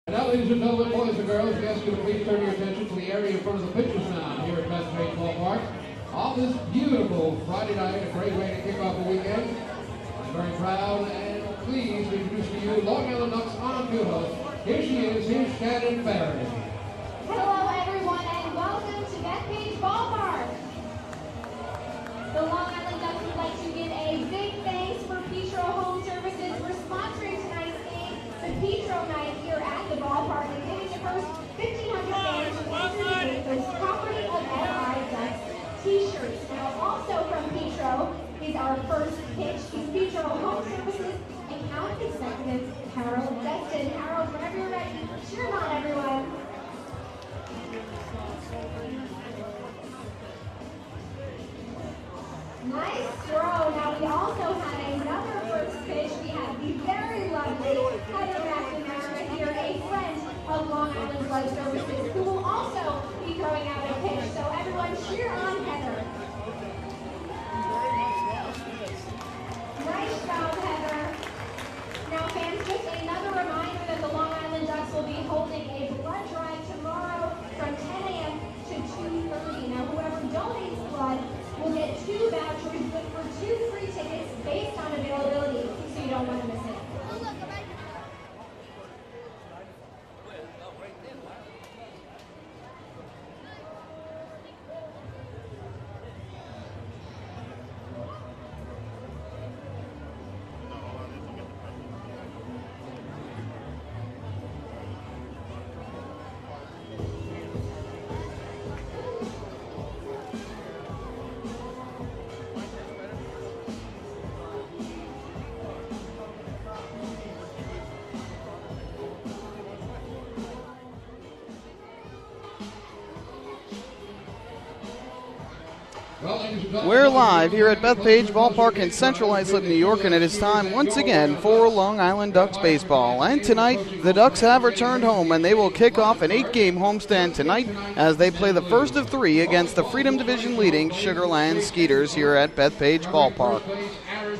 Now, ladies and gentlemen, boys and girls, we ask you to please turn your attention to the area in front of the pitcher's mound here at Bethpage Ballpark. On this beautiful Friday night, a great way to kick off the weekend. I'm very proud and pleased to introduce to you Long Island Ducks on-field host. Here she is, here's Shannon Barry. Hello everyone and welcome to Bethpage Ballpark. The Long Island Ducks would like to give a big thanks for Petro Home Services for sponsoring tonight's game, the Petro Night here at the ballpark, and giving the first 1,500 fans who enter the game those property of LI Ducks t-shirts. Now also from Petro is our first pitch to Petro Home Services Account Executive Harold Destin. Harold, whenever you're ready, cheer on everyone. Nice throw. Now we also had another first pitch. We have the very lovely Heather McNamara here, a friend of Long Island Blood Services, who will also be throwing out a pitch. So everyone cheer on Heather. Nice job, Heather. Now fans, just another reminder that the Long Island Ducks will be holding a blood drive tomorrow from 10 a.m. to 2:30. Now whoever donates blood will get 2 vouchers, but for 2 free tickets based on availability, so you don't want to miss it. We're live here at Bethpage Ballpark in Central Islip, New York, and it is time once again for Long Island Ducks baseball. And tonight, the Ducks have returned home, and they will kick off an 8-game homestand tonight as they play the first of 3 against the Freedom Division leading Sugarland Skeeters here at Bethpage Ballpark.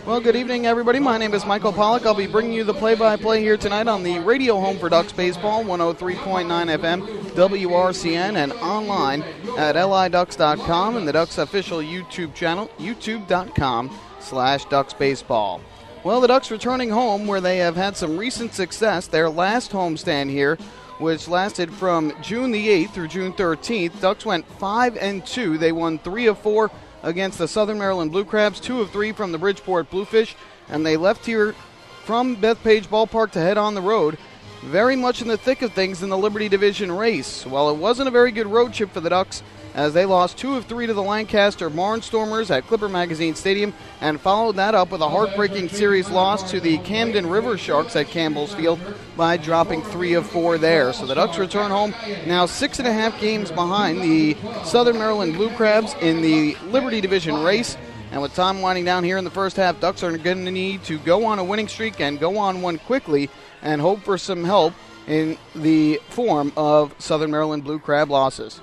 Well, good evening, everybody. My name is Michael Pollack. I'll be bringing you the play-by-play here tonight on the radio home for Ducks baseball, 103.9 FM, WRCN, and online at liducks.com and the Ducks official YouTube channel, youtube.com/DucksBaseball. Well, the Ducks returning home where they have had some recent success. Their last homestand here, which lasted from June the 8th through June 13th, Ducks went 5-2. They won 3 of 4 against the Southern Maryland Blue Crabs, 2 of 3 from the Bridgeport Bluefish, and they left here from Bethpage Ballpark to head on the road, very much in the thick of things in the Liberty Division race. While it wasn't a very good road trip for the Ducks, as they lost 2 of 3 to the Lancaster Barnstormers at Clipper Magazine Stadium, and followed that up with a heartbreaking series loss to the Camden River Sharks at Campbell's Field by dropping 3 of 4 there. So the Ducks return home now 6.5 games behind the Southern Maryland Blue Crabs in the Liberty Division race. And with time winding down here in the first half, Ducks are going to need to go on a winning streak and go on one quickly and hope for some help in the form of Southern Maryland Blue Crab losses.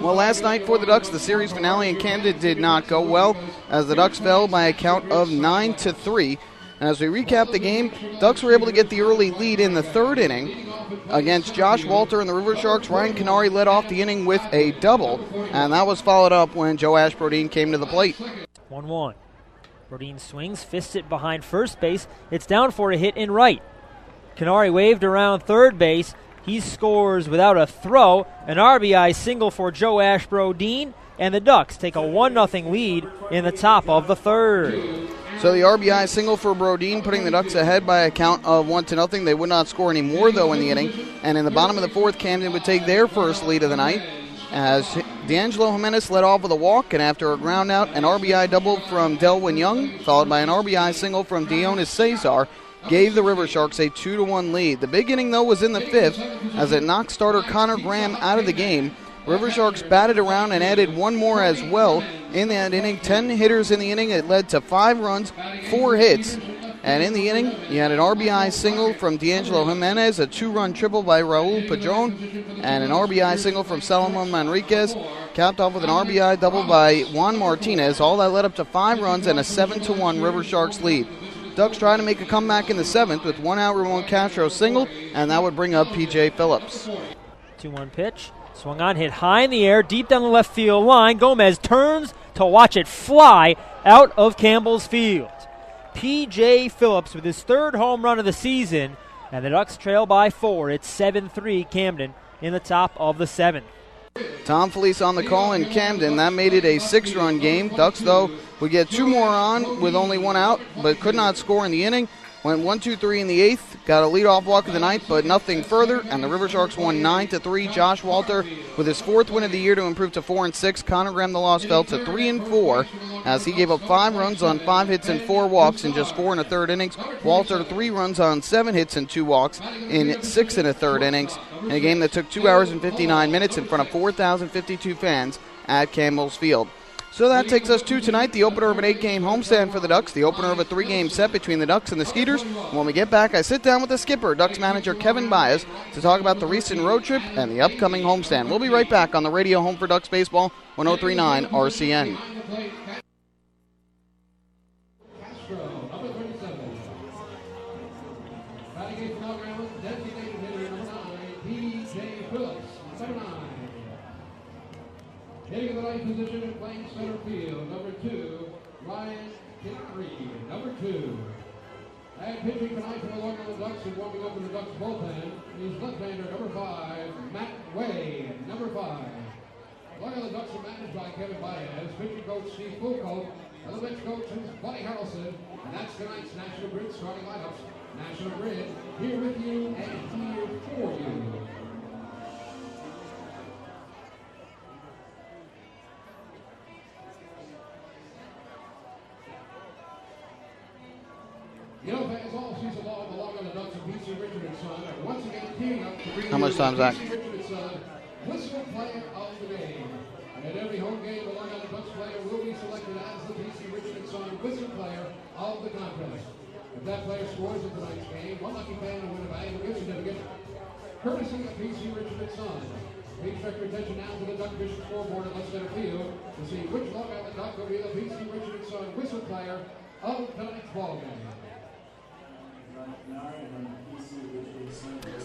Well, last night for the Ducks, the series finale in Camden did not go well as the Ducks fell by a count of 9-3. And as we recap the game, Ducks were able to get the early lead in the 3rd inning against Josh Walter and the River Sharks. Ryan Canary led off the inning with a double, and that was followed up when Joe Ashbrodeen came to the plate. 1-1. Brodeen swings, fists it behind first base. It's down for a hit in right. Canary waved around third base. He scores without a throw, an RBI single for Joe Ashbrodeen, and the Ducks take a 1-0 lead in the top of the 3rd. So the RBI single for Brodeen, putting the Ducks ahead by a count of 1-0. They would not score any more, though, in the inning. And in the bottom of the 4th, Camden would take their first lead of the night as D'Angelo Jimenez led off with a walk, and after a ground out, an RBI double from Delwyn Young, followed by an RBI single from Dionis Cesar, gave the River Sharks a 2-1 lead. The big inning, though, was in the 5th as it knocked starter Connor Graham out of the game. River Sharks batted around and added one more as well in that inning. 10 hitters in the inning. It led to 5 runs, 4 hits. And in the inning, you had an RBI single from D'Angelo Jimenez, a 2-run triple by Raul Padron, and an RBI single from Salomon Manriquez, capped off with an RBI double by Juan Martinez. All that led up to 5 runs and a 7-1 River Sharks lead. Ducks try to make a comeback in the 7th with 1 out Ramon Castro single, and that would bring up P.J. Phillips. 2-1 pitch. Swung on, hit high in the air, deep down the left field line. Gomez turns to watch it fly out of Campbell's field. P.J. Phillips with his 3rd home run of the season, and the Ducks trail by 4. It's 7-3 Camden in the top of the 7th. Tom Felice on the call in Camden. That made it a 6-run game. Ducks, though, would get 2 more on with only 1 out, but could not score in the inning. Went 1-2-3 in the 8th, got a leadoff walk in the 9th, but nothing further, and the River Sharks won 9-3. Josh Walter with his 4th win of the year to improve to 4-6. Connor Graham, the loss, fell to 3-4 as he gave up 5 runs on 5 hits and 4 walks in just 4 1/3 innings. Walter 3 runs on 7 hits and 2 walks in 6 1/3 innings in a game that took 2 hours and 59 minutes in front of 4,052 fans at Campbell's Field. So that takes us to tonight, the opener of an 8-game homestand for the Ducks, the opener of a 3-game set between the Ducks and the Skeeters. When we get back, I sit down with the skipper, Ducks manager Kevin Baez, to talk about the recent road trip and the upcoming homestand. We'll be right back on the radio home for Ducks Baseball, 103.9 RCN. Hitting the right position and playing center field, number 2, Ryan Kinnery, number 2. And pitching tonight for the Long Island Ducks and warming up in the Ducks bullpen is left-hander number 5, Matt Way, number 5. Long Island Ducks are managed by Kevin Baez, pitching coach Steve Fulco, and the bench coach is Buddy Harrelson. And that's tonight's National Grid starting lineups. National Grid, here with you and here for you. You know, fans all season long, the Long Island Ducks and P.C. Richard and Son are once again teaming up to bring How much time, Zach? P.C. Richard and Son, whistle player of the game. And at every home game, the Long Island Ducks player will be selected as the P.C. Richard and Son whistle player of the contest. If that player scores in tonight's game, one lucky fan will win a valuable gift certificate, courtesy of P.C. Richard and Son. Please direct your attention now to the Duck Division scoreboard at left center field to see which Long Island Duck will be the P.C. Richard and Son whistle player of tonight's ball game.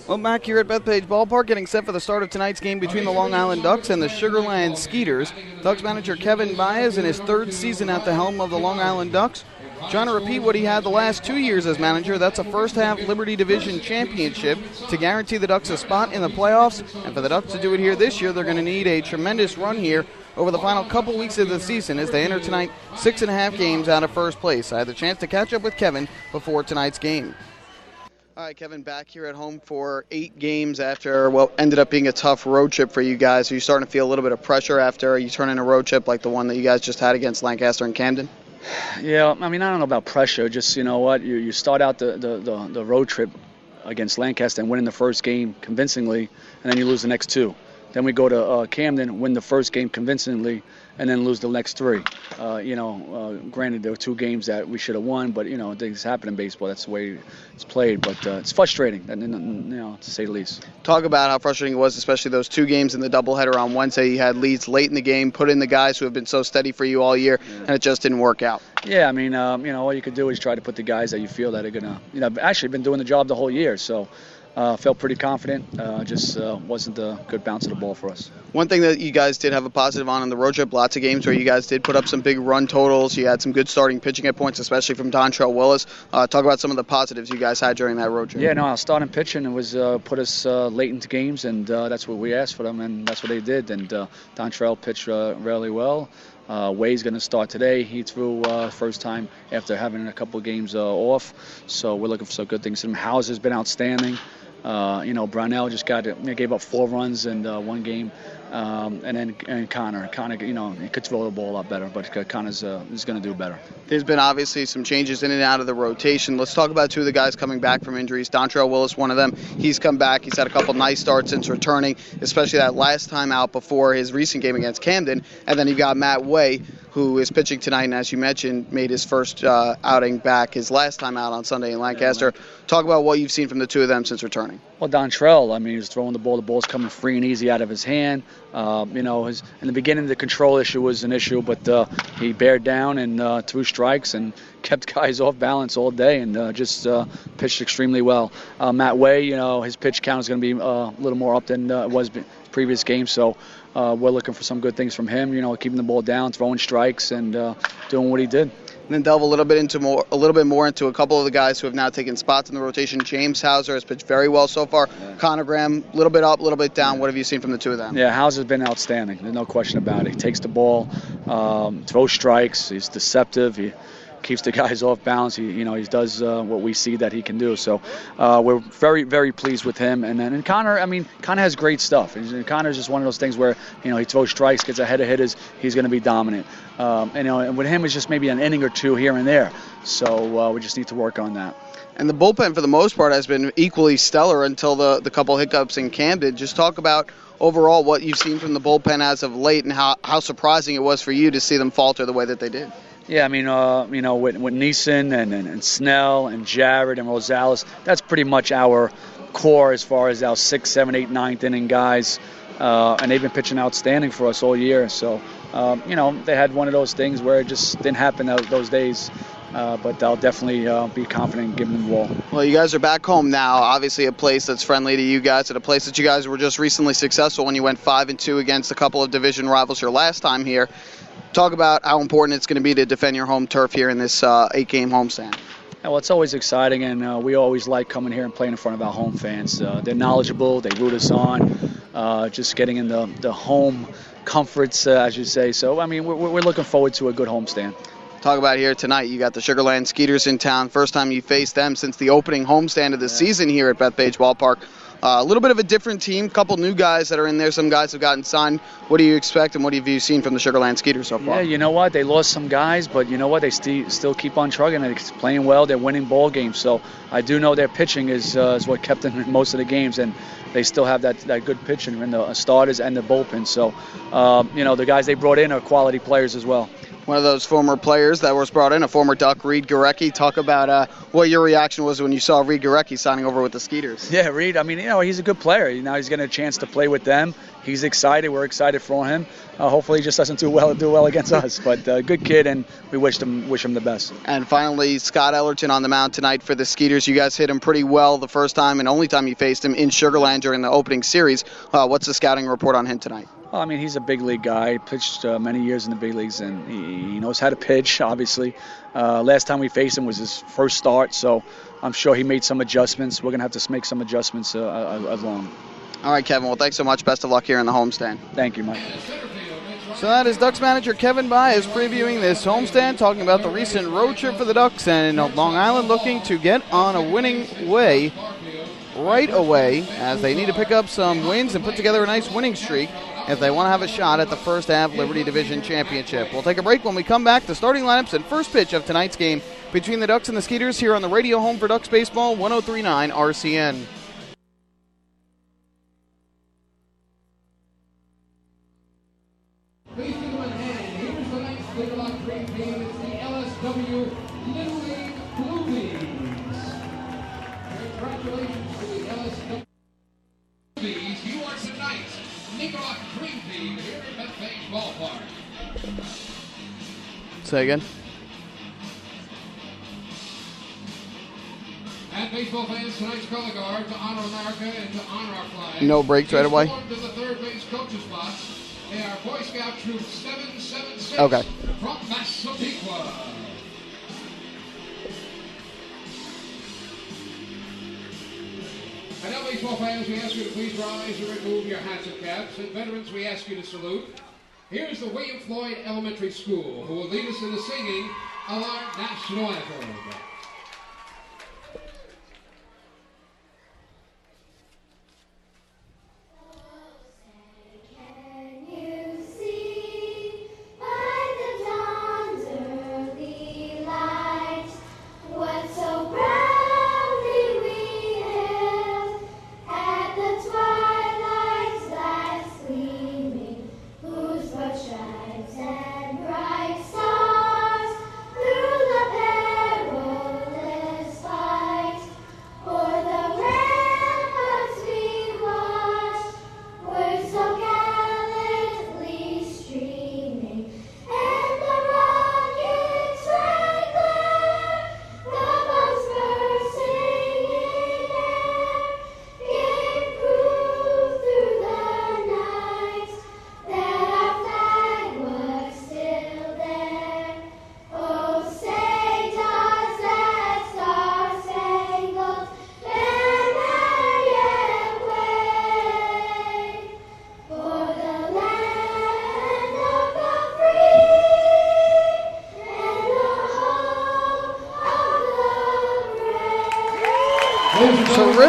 Well, back here at Bethpage Ballpark, getting set for the start of tonight's game between the Long Island Ducks and the Sugarland Skeeters. Ducks manager Kevin Baez in his 3rd season at the helm of the Long Island Ducks, trying to repeat what he had the last 2 years as manager. That's a first-half Liberty Division championship to guarantee the Ducks a spot in the playoffs. And for the Ducks to do it here this year, they're going to need a tremendous run here over the final couple weeks of the season as they enter tonight 6.5 games out of first place. I had the chance to catch up with Kevin before tonight's game. All right, Kevin, back here at home for 8 games after what ended up being a tough road trip for you guys. Are you starting to feel a little bit of pressure after you turn in a road trip like the one that you guys just had against Lancaster and Camden? Yeah, I mean, I don't know about pressure. Just, you know what, you start out the road trip against Lancaster and winning the first game convincingly, and then you lose the next 2. Then we go to Camden, win the first game convincingly, and then lose the next 3. Granted, there were 2 games that we should have won, but, things happen in baseball. That's the way it's played. But it's frustrating, to say the least. Talk about how frustrating it was, especially those 2 games in the doubleheader on Wednesday. You had leads late in the game, put in the guys who have been so steady for you all year, and it just didn't work out. Yeah, I mean, all you could do is try to put the guys that you feel that are going to, actually been doing the job the whole year. So felt pretty confident. Just wasn't a good bounce of the ball for us. One thing that you guys did have a positive on the road trip, lots of games where you guys did put up some big run totals. You had some good starting pitching at points, especially from Dontrell Willis. Talk about some of the positives you guys had during that road trip. Yeah, our starting pitching was put us late into games, and that's what we asked for them, and that's what they did. And Dontrell pitched really well. Way's going to start today. He threw first time after having a couple of games off, so we're looking for some good things from him. Hauser's been outstanding. Brownell just gave up 4 runs in 1 game, and Connor, he could throw the ball a lot better, but Connor's is going to do better. There's been obviously some changes in and out of the rotation. Let's talk about 2 of the guys coming back from injuries. Dontrell Willis, one of them. He's come back. He's had a couple nice starts since returning, especially that last time out before his recent game against Camden. And then you got Matt Way. who is pitching tonight, and as you mentioned, made his first outing back, his last time out on Sunday in Lancaster. Talk about what you've seen from the two of them since returning. Well, Dontrell, I mean, he's throwing the ball's coming free and easy out of his hand. In the beginning, the control issue was an issue, but he bared down and threw strikes and kept guys off balance all day and just pitched extremely well. Matt Way, his pitch count is going to be a little more up than it was previous games, so we're looking for some good things from him. Keeping the ball down, throwing strikes, and doing what he did. And then delve a little bit more into a couple of the guys who have now taken spots in the rotation. James Hauser has pitched very well so far. Yeah. Connor Graham, a little bit up, a little bit down. What have you seen from the two of them? Yeah, Hauser's been outstanding. There's no question about it. He takes the ball, throws strikes. He's deceptive. He keeps the guys off balance. He does what we see that he can do. So we're very, very pleased with him. And Connor, Connor has great stuff. Connor's just one of those things where he throws strikes, gets ahead of hitters. He's going to be dominant. And with him, it's just maybe an inning or two here and there. So we just need to work on that. And the bullpen, for the most part, has been equally stellar until the couple hiccups in Camden. Just talk about overall what you've seen from the bullpen as of late and how surprising it was for you to see them falter the way that they did. Yeah, with Neeson and Snell and Jarrett and Rosales, that's pretty much our core as far as our 6th, 7th, 8th, 9th inning guys. And they've been pitching outstanding for us all year. So, they had one of those things where it just didn't happen those days. But I'll definitely be confident in giving them the ball. Well, you guys are back home now, obviously a place that's friendly to you guys, at a place that you guys were just recently successful when you went 5-2 against a couple of division rivals your last time here. Talk about how important it's going to be to defend your home turf here in this 8-game homestand. Well, it's always exciting, and we always like coming here and playing in front of our home fans. They're knowledgeable, they root us on, just getting in the home comforts, as you say. So, we're looking forward to a good homestand. Talk about here tonight. You got the Sugarland Skeeters in town. First time you faced them since the opening homestand of the season here at Bethpage Ballpark. A little bit of a different team, couple new guys that are in there. Some guys have gotten signed. What do you expect, and what have you seen from the Sugarland Skeeters so far? Yeah, you know what? They lost some guys, but you know what? They still keep on trucking. They're playing well. They're winning ball games. So I do know their pitching is what kept them in most of the games, and they still have that good pitching in the starters and the bullpen. So, the guys they brought in are quality players as well. One of those former players that was brought in, a former Duck, Reed Gorecki. Talk about what your reaction was when you saw Reed Gorecki signing over with the Skeeters. Yeah, Reed, he's a good player. Now he's getting a chance to play with them. He's excited. We're excited for him. Hopefully he just doesn't do well against us. But good kid, and we wish him the best. And finally, Scott Ellerton on the mound tonight for the Skeeters. You guys hit him pretty well the first time and only time you faced him in Sugarland during the opening series. What's the scouting report on him tonight? Well, he's a big league guy. He pitched many years in the big leagues, and he knows how to pitch, obviously. Last time we faced him was his first start, so I'm sure he made some adjustments. We're going to have to make some adjustments along. All right, Kevin. Well, thanks so much. Best of luck here in the homestand. Thank you, Mike. So that is Ducks manager Kevin Byers previewing this homestand, talking about the recent road trip for the Ducks, and Long Island looking to get on a winning way right away, as they need to pick up some wins and put together a nice winning streak if they want to have a shot at the first half Liberty Division Championship. We'll take a break. When we come back, the starting lineups and first pitch of tonight's game between the Ducks and the Skeeters here on the radio home for Ducks Baseball, 103.9 RCN. Please give them a hand. Here's the next Big Lock Green team. It's the LSW Little League Blue Leagues. Congratulations to the LSW Blue Leagues. You are tonight Nicolak Green Team here at Bethpage Ballpark. Say again. And baseball fans, tonight's color guard to honor America and to honor our flag. No breaks right away. To the third base coach's box. They are Boy Scout Troop 776 okay. from Massapequa. And now, baseball fans, we ask you to please rise and remove your hats and caps. And veterans, we ask you to salute. Here's the William Floyd Elementary School, who will lead us in the singing of our national anthem. Shines and bright.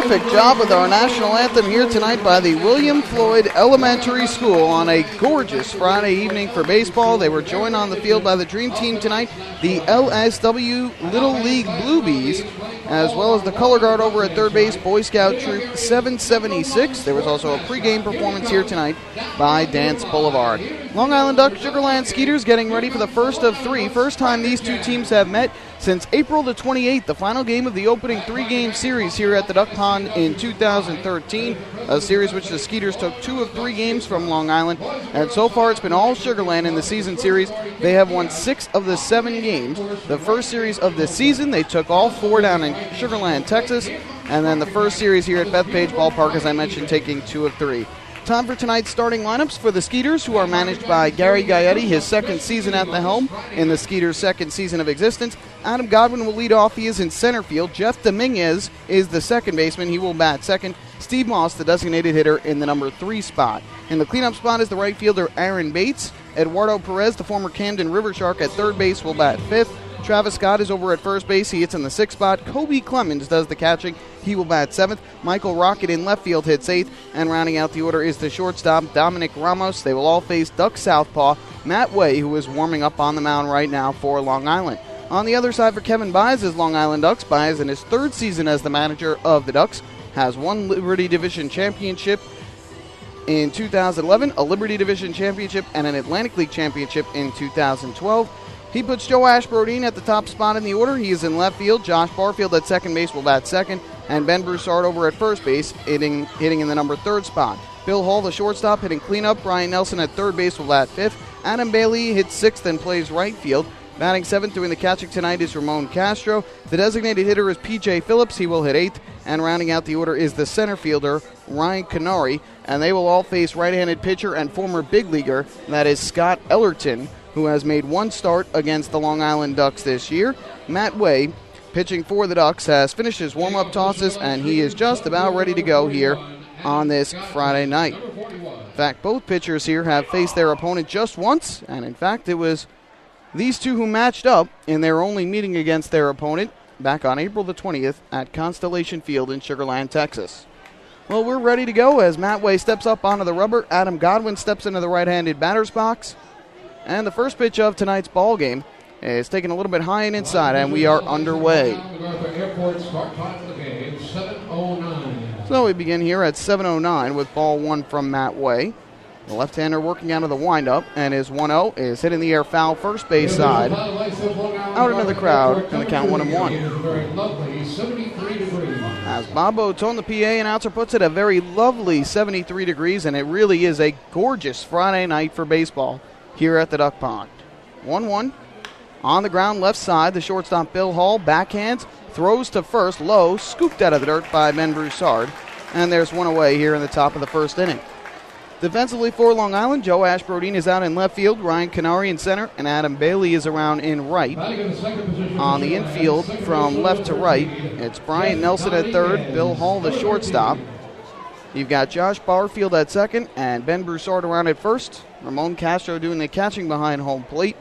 terrific job with our national anthem here tonight by the William Floyd Elementary School on a gorgeous Friday evening for baseball. They were joined on the field by the Dream Team tonight, the LSW Little League Bluebies, as well as the color guard over at third base, Boy Scout Troop 776. There was also a pregame performance here tonight by Dance Boulevard. Long Island Ducks, Sugarland Skeeters getting ready for the first of three. First time these two teams have met since April the 28th, the final game of the opening three-game series here at the Duck Pond in 2013, a series which the Skeeters took 2 of 3 games from Long Island, and so far it's been all Sugarland in the season series. They have won 6 of the 7 games. The first series of the season, they took all 4 down in Sugarland, Texas, and then the first series here at Bethpage Ballpark, as I mentioned, taking 2 of 3. Time for tonight's starting lineups for the Skeeters, who are managed by Gary Gaetti, his second season at the helm in the Skeeters' second season of existence. Adam Godwin will lead off. He is in center field. Jeff Dominguez is the second baseman. He will bat second. Steve Moss, the designated hitter, in the number 3 spot. In the cleanup spot is the right fielder Aaron Bates. Eduardo Perez, the former Camden River Shark, at third base will bat fifth. Travis Scott is over at first base. He hits in the 6th spot. Kobe Clemens does the catching. He will bat 7th. Michael Rocket in left field hits 8th. And rounding out the order is the shortstop, Dominic Ramos. They will all face Duck Southpaw, Matt Way, who is warming up on the mound right now for Long Island. On the other side for Kevin Byes' Long Island Ducks. Byes, in his 3rd season as the manager of the Ducks, has won Liberty Division Championship in 2011, a Liberty Division Championship, and an Atlantic League Championship in 2012. He puts Joe Ashbrodine at the top spot in the order. He is in left field. Josh Barfield at second base will bat second. And Ben Broussard over at first base, hitting in the number 3rd spot. Bill Hall, the shortstop, hitting cleanup. Brian Nelson at third base will bat 5th. Adam Bailey hits 6th and plays right field. Batting 7th doing the catching tonight is Ramon Castro. The designated hitter is P.J. Phillips. He will hit 8th. And rounding out the order is the center fielder, Ryan Canary. And they will all face right-handed pitcher and former big leaguer, that is Scott Ellerton, who has made 1 start against the Long Island Ducks this year. Matt Way, pitching for the Ducks, has finished his warm-up tosses, and he is just about ready to go here on this Friday night. In fact, both pitchers here have faced their opponent just once, and in fact, it was these two who matched up in their only meeting against their opponent back on April the 20th at Constellation Field in Sugarland, Texas. Well, we're ready to go as Matt Way steps up onto the rubber. Adam Godwin steps into the right-handed batter's box. And the first pitch of tonight's ball game is taken a little bit high and inside, and we are underway. So we begin here at 7:09 with ball 1 from Matt Way. The left-hander working out of the windup, and his 1-0 is hit in the air foul first base side. Out into the crowd, and the count 1-1. As Bob Otone, the PA announcer, puts it, a very lovely 73 degrees, and it really is a gorgeous Friday night for baseball here at the Duck Pond. 1-1. On the ground, left side, the shortstop Bill Hall backhands, throws to first, low, scooped out of the dirt by Ben Broussard. And there's one away here in the top of the first inning. Defensively for Long Island, Joe Ashbrodine is out in left field, Ryan Canary in center, and Adam Bailey is around in right. On the infield from left to right, it's Brian Nelson at third, Bill Hall the shortstop. You've got Josh Barfield at second and Ben Broussard around at first. Ramon Castro doing the catching behind home plate.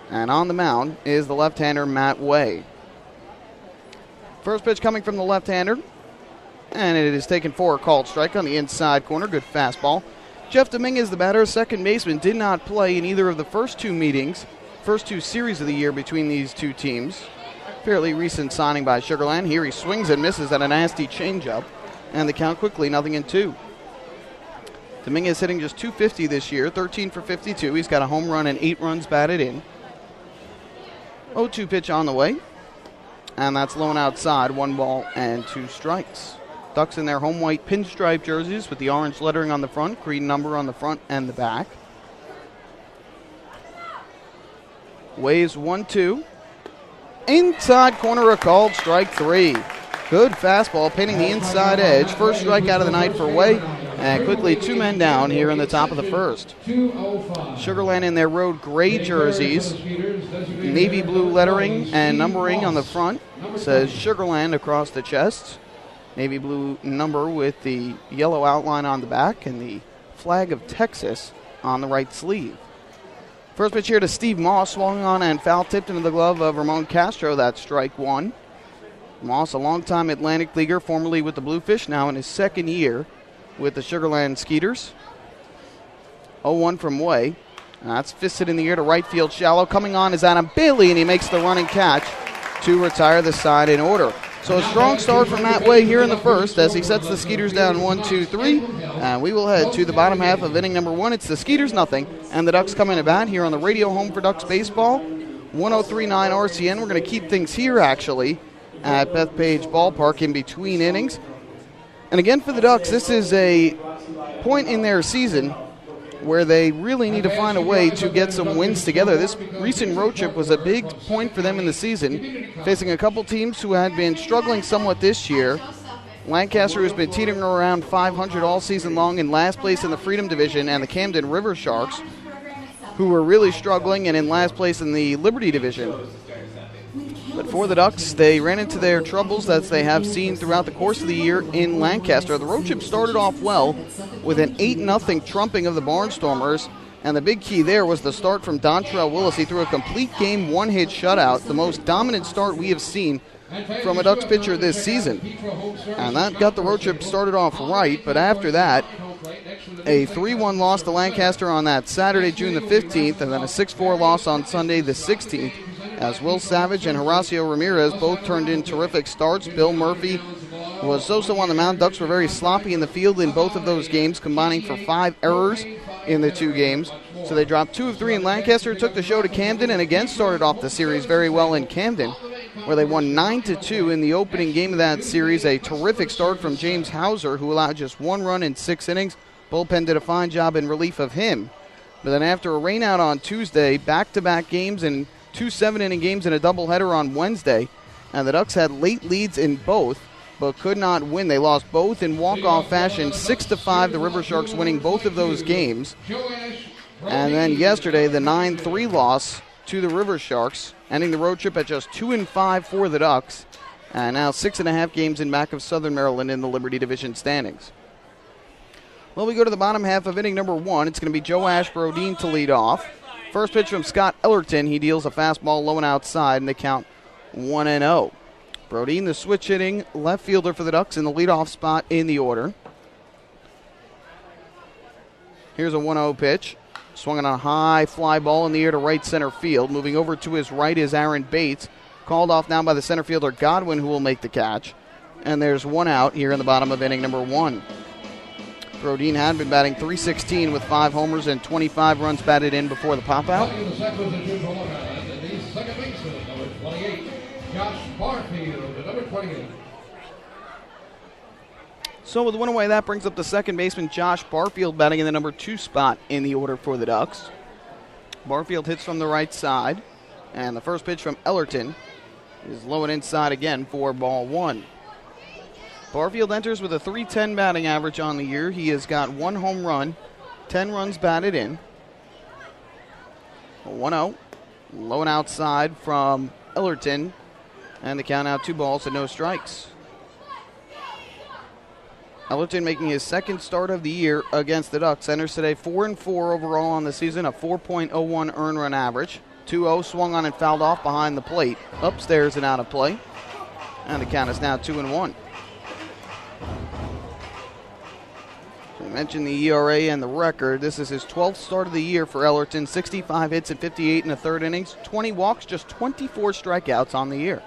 And on the mound is the left-hander Matt Way. First pitch coming from the left-hander. And it is taken for a called strike on the inside corner. Good fastball. Jeff Dominguez, the batter, second baseman, did not play in either of the first 2 meetings, first 2 series of the year between these two teams. Fairly recent signing by Sugarland. Here he swings and misses at a nasty changeup. And the count quickly, 0-2. Dominguez hitting just .250 this year, 13 for 52. He's got a home run and 8 runs batted in. 0-2 pitch on the way. And that's low and outside, 1 ball and 2 strikes. Ducks in their home white pinstripe jerseys with the orange lettering on the front, green number on the front and the back. Waves 1-2. Inside corner, a called strike 3. Good fastball pinning the inside edge. First strikeout of the night for Way. And quickly 2 men down here in the top of the first. Sugarland in their road gray jerseys. Navy blue lettering and numbering on the front. Says Sugarland across the chest. Navy blue number with the yellow outline on the back and the flag of Texas on the right sleeve. First pitch here to Steve Moss, swung on and foul tipped into the glove of Ramon Castro. That's strike 1. Moss, a longtime Atlantic leaguer, formerly with the Bluefish, now in his second year with the Sugarland Skeeters. 0-1 from Way. That's fisted in the air to right field shallow. Coming on is Adam Bailey, and he makes the running catch to retire the side in order. So a strong start from Matt Way here in the first as he sets the Skeeters down 1-2-3. And we will head to the bottom half of inning number 1. It's the Skeeters nothing, and the Ducks come in to bat here on the radio home for Ducks baseball. 103.9 RCN. We're going to keep things here, actually, at Bethpage Ballpark in between innings. And again, for the Ducks, this is a point in their season where they really need to find a way to get some wins together. This recent road trip was a big point for them in the season, facing a couple teams who had been struggling somewhat this year. Lancaster, who's been teetering around 500 all season long in last place in the Freedom Division, and the Camden River Sharks, who were really struggling and in last place in the Liberty Division. But for the Ducks, they ran into their troubles as they have seen throughout the course of the year in Lancaster. The road trip started off well with an 8-0 trumping of the Barnstormers, and the big key there was the start from Dontrell Willis. He threw a complete game one-hit shutout, the most dominant start we have seen from a Ducks pitcher this season. And that got the road trip started off right, but after that, a 3-1 loss to Lancaster on that Saturday, June the 15th, and then a 6-4 loss on Sunday the 16th, as Will Savage and Horacio Ramirez both turned in terrific starts. Bill Murphy was so-so on the mound. Ducks were very sloppy in the field in both of those games, combining for 5 errors in the 2 games. So they dropped 2 of 3 in Lancaster, took the show to Camden, and again started off the series very well in Camden, where they won 9-2 in the opening game of that series. A terrific start from James Hauser, who allowed just 1 run in 6 innings. Bullpen did a fine job in relief of him. But then after a rainout on Tuesday, back-to-back games and 2 7-inning games and a doubleheader on Wednesday, and the Ducks had late leads in both, but could not win. They lost both in walk-off fashion, 6-5, the River Sharks winning both of those games. And then yesterday, the 9-3 loss to the River Sharks, ending the road trip at just 2-5 for the Ducks, and now 6.5 games in back of Southern Maryland in the Liberty Division standings. Well, we go to the bottom half of inning number 1. It's going to be Joe Brodeen to lead off. First pitch from Scott Ellerton. He deals a fastball low and outside, and they count 1-0. Brodeen, the switch hitting left fielder for the Ducks, in the leadoff spot in the order. Here's a 1-0 pitch. Swung on a high fly ball in the air to right center field. Moving over to his right is Aaron Bates. Called off now by the center fielder Godwin, who will make the catch. And there's 1 out here in the bottom of inning number 1. Brodeen had been batting .316 with 5 homers and 25 runs batted in before the pop-out. So with 1 away, that brings up the second baseman Josh Barfield batting in the number 2 spot in the order for the Ducks. Barfield hits from the right side, and the first pitch from Ellerton is low and inside again for ball 1. Barfield enters with a .310 batting average on the year. He has got 1 home run, 10 runs batted in. 1-0, low and outside from Ellerton, and the count out 2 balls and no strikes. Ellerton making his second start of the year against the Ducks. Enters today 4-4 overall on the season, a 4.01 earned run average. 2-0 swung on and fouled off behind the plate, upstairs and out of play. And the count is now 2-1. So we mentioned the ERA and the record. This is his 12th start of the year for Ellerton. 65 hits and 58 in the 3rd innings. 20 walks, just 24 strikeouts on the year.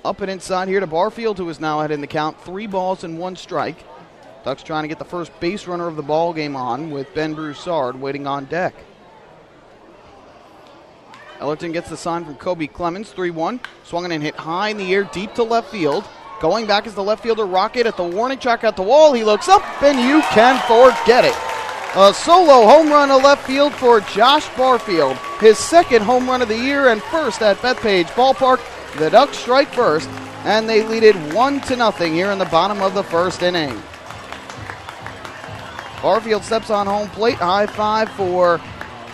Up and inside here to Barfield, who is now ahead in the count. 3 balls and 1 strike. Ducks trying to get the first base runner of the ball game on with Ben Broussard waiting on deck. Ellerton gets the sign from Kobe Clemens. 3-1. Swung and hit high in the air, deep to left field. Going back is the left fielder Rocket at the warning track at the wall. He looks up, and you can forget it. A solo home run to left field for Josh Barfield. His 2nd home run of the year and first at Bethpage Ballpark. The Ducks strike first, and they lead it 1-0 here in the bottom of the 1st inning. Barfield steps on home plate. High 5 for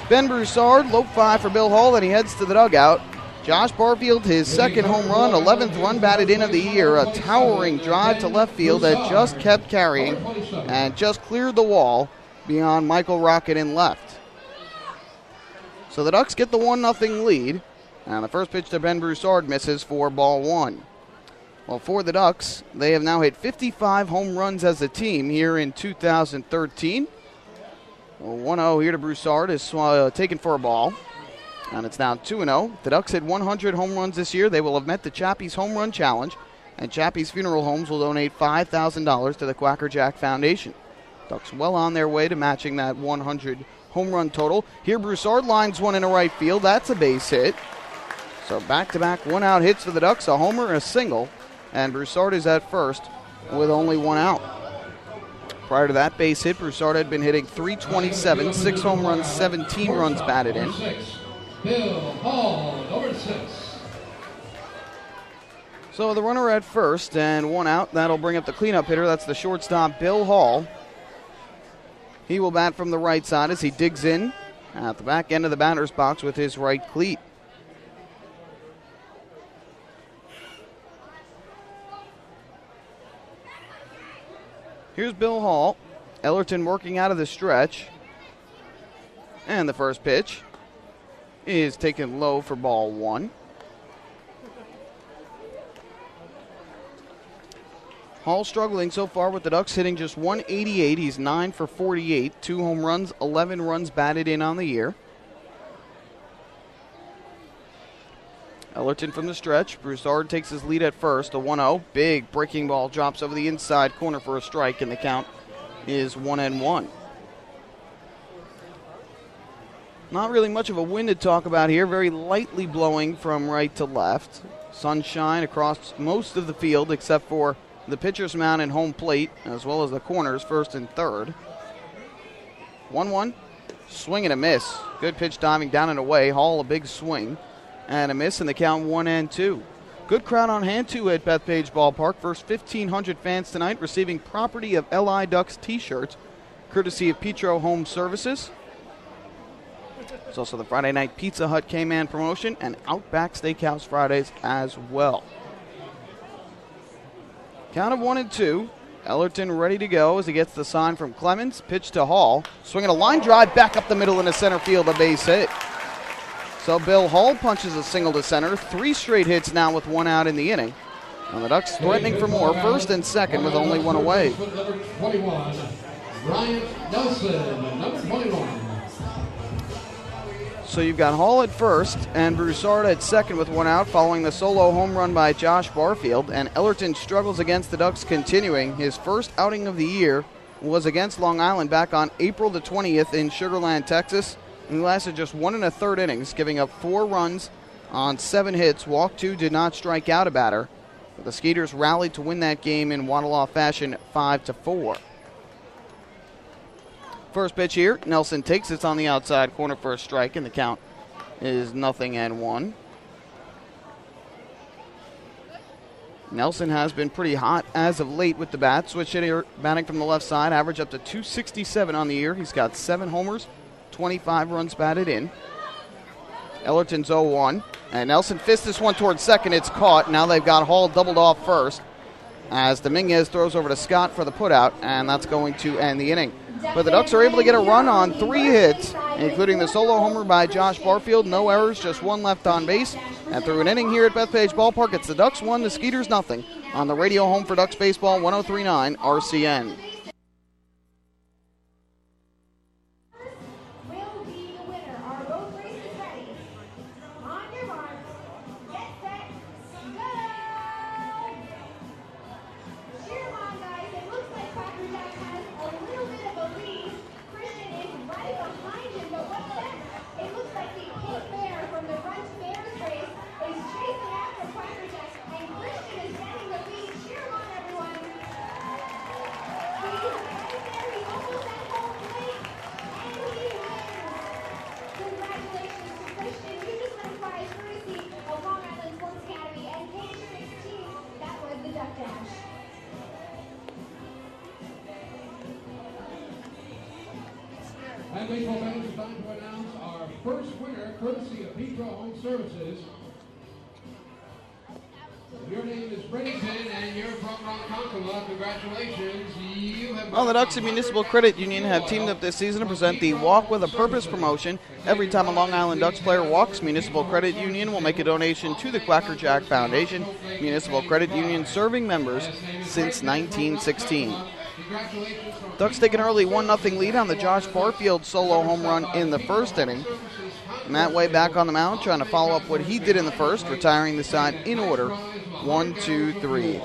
Ben Broussard. Low 5 for Bill Hall, and he heads to the dugout. Josh Barfield, his 2nd home run, 11th run batted in of the year. A towering drive to left field that just kept carrying and just cleared the wall beyond Michael Rocket in left. So the Ducks get the 1-0 lead. And the first pitch to Ben Broussard misses for ball 1. Well, for the Ducks, they have now hit 55 home runs as a team here in 2013. 1-0 here to Broussard is taken for a ball. And it's now 2-0. The Ducks hit 100 home runs this year. They will have met the Chappie's Home Run Challenge, and Chappie's Funeral Homes will donate $5,000 to the Quacker Jack Foundation. Ducks well on their way to matching that 100 home run total. Here Broussard lines one in a right field. That's a base hit. So back-to-back one-out hits for the Ducks, a homer and a single. And Broussard is at first with only one out. Prior to that base hit, Broussard had been hitting .327, 6 home runs, 17 runs batted in. Bill Hall, number 6. So the runner at first and one out. That'll bring up the cleanup hitter. That's the shortstop, Bill Hall. He will bat from the right side as he digs in at the back end of the batter's box with his right cleat. Here's Bill Hall. Ellerton working out of the stretch. And the first pitch is taken low for ball 1. Hall struggling so far with the Ducks, hitting just .188. He's 9 for 48, 2 home runs, 11 runs batted in on the year. Ellerton from the stretch. Broussard takes his lead at first, a 1-0. Big breaking ball drops over the inside corner for a strike, and the count is 1-1. Not really much of a wind to talk about here. Very lightly blowing from right to left. Sunshine across most of the field except for the pitcher's mound and home plate, as well as the corners, first and third. 1-1. Swing and a miss. Good pitch diving down and away. Hall a big swing. And a miss, and the count 1-2. Good crowd on hand, too, at Bethpage Ballpark. First 1,500 fans tonight receiving property of LI Ducks T-shirts, courtesy of Petro Home Services. There's also the Friday night Pizza Hut K-Man promotion and Outback Steakhouse Fridays as well. Count of 1-2. Ellerton ready to go as he gets the sign from Clemens. Pitch to Hall. Swinging a line drive back up the middle into center field, a base hit. So Bill Hall punches a single to center. 3 straight hits now with 1 out in the inning. And the Ducks threatening for more, first and second with only 1 away. Number 21, Bryant Nelson, number 21. So you've got Hall at first and Broussard at second with 1 out following the solo home run by Josh Barfield. And Ellerton struggles against the Ducks continuing. His first outing of the year was against Long Island back on April the 20th in Sugar Land, Texas. He lasted just 1 1/3 innings, giving up 4 runs on 7 hits. Walked 2, did not strike out a batter. But the Skeeters rallied to win that game in Waddle-off fashion, 5-4. First pitch here, Nelson takes it on the outside corner for a strike, and the count is 0-1. Nelson has been pretty hot as of late with the bat. Switch hitter batting from the left side, average up to .267 on the year. He's got 7 homers. 25 runs batted in. Ellerton's 0-1. And Nelson fists this one towards second. It's caught. Now they've got Hall doubled off first as Dominguez throws over to Scott for the putout, and that's going to end the inning. But the Ducks are able to get a run on 3 hits, including the solo homer by Josh Barfield. No errors, just 1 left on base. And through an inning here at Bethpage Ballpark, it's the Ducks 1, the Skeeters 0 on the radio home for Ducks Baseball, 103.9 RCN. And baseball fans, it's time to announce our first winner, courtesy of Petro Home Services. Your name is Bridington, and you're from Ronkonkoma. Congratulations. You have Well, the Ducks and Municipal Credit Union have teamed up this season to present the Walk with a Purpose promotion. Every time a Long Island Ducks player walks, Municipal Credit Union will make a donation to the Quacker Jack Foundation. Municipal Credit Union serving members since 1916. Ducks take an early 1-0 lead on the Josh Barfield solo home run in the first inning. Matt Way back on the mound trying to follow up what he did in the first, retiring the side in order. 1, 2, 3.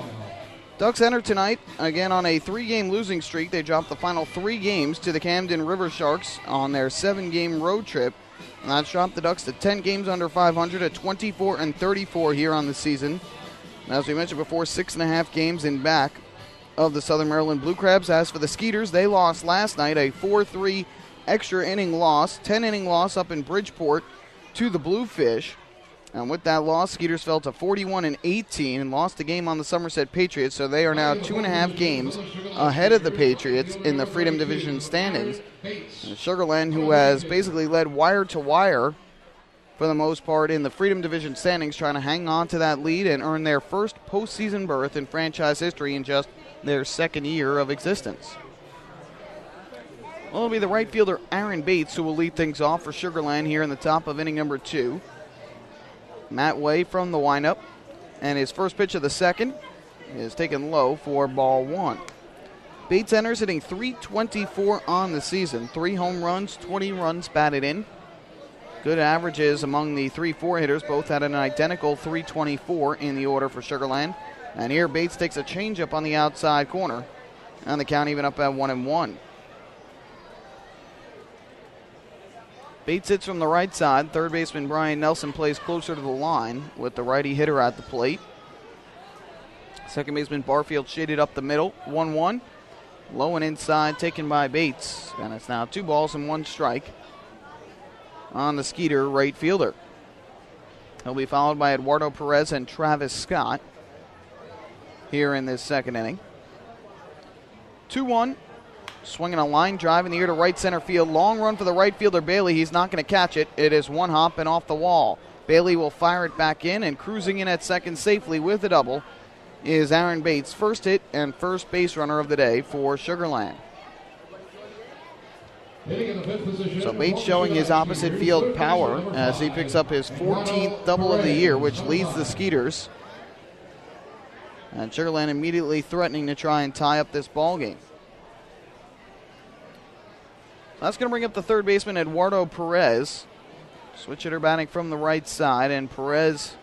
Ducks enter tonight again on a 3-game losing streak. They dropped the final 3 games to the Camden River Sharks on their 7-game road trip. And that's dropped the Ducks to 10 games under 500 at 24-34 here on the season. And as we mentioned before, 6.5 games in back of the Southern Maryland Blue Crabs. As for the Skeeters, they lost last night, a 4-3 extra inning loss, 10-inning loss up in Bridgeport to the Bluefish. And with that loss, Skeeters fell to 41-18 and lost the game on the Somerset Patriots, so they are now 2.5 games ahead of the Patriots in the Freedom Division standings. And Sugar Land, who has basically led wire to wire for the most part in the Freedom Division standings, trying to hang on to that lead and earn their first postseason berth in franchise history in just their second year of existence. Well, it'll be the right fielder Aaron Bates who will lead things off for Sugar Land here in the top of inning number 2. Matt Way from the windup, and his first pitch of the second is taken low for ball 1. Bates enters hitting .324 on the season, 3 home runs, 20 runs batted in. Good averages among the 3-4 hitters, both had an identical .324 in the order for Sugar Land. And here Bates takes a changeup on the outside corner, and the count even up at 1-1. Bates hits from the right side. Third baseman Brian Nelson plays closer to the line with the righty hitter at the plate. Second baseman Barfield shaded up the middle. 1-1. Low and inside taken by Bates. And it's now 2 balls and 1 strike on the Skeeter right fielder. He'll be followed by Eduardo Perez and Travis Scott here in this second inning. 2-1. Swinging a line drive in the air to right center field. Long run for the right fielder Bailey. He's not going to catch it. It is 1 hop and off the wall. Bailey will fire it back in, and cruising in at second safely with a double is Aaron Bates, first hit and first base runner of the day for Sugar Land. So Bates showing his opposite field power as he picks up his 14th double of the year, which leads the Skeeters. And Sugar Land immediately threatening to try and tie up this ball game. That's going to bring up the third baseman, Eduardo Perez. Switch hitter batting from the right side, and Perez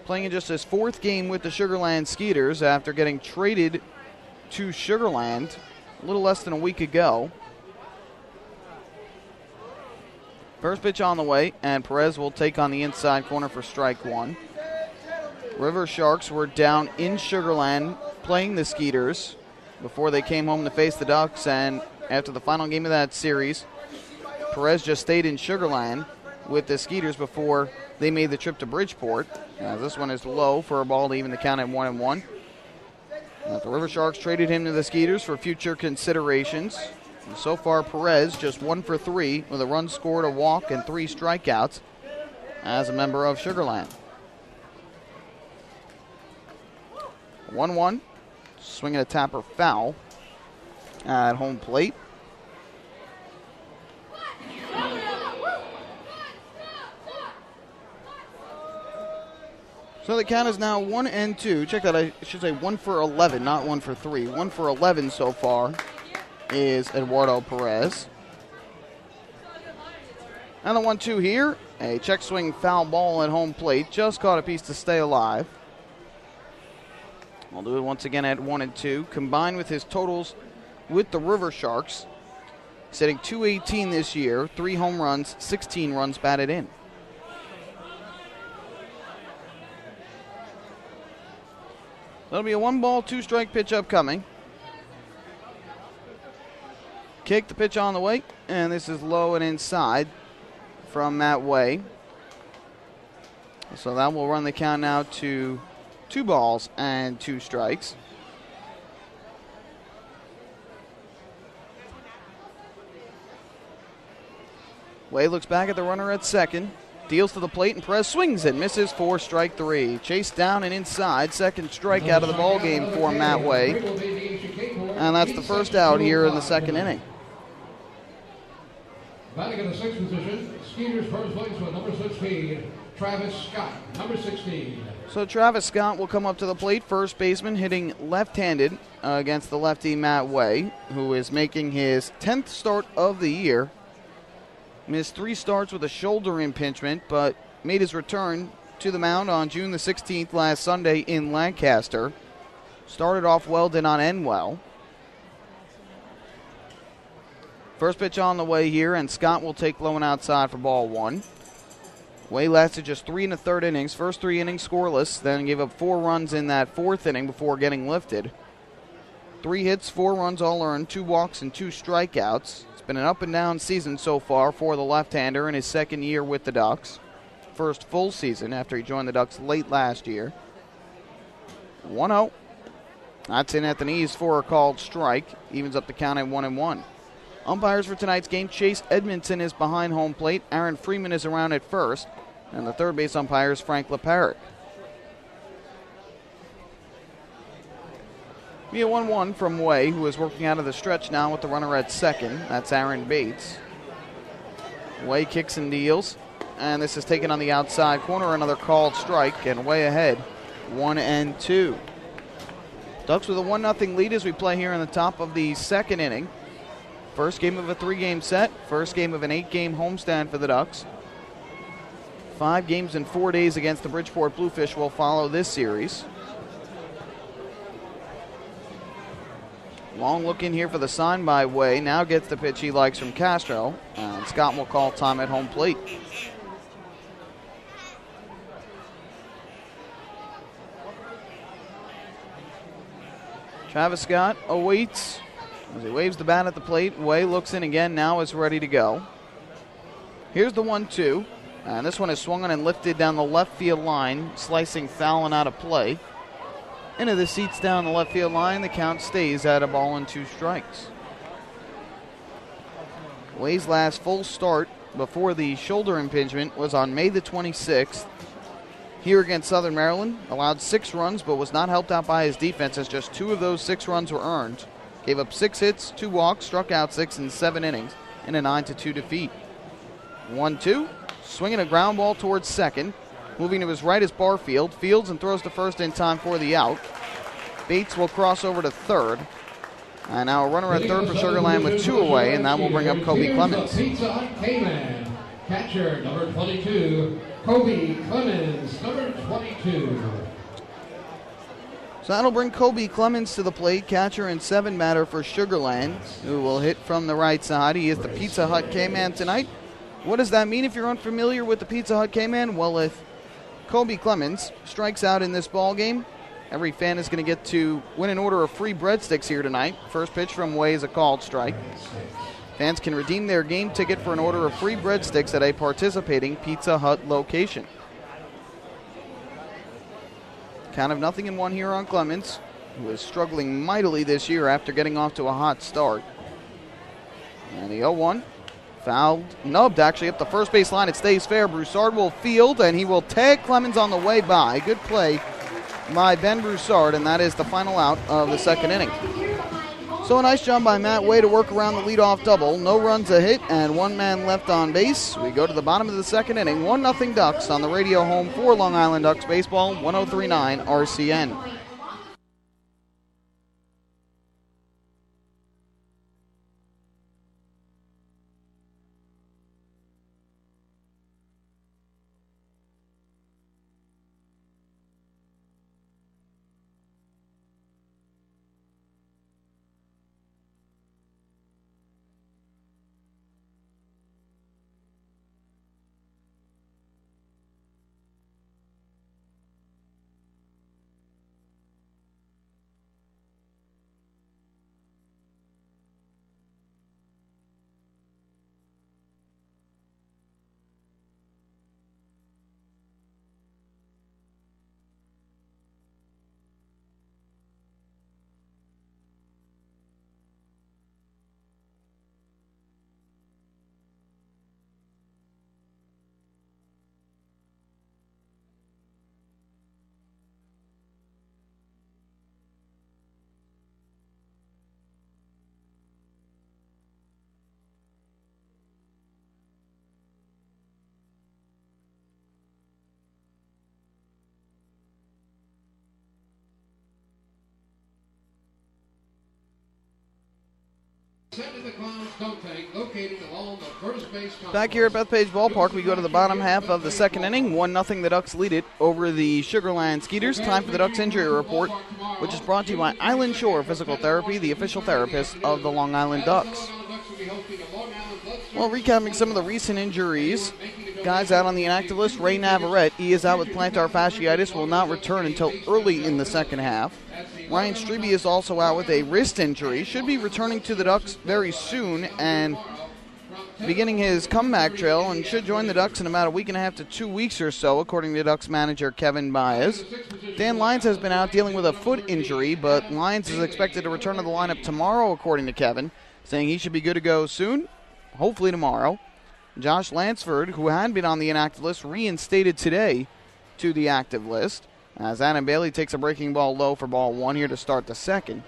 playing in just his 4th game with the Sugar Land Skeeters after getting traded to Sugar Land a little less than a week ago. First pitch on the way, and Perez will take on the inside corner for strike 1. River Sharks were down in Sugar Land playing the Skeeters before they came home to face the Ducks, and after the final game of that series, Perez just stayed in Sugar Land with the Skeeters before they made the trip to Bridgeport. This one is low for a ball to even the count at 1-1. The River Sharks traded him to the Skeeters for future considerations. And so far, Perez just 1 for 3 with a run scored, a walk, and 3 strikeouts as a member of Sugar Land. 1-1. Swinging a tapper foul at home plate. So the count is now 1-2. Check that, I should say 1 for 11, not 1 for 3. 1 for 11 so far is Eduardo Perez. And the 1-2 here, a check swing foul ball at home plate. Just caught a piece to stay alive. We'll do it once again at 1-2. Combined with his totals with the River Sharks, setting .218 this year, 3 home runs, 16 runs batted in. That'll be a 1-ball, 2-strike pitch upcoming. Kick the pitch on the way, and this is low and inside from Matt Way. So that will run the count now to 2 balls and 2 strikes. Way looks back at the runner at second. deals to the plate, and Perez swings and misses for strike 3. Chased down and inside. Second strikeout of the ball game for Matt Way. And that's the first out here in the second inning. Batting in the sixth position, Skeeters first base with number 16, Travis Scott, number 16. So Travis Scott will come up to the plate, first baseman, hitting left-handed against the lefty Matt Way, who is making his 10th start of the year. Missed 3 starts with a shoulder impingement, but made his return to the mound on June the 16th last Sunday in Lancaster. Started off well, did not end well. First pitch on the way here, and Scott will take low and outside for ball 1. Way lasted just 3 1/3 innings. First 3 innings scoreless, then gave up 4 runs in that 4th inning before getting lifted. 3 hits, 4 runs all earned, 2 walks, and 2 strikeouts. It's been an up-and-down season so far for the left-hander in his second year with the Ducks. First full season after he joined the Ducks late last year. 1-0. That's in at the knees for a called strike. Evens up the count at 1-1. Umpires for tonight's game, Chase Edmondson is behind home plate. Aaron Freeman is around at first. And the third base umpire is Frank LeParrot. Be a 1-1 from Way, who is working out of the stretch now with the runner at second. That's Aaron Bates. Way kicks and deals. And this is taken on the outside corner. Another called strike, and Way ahead, 1-2. Ducks with a 1-0 lead as we play here in the top of the second inning. First game of a 3-game set. First game of an 8-game homestand for the Ducks. 5 games in 4 days against the Bridgeport Bluefish will follow this series. Long look in here for the sign by Way. Now gets the pitch he likes from Castro. And Scott will call time at home plate. Travis Scott awaits as he waves the bat at the plate. Way looks in again, now is ready to go. Here's the 1-2. And this one is swung on and lifted down the left field line, slicing foul and out of play. Into the seats down the left field line. The count stays at a ball and 2 strikes. Way's last full start before the shoulder impingement was on May the 26th. Here against Southern Maryland, allowed 6 runs but was not helped out by his defense as just 2 of those 6 runs were earned. Gave up 6 hits, 2 walks, struck out 6 in 7 innings in a 9-2 defeat. 1-2, swinging a ground ball towards second. Moving to his right is Barfield. Fields and throws to first in time for the out. Bates will cross over to third. And now a runner at third for Sugar Land with 2 away, and that will bring up Kobe Clemens. Pizza Hut K-Man, catcher number 22, Kobe Clemens, number 22. So that'll bring Kobe Clemens to the plate, catcher and 7 batter for Sugar Land, who will hit from the right side. He is the Pizza Hut K-Man tonight. What does that mean if you're unfamiliar with the Pizza Hut K-Man? Well, if Kobe Clemens strikes out in this ball game, every fan is going to get to win an order of free breadsticks here tonight. First pitch from Way is a called strike. Fans can redeem their game ticket for an order of free breadsticks at a participating Pizza Hut location. Count of 0-1 here on Clemens, who is struggling mightily this year after getting off to a hot start. And the 0-1. Fouled, nubbed actually up the first base line. It stays fair. Broussard will field, and he will tag Clemens on the way by. Good play by Ben Broussard, and that is the final out of the second inning. So a nice job by Matt Way to work around the leadoff double. No runs a hit and 1 man left on base. We go to the bottom of the second inning. 1-0 Ducks on the radio home for Long Island Ducks baseball, 103.9 RCN. Back here at Bethpage Ballpark, we go to the bottom half of the second inning. 1-0, the Ducks lead it over the Sugarland Skeeters. Time for the Ducks injury report, which is brought to you by Island Shore Physical Therapy, the official therapist of the Long Island Ducks. Well, recapping some of the recent injuries, guys out on the inactive list. Ray Navarrete, he is out with plantar fasciitis, will not return until early in the second half. Ryan Strebe is also out with a wrist injury, should be returning to the Ducks very soon and beginning his comeback trail, and should join the Ducks in about a week and a half to 2 weeks or so, according to Ducks manager Kevin Baez. Dan Lyons has been out dealing with a foot injury, but Lyons is expected to return to the lineup tomorrow, according to Kevin, saying he should be good to go soon, hopefully tomorrow. Josh Lansford, who had been on the inactive list, reinstated today to the active list, as Adam Bailey takes a breaking ball low for ball one here to start the second.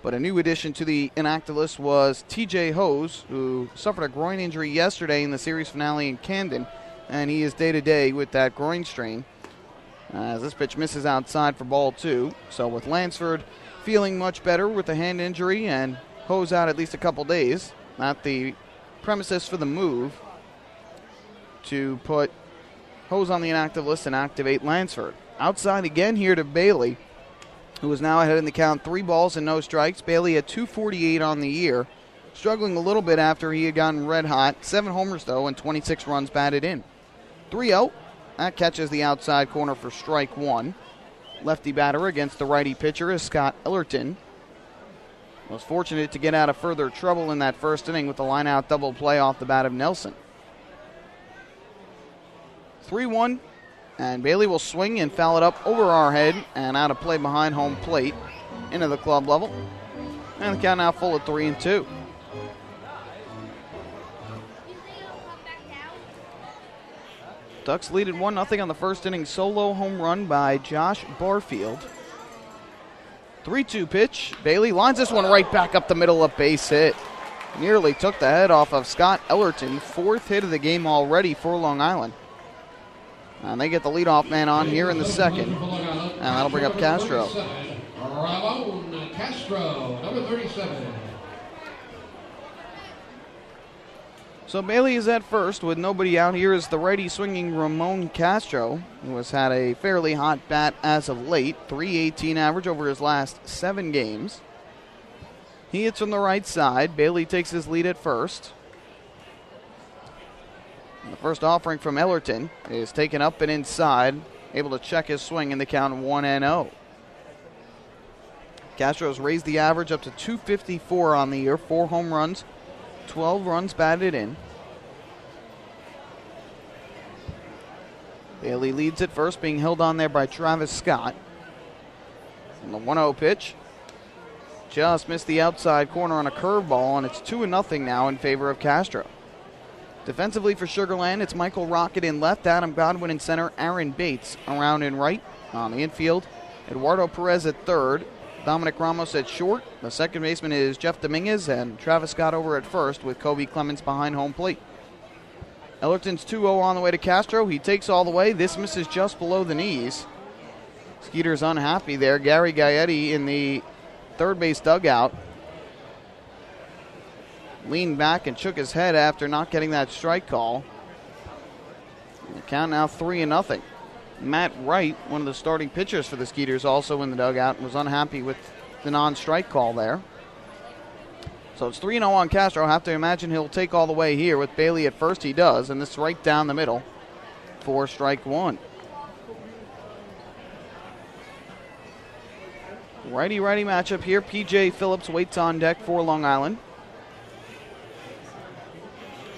But a new addition to the inactive list was TJ Hose, who suffered a groin injury yesterday in the series finale in Camden, and he is day-to-day with that groin strain. As this pitch misses outside for ball two. So with Lansford feeling much better with the hand injury and Hose out at least a couple days, not the premises for the move to put Hose on the inactive list and activate Lansford. Outside again here to Bailey, who is now ahead in the count, 3 balls and no strikes. Bailey at 248 on the year, struggling a little bit after he had gotten red hot. 7 homers, though, and 26 runs batted in. 3-0. That catches the outside corner for strike one. Lefty batter against the righty pitcher is Scott Ellerton. Was fortunate to get out of further trouble in that first inning with the line-out double play off the bat of Nelson. 3-1. And Bailey will swing and foul it up over our head and out of play behind home plate into the club level. And the count now full at 3-2. Ducks lead at 1-0 on the first inning solo home run by Josh Barfield. 3-2 pitch. Bailey lines this one right back up the middle, a base hit. Nearly took the head off of Scott Ellerton. 4th hit of the game already for Long Island. And they get the leadoff man on here in the second. And that'll bring up Castro. Ramon Castro, number 37. So Bailey is at first with nobody out. Here is the righty swinging Ramon Castro, who has had a fairly hot bat as of late. .318 average over his last 7 games. He hits from the right side. Bailey takes his lead at first. The first offering from Ellerton is taken up and inside, able to check his swing in the count 1-0. Castro's raised the average up to 254 on the year, 4 home runs, 12 runs batted in. Bailey leads at first, being held on there by Travis Scott. And the 1-0 pitch just missed the outside corner on a curveball, and it's 2-0 now in favor of Castro. Defensively for Sugarland, it's Michael Rocket in left, Adam Godwin in center, Aaron Bates around in right. On the infield, Eduardo Perez at third, Dominic Ramos at short. The second baseman is Jeff Dominguez, and Travis Scott over at first with Kobe Clemens behind home plate. Ellerton's 2-0 on the way to Castro. He takes all the way. This misses just below the knees. Skeeters unhappy there. Gary Gaetti in the third base dugout leaned back and shook his head after not getting that strike call. The count now 3-0. Matt Wright, one of the starting pitchers for the Skeeters, also in the dugout, was unhappy with the non-strike call there. So it's 3-0 on Castro. I have to imagine he'll take all the way here with Bailey at first. He does, and this is right down the middle for strike one. Righty-righty matchup here. P.J. Phillips waits on deck for Long Island.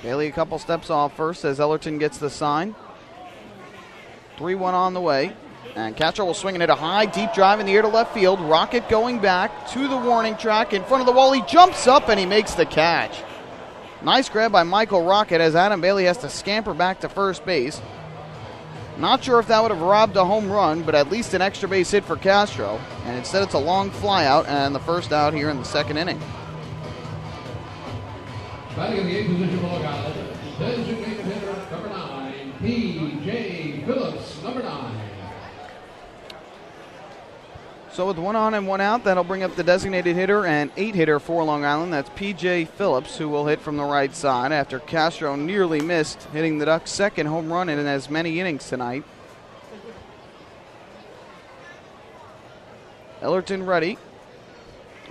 Bailey a couple steps off first as Ellerton gets the sign. 3-1 on the way. And Castro will swing it at a high, deep drive in the air to left field. Rocket going back to the warning track in front of the wall. He jumps up and he makes the catch. Nice grab by Michael Rocket as Adam Bailey has to scamper back to first base. Not sure if that would have robbed a home run, but at least an extra base hit for Castro. And instead it's a long fly out and the first out here in the second inning. Batting in the 8th position for Long Island, designated hitter number 9, P.J. Phillips, number 9. So with 1 on and 1 out, that'll bring up the designated hitter and 8-hitter for Long Island. That's P.J. Phillips, who will hit from the right side after Castro nearly missed, hitting the Ducks' second home run in as many innings tonight. Ellerton ready.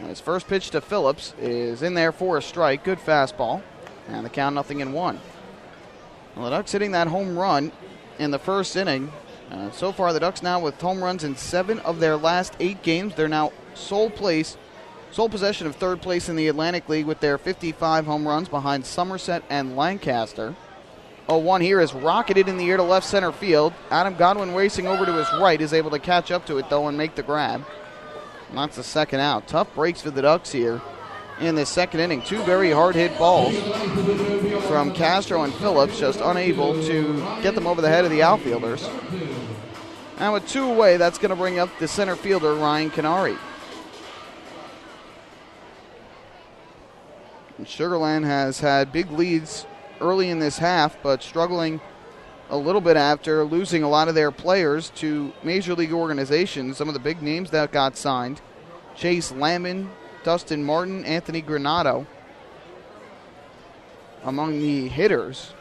His first pitch to Phillips is in there for a strike. Good fastball. And the count 0-1. Well, the Ducks hitting that home run in the first inning. So far, the Ducks now with home runs in 7 of their last 8 games. They're now sole possession of third place in the Atlantic League with their 55 home runs behind Somerset and Lancaster. 0-1 here is rocketed in the air to left center field. Adam Godwin racing over to his right is able to catch up to it, though, and make the grab. And that's the second out. Tough breaks for the Ducks here in this second inning. 2 very hard-hit balls from Castro and Phillips, just unable to get them over the head of the outfielders. And with 2 away, that's going to bring up the center fielder, Ryan Canary. And Sugarland has had big leads early in this half, but struggling a little bit after losing a lot of their players to major league organizations. Some of the big names that got signed: Chase Lamon, Dustin Martin, Anthony Granado. Among the hitters,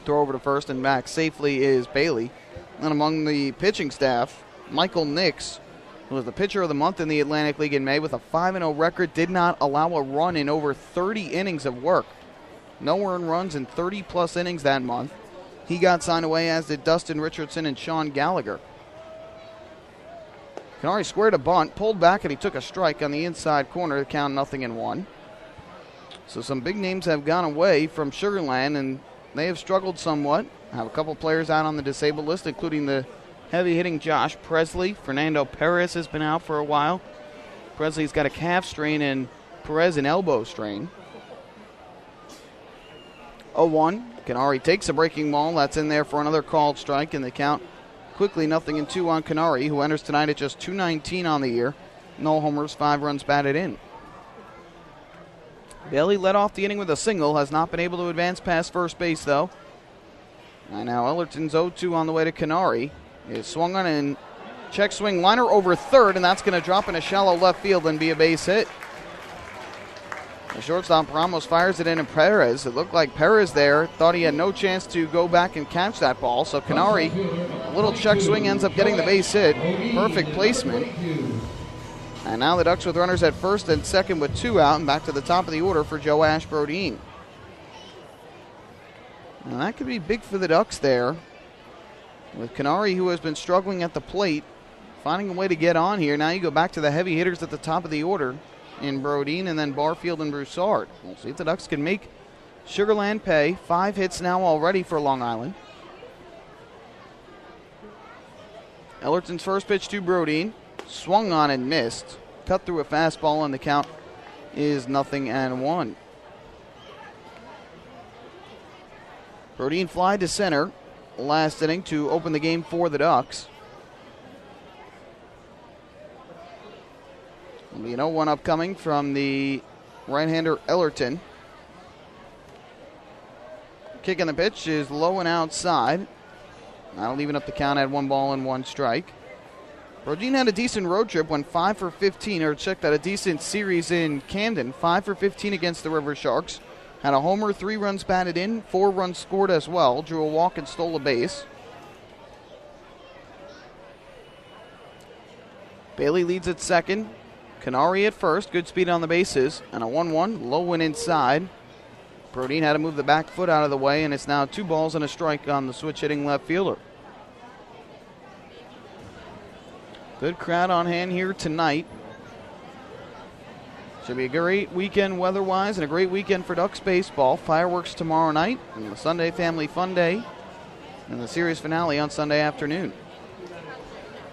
throw over to first and back safely is Bailey. And among the pitching staff, Michael Nix, who was the pitcher of the month in the Atlantic League in May with a 5-0 record, did not allow a run in over 30 innings of work. No earned runs in 30-plus innings that month. He got signed away, as did Dustin Richardson and Sean Gallagher. Canary squared a bunt, pulled back, and he took a strike on the inside corner to count 0-1. So some big names have gone away from Sugarland, and they have struggled somewhat. Have a couple players out on the disabled list, including the heavy-hitting Josh Presley. Fernando Perez has been out for a while. Presley's got a calf strain and Perez an elbow strain. 0-1. Canary takes a breaking ball. That's in there for another called strike, and the count quickly 0-2 on Canary, who enters tonight at just .219 on the year. No homers, 5 runs batted in. Bailey led off the inning with a single, has not been able to advance past first base, though. And now Ellerton's 0-2 on the way to Canary. Is swung on and check swing liner over third, and that's going to drop in a shallow left field and be a base hit. The shortstop Ramos fires it in, and Perez, it looked like Perez there thought he had no chance to go back and catch that ball. So Canary, a little check swing, ends up getting the base hit. Perfect placement. And now the Ducks with runners at first and second with 2 out, and back to the top of the order for Joe Ashbrodeen. And that could be big for the Ducks there, with Canary, who has been struggling at the plate, finding a way to get on here. Now you go back to the heavy hitters at the top of the order in Brodeen and then Barfield and Broussard. We'll see if the Ducks can make Sugarland pay. 5 hits now already for Long Island. Ellerton's first pitch to Brodeen. Swung on and missed. Cut through a fastball, and the count is 0-1. Brodeen fly to center last inning to open the game for the Ducks. Will be an 0-1 upcoming from the right-hander Ellerton. Kicking the pitch is low and outside. That'll even up the count at 1 ball and 1 strike. Brodeen had a decent road trip, went 5 for 15, or checked out a decent series in Camden. 5 for 15 against the River Sharks. Had a homer, 3 runs batted in, 4 runs scored as well. Drew a walk and stole a base. Bailey leads at second. Canary at first. Good speed on the bases. And a 1-1. Low one inside. Brodeen had to move the back foot out of the way, and it's now 2 balls and a strike on the switch-hitting left fielder. Good crowd on hand here tonight. Should be a great weekend weather-wise and a great weekend for Ducks baseball. Fireworks tomorrow night and the Sunday Family Fun Day and the series finale on Sunday afternoon.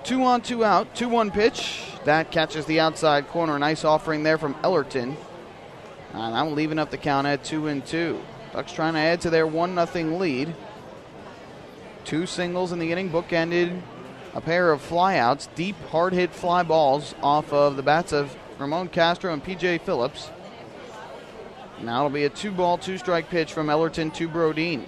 2 on, 2 out, 2-1 pitch. That catches the outside corner. Nice offering there from Ellerton. And that will even up the count at 2-2. Ducks trying to add to their 1-0 lead. 2 singles in the inning, bookended a pair of flyouts, deep, hard-hit fly balls off of the bats of Ramon Castro and P.J. Phillips. Now it'll be a 2-ball, 2-strike pitch from Ellerton to Brodeen.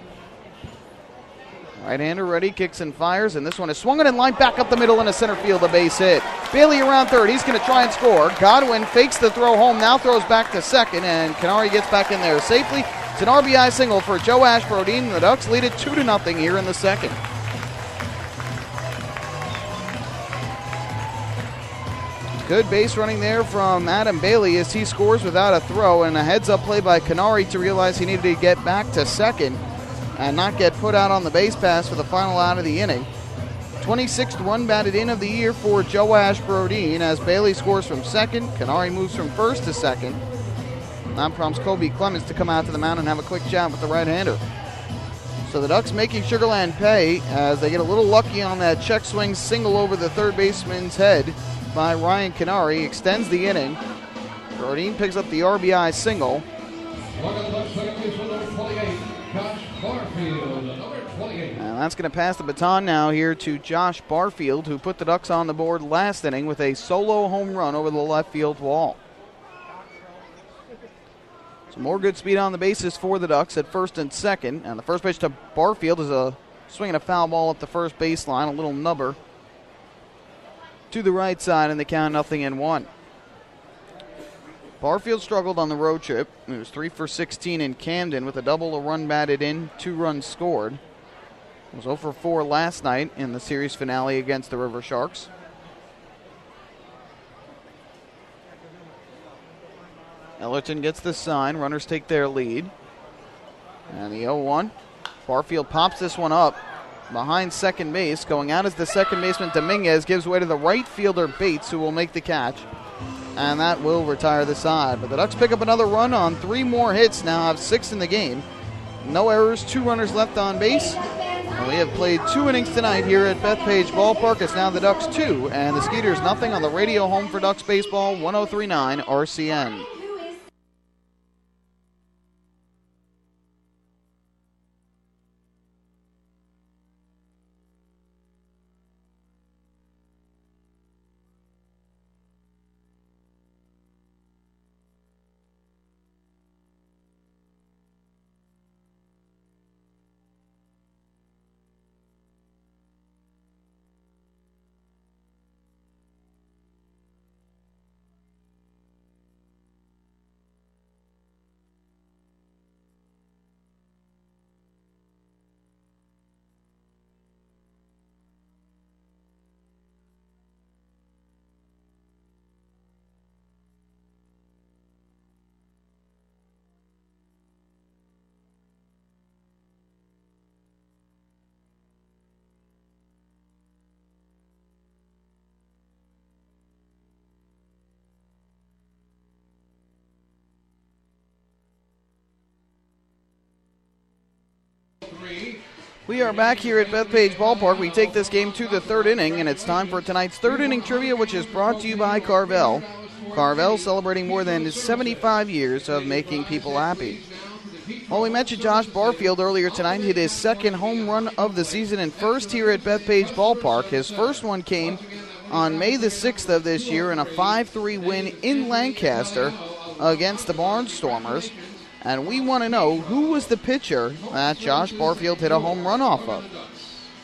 Right-hander ready, kicks and fires, and this one is swung in line back up the middle into center field, a base hit. Bailey around third, he's going to try and score. Godwin fakes the throw home, now throws back to second, and Canary gets back in there safely. It's an RBI single for Joe Ashbrodine. The Ducks lead it 2-0 here in the second. Good base running there from Adam Bailey as he scores without a throw, and a heads-up play by Canary to realize he needed to get back to second and not get put out on the base pass for the final out of the inning. 26th run batted in of the year for Joe Ashbrodine as Bailey scores from second. Canary moves from first to second. That prompts Kobe Clemens to come out to the mound and have a quick chat with the right-hander. So the Ducks making Sugarland pay as they get a little lucky on that check swing single over the third baseman's head by Ryan Canary. Extends the inning. Brodine picks up the RBI single. And that's going to pass the baton now here to Josh Barfield, who put the Ducks on the board last inning with a solo home run over the left field wall. So more good speed on the bases for the Ducks at first and second. And the first pitch to Barfield is a swing and a foul ball up the first baseline, a little nubber to the right side, and the count 0-1. Barfield struggled on the road trip. He was 3 for 16 in Camden with a double, a run batted in, 2 runs scored. He was 0 for 4 last night in the series finale against the River Sharks. Ellerton gets the sign. Runners take their lead. And the 0-1. Barfield pops this one up behind second base. Going out as the second baseman Dominguez gives way to the right fielder Bates, who will make the catch. And that will retire the side. But the Ducks pick up another run on 3 more hits, now have 6 in the game. No errors, 2 runners left on base. And we have played 2 innings tonight here at Bethpage Ballpark. It's now the Ducks 2 and the Skeeters nothing on the radio home for Ducks Baseball, 103.9 RCN. We are back here at Bethpage Ballpark. We take this game to the 3rd inning, and it's time for tonight's 3rd inning trivia, which is brought to you by Carvel. Carvel celebrating more than 75 years of making people happy. Well, we mentioned Josh Barfield earlier tonight. He hit his 2nd home run of the season and first here at Bethpage Ballpark. His first one came on May the 6th of this year in a 5-3 win in Lancaster against the Barnstormers. And we want to know who was the pitcher that Josh Barfield hit a home run off of.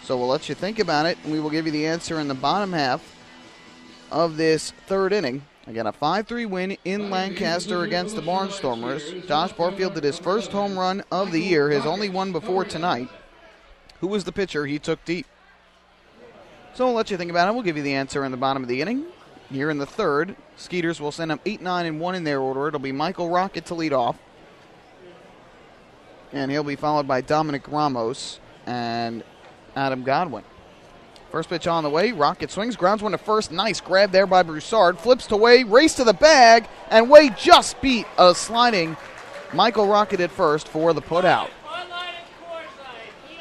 So we'll let you think about it, and we will give you the answer in the bottom half of this 3rd inning. Again, a 5-3 win in Lancaster against the Barnstormers. Josh Barfield did his first home run of the year, his only one before tonight. Who was the pitcher he took deep? So we'll let you think about it. We'll give you the answer in the bottom of the inning. Here in the 3rd, Skeeters will send them 8, 9, and 1 in their order. It'll be Michael Rocket to lead off. And he'll be followed by Dominic Ramos and Adam Godwin. First pitch on the way. Rocket swings, grounds one to first. Nice grab there by Broussard. Flips to Way, race to the bag, and Way just beat a sliding Michael Rocket at first for the putout.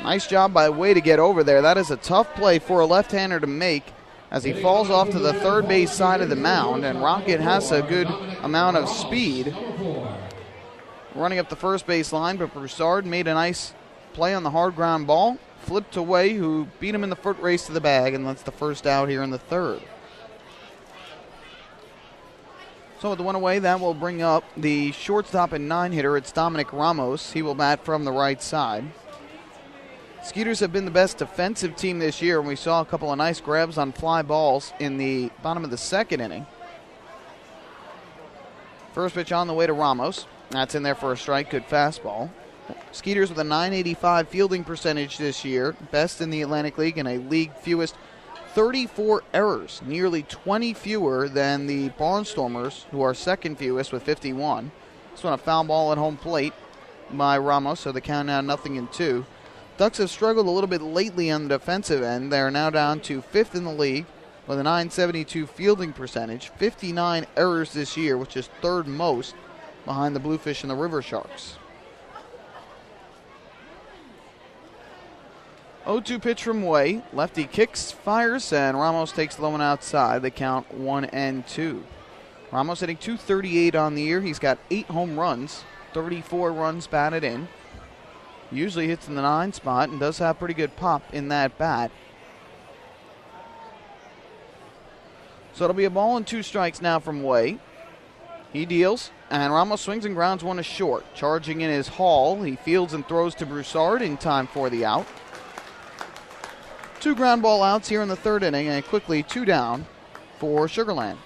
Nice job by Way to get over there. That is a tough play for a left-hander to make as he falls off to the third base side of the mound, and Rocket has a good amount of speed running up the first base line, but Broussard made a nice play on the hard ground ball. Flipped away, who beat him in the foot race to the bag, and that's the first out here in the 3rd. So with the one away, that will bring up the shortstop and 9-hitter. It's Dominic Ramos. He will bat from the right side. Skeeters have been the best defensive team this year, and we saw a couple of nice grabs on fly balls in the bottom of the second inning. First pitch on the way to Ramos. That's in there for a strike. Good fastball. Skeeters with a .985 fielding percentage this year, best in the Atlantic League, and a league fewest 34 errors, nearly 20 fewer than the Barnstormers, who are second fewest with 51. This one a foul ball at home plate by Ramos, so the count now 0-2. Ducks have struggled a little bit lately on the defensive end. They are now down to 5th in the league with a .972 fielding percentage, 59 errors this year, which is 3rd most behind the Bluefish and the River Sharks. 0-2 pitch from Way. Lefty kicks, fires, and Ramos takes the low one outside. They count 1-2. Ramos hitting .238 on the year. He's got 8 home runs, 34 runs batted in. Usually hits in the 9 spot and does have pretty good pop in that bat. So it'll be a ball and 2 strikes now from Way. He deals, and Ramos swings and grounds one to short. Charging in his Hall. He fields and throws to Broussard in time for the out. 2 ground ball outs here in the 3rd inning, and quickly 2 down for Sugarland.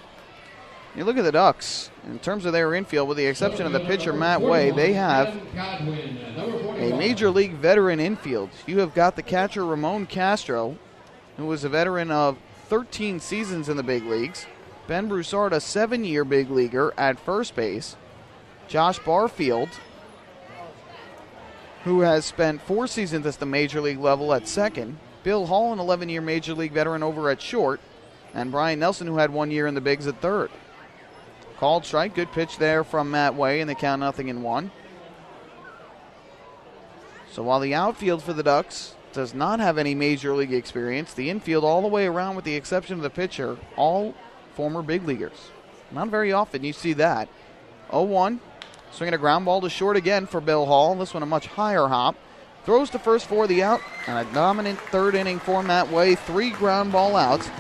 You look at the Ducks, in terms of their infield, with the exception of the pitcher, Matt Way, they have a major league veteran infield. You have got the catcher, Ramon Castro, who was a veteran of 13 seasons in the big leagues. Ben Broussard, a 7-year big leaguer at first base. Josh Barfield, who has spent 4 seasons at the major league level at second. Bill Hall, an 11-year major league veteran over at short. And Brian Nelson, who had 1 year in the bigs at third. Called strike, good pitch there from Matt Way, and they count 0-1. So while the outfield for the Ducks does not have any major league experience, the infield all the way around with the exception of the pitcher, all former big leaguers. Not very often you see that. 0-1, swinging a ground ball to short again for Bill Hall. This one a much higher hop. Throws to first for the out, and a dominant 3rd inning for Matt Way. 3 ground ball outs,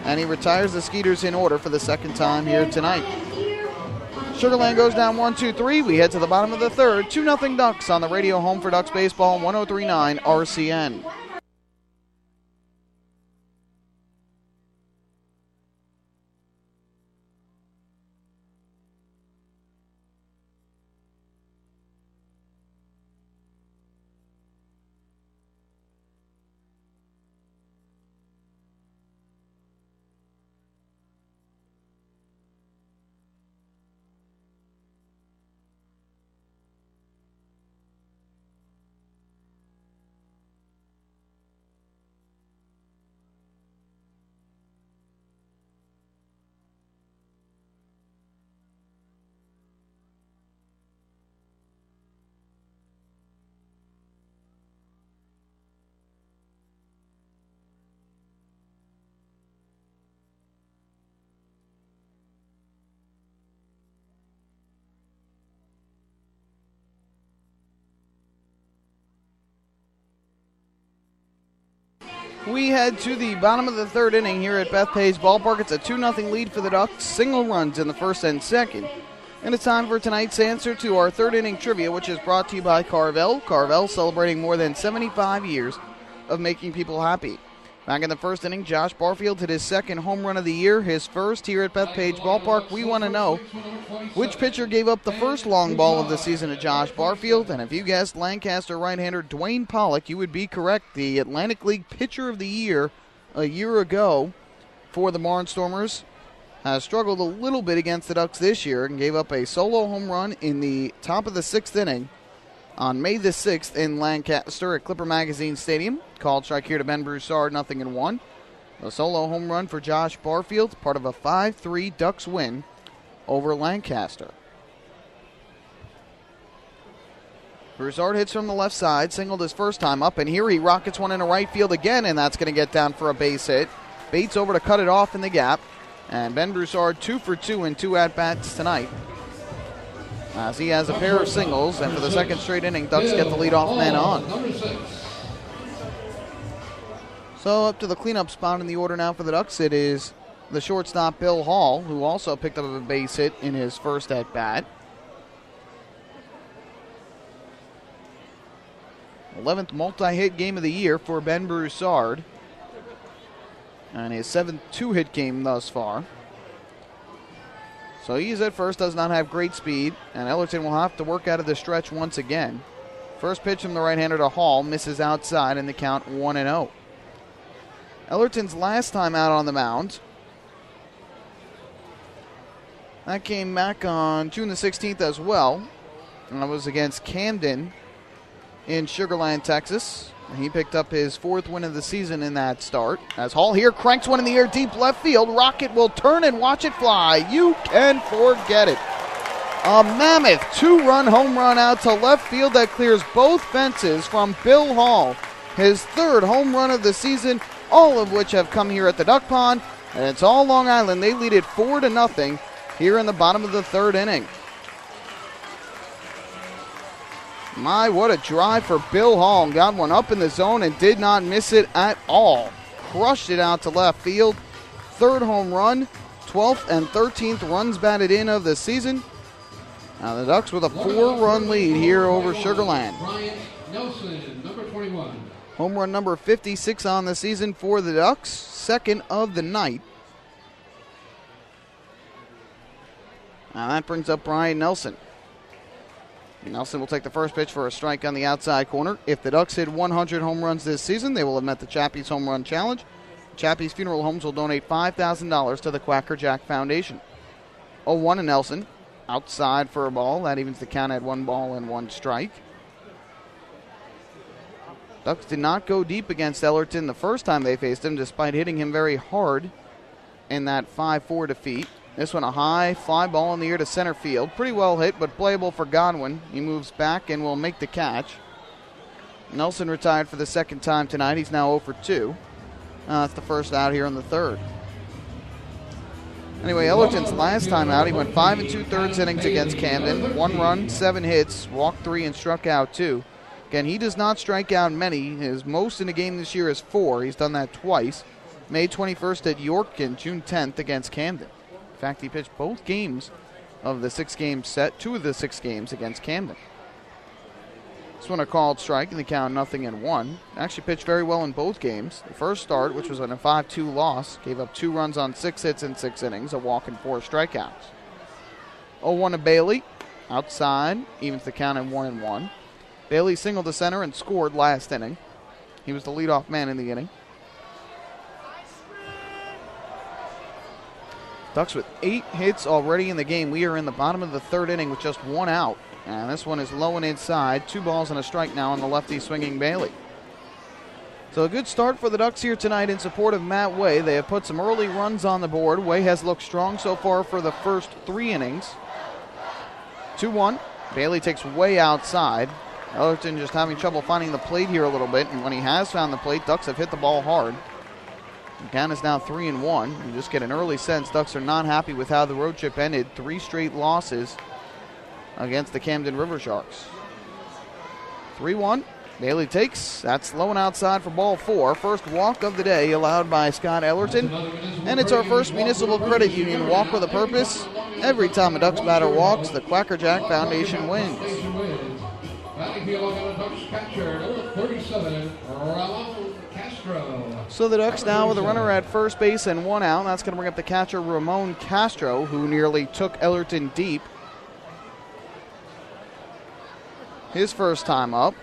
and he retires the Skeeters in order for the 2nd time here tonight. Sugarland goes down 1-2-3. We head to the bottom of the 3rd. 2-0 Ducks on the radio home for Ducks baseball, 103.9 RCN. We head to the bottom of the 3rd inning here at Bethpage Ballpark. It's a 2-0 lead for the Ducks. Single runs in the 1st and 2nd. And it's time for tonight's answer to our 3rd inning trivia, which is brought to you by Carvel. Carvel celebrating more than 75 years of making people happy. Back in the 1st inning, Josh Barfield hit his 2nd home run of the year, his 1st here at Bethpage Ballpark. We want to know which pitcher gave up the first long ball of the season to Josh Barfield. And if you guessed Lancaster right-hander Dwayne Pollock, you would be correct. The Atlantic League Pitcher of the Year a year ago for the Barnstormers has struggled a little bit against the Ducks this year and gave up a solo home run in the top of the 6th inning on May the 6th in Lancaster at Clipper Magazine Stadium. Called strike here to Ben Broussard, 0-1. A solo home run for Josh Barfield, part of a 5-3 Ducks win over Lancaster. Broussard hits from the left side, singled his first time up, and here he rockets one into right field again, and that's going to get down for a base hit. Bates over to cut it off in the gap, and Ben Broussard 2 for 2 in 2 at-bats tonight, as he has a pair of singles, and for the 2nd straight inning, Ducks get the leadoff man on. So up to the cleanup spot in the order now for the Ducks. It is the shortstop Bill Hall, who also picked up a base hit in his first at-bat. 11th multi-hit game of the year for Ben Broussard. And his 7th two-hit game thus far. So he's at first, does not have great speed, and Ellerton will have to work out of the stretch once again. First pitch from the right-hander to Hall, misses outside, and the count 1-0. Ellerton's last time out on the mound, that came back on June the 16th as well. And that was against Camden in Sugar Land, Texas. And he picked up his 4th win of the season in that start. As Hall here cranks one in the air deep left field. Rocket will turn and watch it fly. You can forget it. A mammoth 2-run home run out to left field that clears both fences from Bill Hall. His 3rd home run of the season, all of which have come here at the Duck Pond. And it's all Long Island. They lead it 4-0 here in the bottom of the 3rd inning. My, what a drive for Bill Hall. Got one up in the zone and did not miss it at all. Crushed it out to left field. 3rd home run, 12th and 13th runs batted in of the season. Now the Ducks with a 4-run lead here over Sugar Land. Bryant Nelson, number 21. Home run number 56 on the season for the Ducks. 2nd of the night. Now that brings up Brian Nelson. Nelson will take the first pitch for a strike on the outside corner. If the Ducks hit 100 home runs this season, they will have met the Chappie's Home Run Challenge. Chappie's Funeral Homes will donate $5,000 to the Quacker Jack Foundation. 0-1 to Nelson. Outside for a ball. That evens the count at 1 ball and 1 strike. Ducks did not go deep against Ellerton the first time they faced him, despite hitting him very hard in that 5-4 defeat. This one a high fly ball in the air to center field. Pretty well hit, but playable for Godwin. He moves back and will make the catch. Nelson retired for the 2nd time tonight. He's now 0 for 2. That's the first out here in the 3rd. Anyway, Ellerton's last time out, he went 5 2/3 innings against Camden. 1 run, 7 hits, walked 3, and struck out 2. Again, he does not strike out many. His most in a game this year is 4. He's done that twice. May 21st at York and June 10th against Camden. In fact, he pitched both games of the 6-game set, 2 of the 6 games against Camden. This one a called strike in the count 0-1. Actually pitched very well in both games. The first start, which was on a 5-2 loss, gave up 2 runs on 6 hits in 6 innings, a walk and 4 strikeouts. 0-1 to Bailey. Outside, evens the count at 1-1. Bailey singled to center and scored last inning. He was the leadoff man in the inning. Ducks with 8 hits already in the game. We are in the bottom of the 3rd inning with just 1 out. And this one is low and inside. 2 balls and a strike now on the lefty swinging Bailey. So a good start for the Ducks here tonight in support of Matt Way. They have put some early runs on the board. Way has looked strong so far for the first 3 innings. 2-1. Bailey takes Way outside. Ellerton just having trouble finding the plate here a little bit. And when he has found the plate, Ducks have hit the ball hard. The count is now 3-1. You just get an early sense Ducks are not happy with how the road trip ended. 3 straight losses against the Camden River Sharks. 3-1. Bailey takes. That's low and outside for ball 4. First walk of the day allowed by Scott Ellerton. And it's our first Municipal Credit Union walk with a purpose. Every time a Ducks batter walks, the Quacker Jack Foundation wins. So the Ducks now with a runner at first base and 1 out. That's going to bring up the catcher Ramon Castro, who nearly took Ellerton deep his first time up.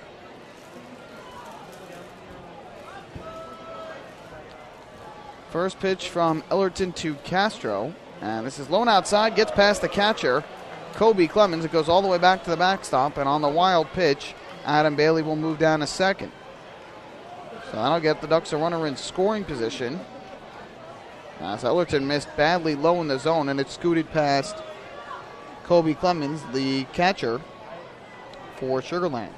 First pitch from Ellerton to Castro. And this is low and outside, gets past the catcher, Kobe Clemens. It goes all the way back to the backstop, and on the wild pitch, Adam Bailey will move down to second. So that'll get the Ducks a runner in scoring position. As Ellerton missed badly low in the zone, and it scooted past Kobe Clemens, the catcher for Sugar Land.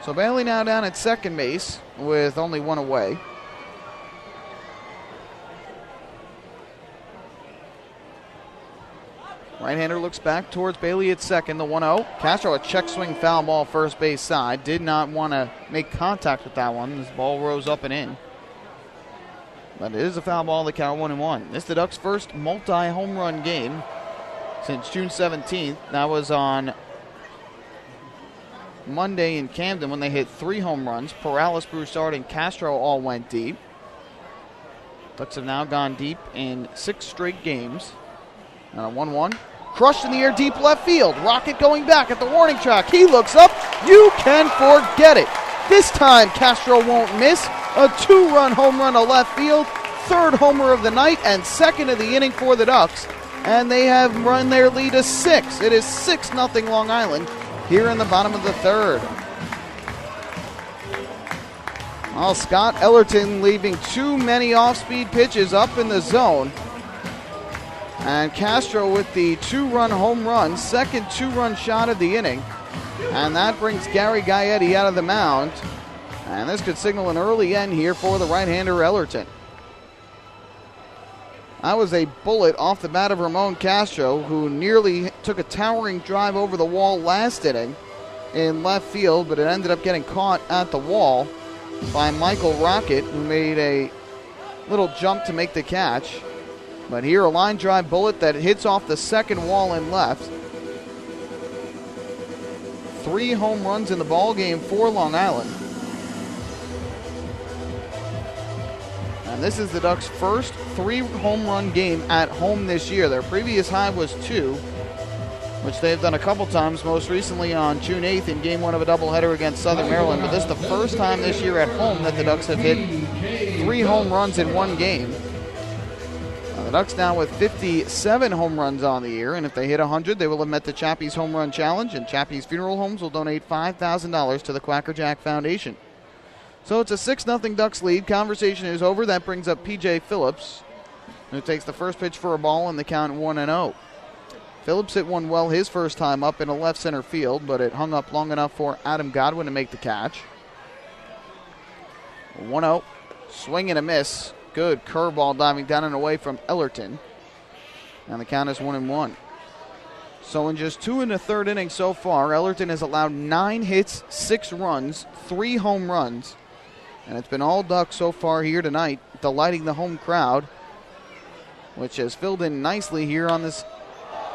So Bailey now down at second base with only 1 away. Right-hander looks back towards Bailey at second, the 1-0. Castro, a check swing foul ball first base side. Did not want to make contact with that one. This ball rose up and in. But it is a foul ball, the count 1-1. This is the Ducks' first multi-home run game since June 17th. That was on Monday in Camden when they hit 3 home runs. Perales, Broussard, and Castro all went deep. Ducks have now gone deep in 6 straight games. And a 1-1. Crushed in the air, deep left field. Rocket going back at the warning track. He looks up. You can forget it. This time, Castro won't miss. A 2-run home run to left field. 3rd homer of the night and 2nd of the inning for the Ducks. And they have run their lead to 6. It is 6-0 Long Island here in the bottom of the 3rd. Well, Scott Ellerton leaving too many off-speed pitches up in the zone. And Castro with the 2-run home run, 2nd 2-run shot of the inning. And that brings Gary Gaetti out of the mound. And this could signal an early end here for the right-hander Ellerton. That was a bullet off the bat of Ramon Castro, who nearly took a towering drive over the wall last inning in left field, but it ended up getting caught at the wall by Michael Rocket, who made a little jump to make the catch. But here, a line drive bullet that hits off the second wall in left. 3 home runs in the ball game for Long Island. And this is the Ducks' first 3 home run game at home this year. Their previous high was 2, which they've done a couple times, most recently on June 8th in Game 1 of a doubleheader against Southern Maryland. But this is the first time this year at home that the Ducks have hit 3 home runs in one game. The Ducks now with 57 home runs on the year, and if they hit 100, they will have met the Chappie's Home Run Challenge, and Chappie's Funeral Homes will donate $5,000 to the Quacker Jack Foundation. So it's a 6-0 Ducks lead. Conversation is over. That brings up P.J. Phillips, who takes the first pitch for a ball and the count 1-0. Phillips hit one well his first time up in a left center field, but it hung up long enough for Adam Godwin to make the catch. 1-0. Swing and a miss. Good curveball diving down and away from Ellerton. And the count is 1-1. So in just 2 1/3 innings so far, Ellerton has allowed 9 hits, 6 runs, 3 home runs. And it's been all Ducks so far here tonight, delighting the home crowd, which has filled in nicely here on this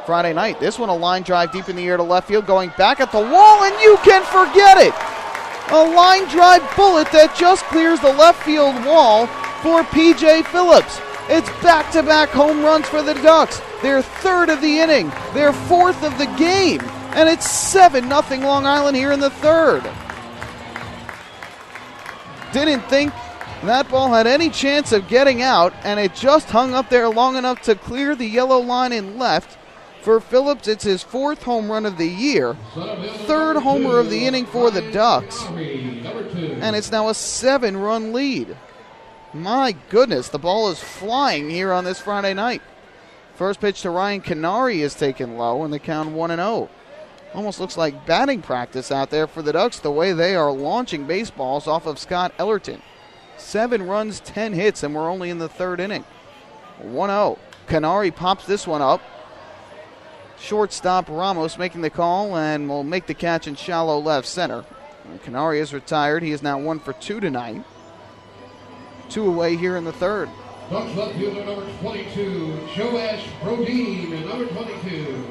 Friday night. This one a line drive deep in the air to left field, going back at the wall, and you can forget it! A line drive bullet that just clears the left field wall for P.J. Phillips. It's back-to-back home runs for the Ducks. Their 3rd of the inning, their 4th of the game, and it's 7-0 Long Island here in the 3rd. Didn't think that ball had any chance of getting out, and it just hung up there long enough to clear the yellow line in left. For Phillips, it's his 4th home run of the year, 3rd homer of the inning for the Ducks, and it's now a 7-run lead. My goodness, the ball is flying here on this Friday night. First pitch to Ryan Canary is taken low, and the count 1-0. Almost looks like batting practice out there for the Ducks, the way they are launching baseballs off of Scott Ellerton. 7 runs, 10 hits, and we're only in the 3rd inning. 1-0. Canary pops this one up. Shortstop Ramos making the call and will make the catch in shallow left center. And Canary is retired. He is now 1 for 2 tonight. 2 away here in the 3rd. Ducks left fielder number 22, Joash Brodeen, and number 22.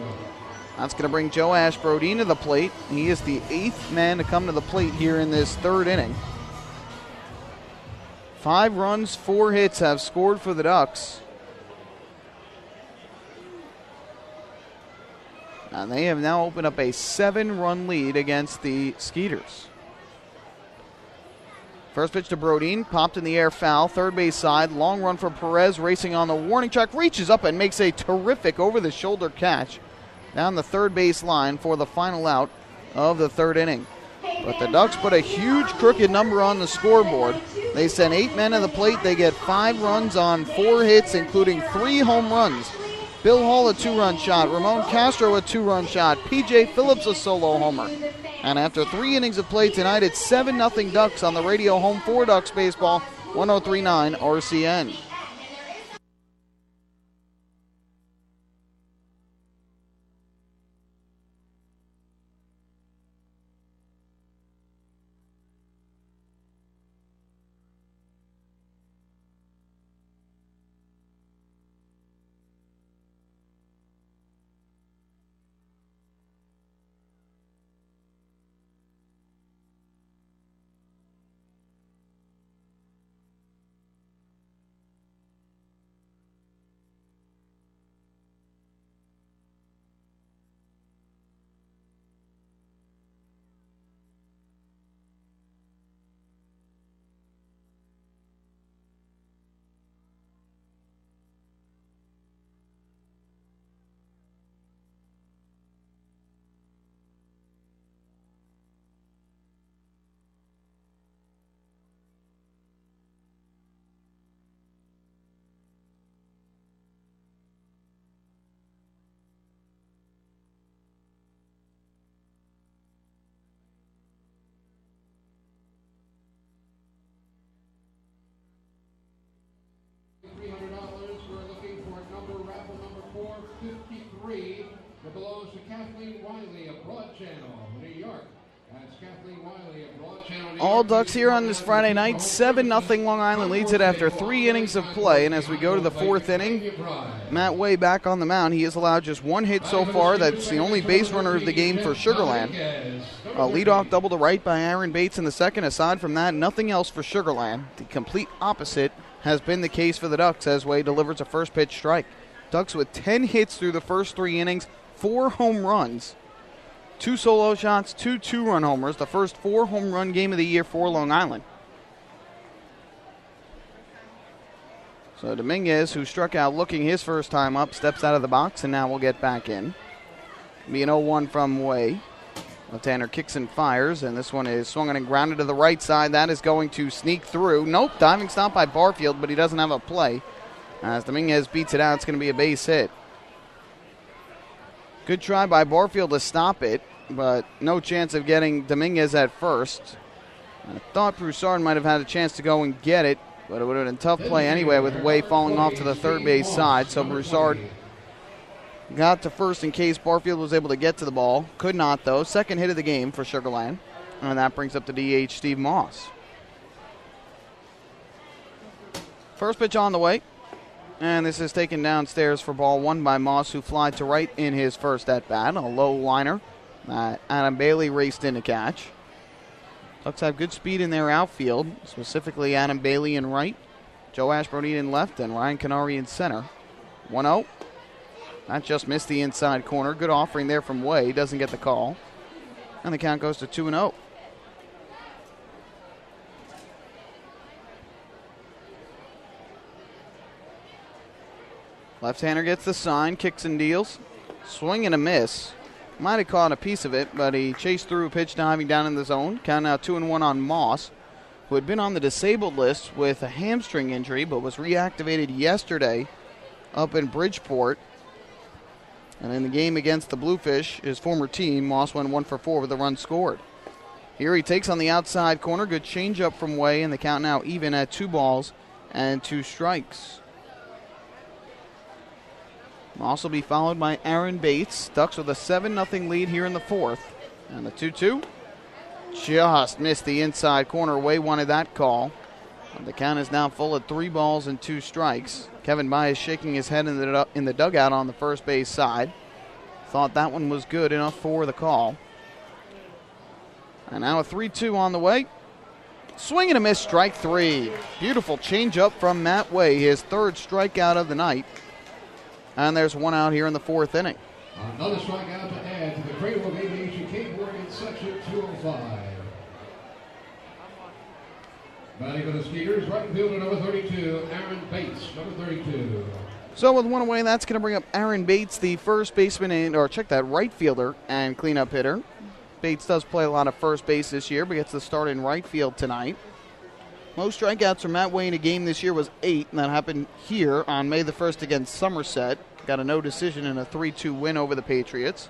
That's going to bring Joash Brodeen to the plate. He is the 8th man to come to the plate here in this 3rd inning. 5 runs, 4 hits have scored for the Ducks. And they have now opened up a 7-run lead against the Skeeters. First pitch to Brodeen, popped in the air, foul, third base side, long run for Perez, racing on the warning track, reaches up and makes a terrific over-the-shoulder catch down the third base line for the final out of the 3rd inning. But the Ducks put a huge crooked number on the scoreboard. They sent 8 men to the plate. They get 5 runs on 4 hits, including 3 home runs. Bill Hall a 2-run shot, Ramon Castro a 2-run shot, P.J. Phillips a solo homer. And after 3 innings of play tonight, it's 7-0 Ducks on the radio home for Ducks Baseball, 103.9 RCN. Wiley of Broad Channel, New York. That's Kathleen Wiley of Broad Channel, New York. All Ducks here on this Friday night. 7-0 Long Island leads it after 3 innings of play. And as we go to the 4th inning, Matt Way back on the mound. He has allowed just 1 hit so far. That's the only base runner of the game for Sugarland. A leadoff double to right by Aaron Bates in the second. Aside from that, nothing else for Sugarland. The complete opposite has been the case for the Ducks as Way delivers a first pitch strike. Ducks with 10 hits through the first 3 innings, 4 home runs, 2 solo shots, 2 two-run homers, the first 4 home run game of the year for Long Island. So Dominguez, who struck out looking his first time up, steps out of the box and now will get back in. Be an 0-1 from Way. Left-hander kicks and fires, and this one is swung and grounded to the right side. That is going to sneak through. Nope, diving stop by Barfield, but he doesn't have a play. As Dominguez beats it out, it's going to be a base hit. Good try by Barfield to stop it, but no chance of getting Dominguez at first. I thought Broussard might have had a chance to go and get it, but it would have been a tough play anyway with Way falling off to the third base side. So Broussard got to first in case Barfield was able to get to the ball. Could not, though. Second hit of the game for Sugarland. And that brings up the DH, Steve Moss. First pitch on the way. And this is taken downstairs for ball 1 by Moss, who flied to right in his first at-bat. A low liner. Adam Bailey raced in to catch. Ducks have good speed in their outfield, specifically Adam Bailey in right, Joe Ashbrodine in left, and Ryan Canary in center. 1-0. That just missed the inside corner. Good offering there from Way. Doesn't get the call. And the count goes to 2-0. Left-hander gets the sign, kicks and deals. Swing and a miss. Might have caught a piece of it, but he chased through a pitch diving down in the zone. Count now 2-1 on Moss, who had been on the disabled list with a hamstring injury, but was reactivated yesterday up in Bridgeport. And in the game against the Bluefish, his former team, Moss went 1 for 4 with a run scored. Here he takes on the outside corner. Good changeup from Way, and the count now even at 2 balls and 2 strikes. Moss will be followed by Aaron Bates. Ducks with a 7-0 lead here in the 4th. And the 2-2 just missed the inside corner. Way wanted that call. And the count is now full at 3 balls and 2 strikes. Kevin Baez shaking his head in the dugout on the first base side. Thought that one was good enough for the call. And now a 3-2 on the way. Swing and a miss, strike 3. Beautiful changeup from Matt Way, his 3rd strikeout of the night. And there's 1 out here in the 4th inning. Another strikeout to add to the Cradle of Aviation Cape Morgan section 205. Batting for the Skeeters, right fielder number 32, Aaron Bates, number 32. So with 1 away, that's going to bring up Aaron Bates, the first baseman, right fielder and cleanup hitter. Bates does play a lot of first base this year, but gets the start in right field tonight. Most strikeouts from Matt Way in a game this year was 8, and that happened here on May the 1st against Somerset. Got a no decision in a 3-2 win over the Patriots.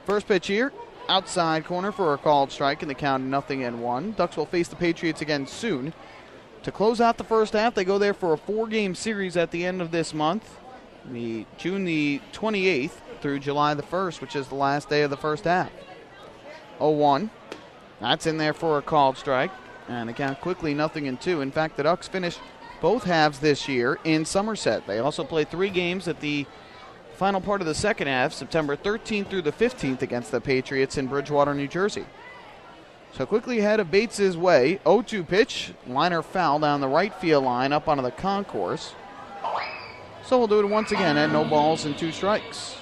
First pitch here, outside corner for a called strike, and the count 0-1. Ducks will face the Patriots again soon. To close out the first half, they go there for a 4-game series at the end of this month, June the 28th through July the 1st, which is the last day of the first half. 0-1. That's in there for a called strike. And the count quickly 0-2. In fact, the Ducks finished both halves this year in Somerset. They also played 3 games at the final part of the second half, September 13th through the 15th against the Patriots in Bridgewater, New Jersey. So quickly ahead of Bates' Way. 0-2 pitch. Liner foul down the right field line up onto the concourse. So we'll do it once again at no balls and 2 strikes.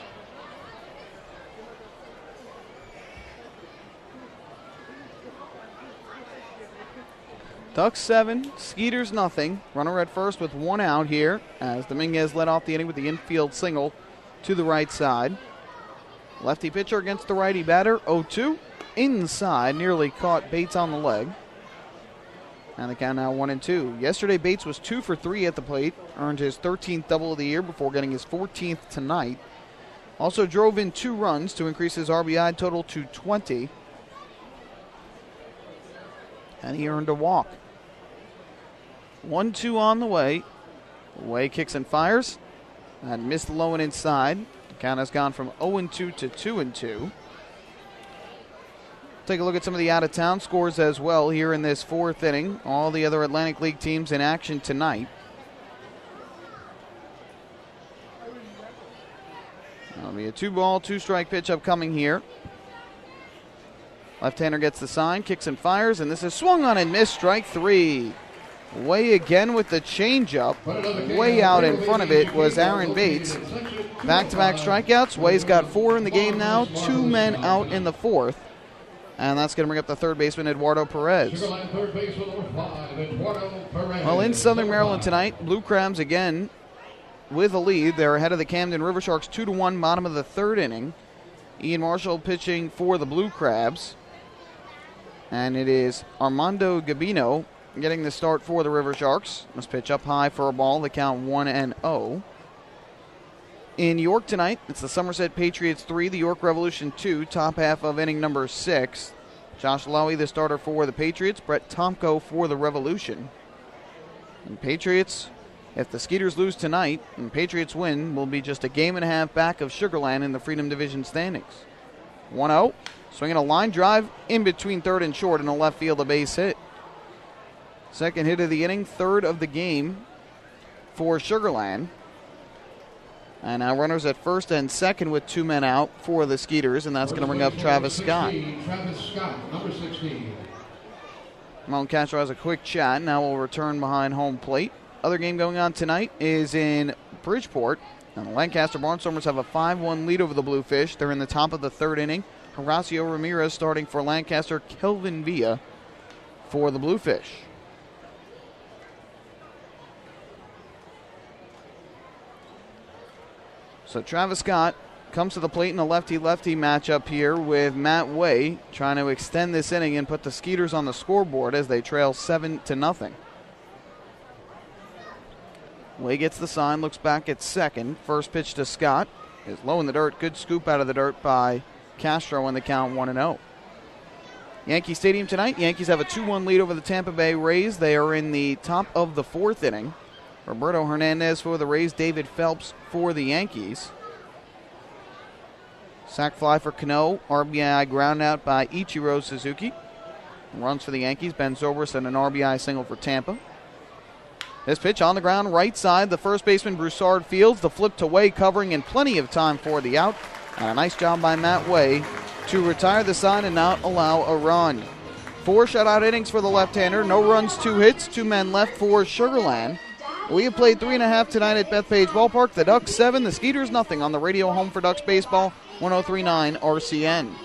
Ducks 7, Skeeters 0. Runner at first with 1 out here as Dominguez led off the inning with the infield single to the right side. Lefty pitcher against the righty batter, 0-2. Inside, nearly caught Bates on the leg. And the count now 1-2. Yesterday, Bates was 2 for 3 at the plate, earned his 13th double of the year before getting his 14th tonight. Also drove in 2 runs to increase his RBI total to 20. And he earned a walk. 1-2 on the way. Way kicks and fires. And missed low and inside. The count has gone from 0-2 to 2-2. Take a look at some of the out-of-town scores as well here in this fourth inning. All the other Atlantic League teams in action tonight. That'll be a 2-ball, 2-strike pitch upcoming here. Left-hander gets the sign, kicks and fires, and this is swung on and missed, strike 3. Way again with the changeup. Way out in front of it was Aaron Bates. Back-to-back strikeouts. Way's got 4 in the game now, 2 men out in the fourth. And that's going to bring up the third baseman, Eduardo Perez. Well, in Southern Maryland tonight, Blue Crabs again with a lead. They're ahead of the Camden River Sharks 2-1, bottom of the third inning. Ian Marshall pitching for the Blue Crabs. And it is Armando Gabino getting the start for the River Sharks. Must pitch up high for a ball. The count 1-0. In York tonight, it's the Somerset Patriots 3, the York Revolution 2, top half of inning number 6. Josh Lowy, the starter for the Patriots, Brett Tomko for the Revolution. And Patriots, if the Skeeters lose tonight and Patriots win, will be just a game and a half back of Sugar Land in the Freedom Division standings. 1-0, swinging a line drive in between third and short and a left field, a base hit. Second hit of the inning, third of the game for Sugar Land. And now runners at first and second with 2 men out for the Skeeters, and that's going to bring up Travis Scott. Travis Scott, number 16. Mount Castro has a quick chat. Now we'll return behind home plate. Other game going on tonight is in Bridgeport. And the Lancaster Barnstormers have a 5-1 lead over the Bluefish. They're in the top of the third inning. Horacio Ramirez starting for Lancaster. Kelvin Villa for the Bluefish. So Travis Scott comes to the plate in a lefty-lefty matchup here with Matt Way, trying to extend this inning and put the Skeeters on the scoreboard as they trail 7-0. Way gets the sign, looks back at second. First pitch to Scott is low in the dirt. Good scoop out of the dirt by Castro in the count 1-0. Yankee Stadium tonight. Yankees have a 2-1 lead over the Tampa Bay Rays. They are in the top of the fourth inning. Roberto Hernandez for the Rays, David Phelps for the Yankees. Sac fly for Cano, RBI ground out by Ichiro Suzuki. Runs for the Yankees, Ben Zobrist, and an RBI single for Tampa. This pitch on the ground, right side, the first baseman Broussard fields, the flip to Way covering and plenty of time for the out. And a nice job by Matt Way to retire the sign and not allow a run. 4 shutout innings for the left-hander, no runs, 2 hits, 2 men left for Sugar Land. We have played 3.5 tonight at Bethpage Ballpark. The Ducks 7, the Skeeters nothing on the radio home for Ducks baseball, 103.9 RCN.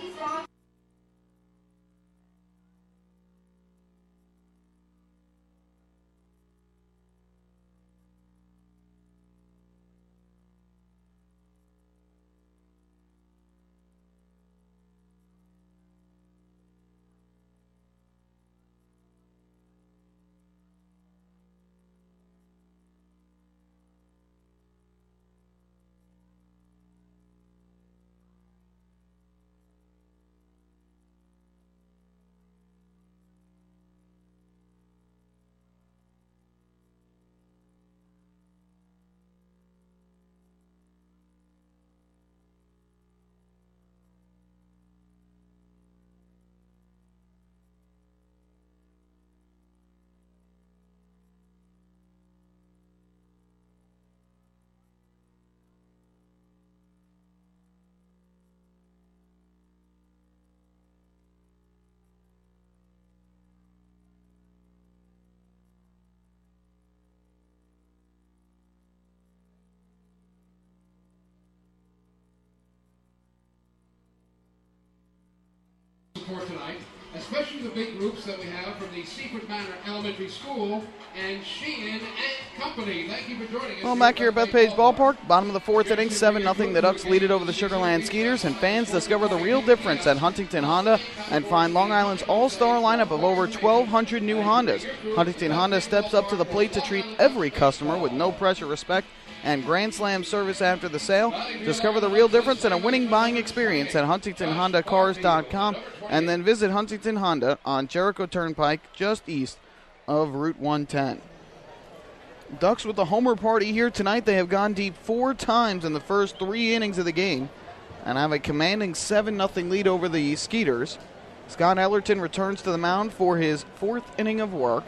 For tonight, especially the big groups that we have from the Secret Manor Elementary School and Sheehan and Company. Thank you for joining us. Well, back here at Bethpage Ballpark, bottom of the fourth inning, 7-0. The Ducks lead it over the Sugar Land Skeeters, and fans discover the real difference at Huntington Honda and find Long Island's all-star lineup of over 1,200 new Hondas. Huntington Honda steps up to the plate to treat every customer with no pressure, respect, and Grand Slam service after the sale. Discover the real difference and a winning buying experience at HuntingtonHondaCars.com, and then visit Huntington Honda on Jericho Turnpike just east of Route 110. Ducks with the homer party here tonight. They have gone deep 4 times in the first 3 innings of the game and have a commanding 7-0 lead over the Skeeters. Scott Ellerton returns to the mound for his 4th inning of work.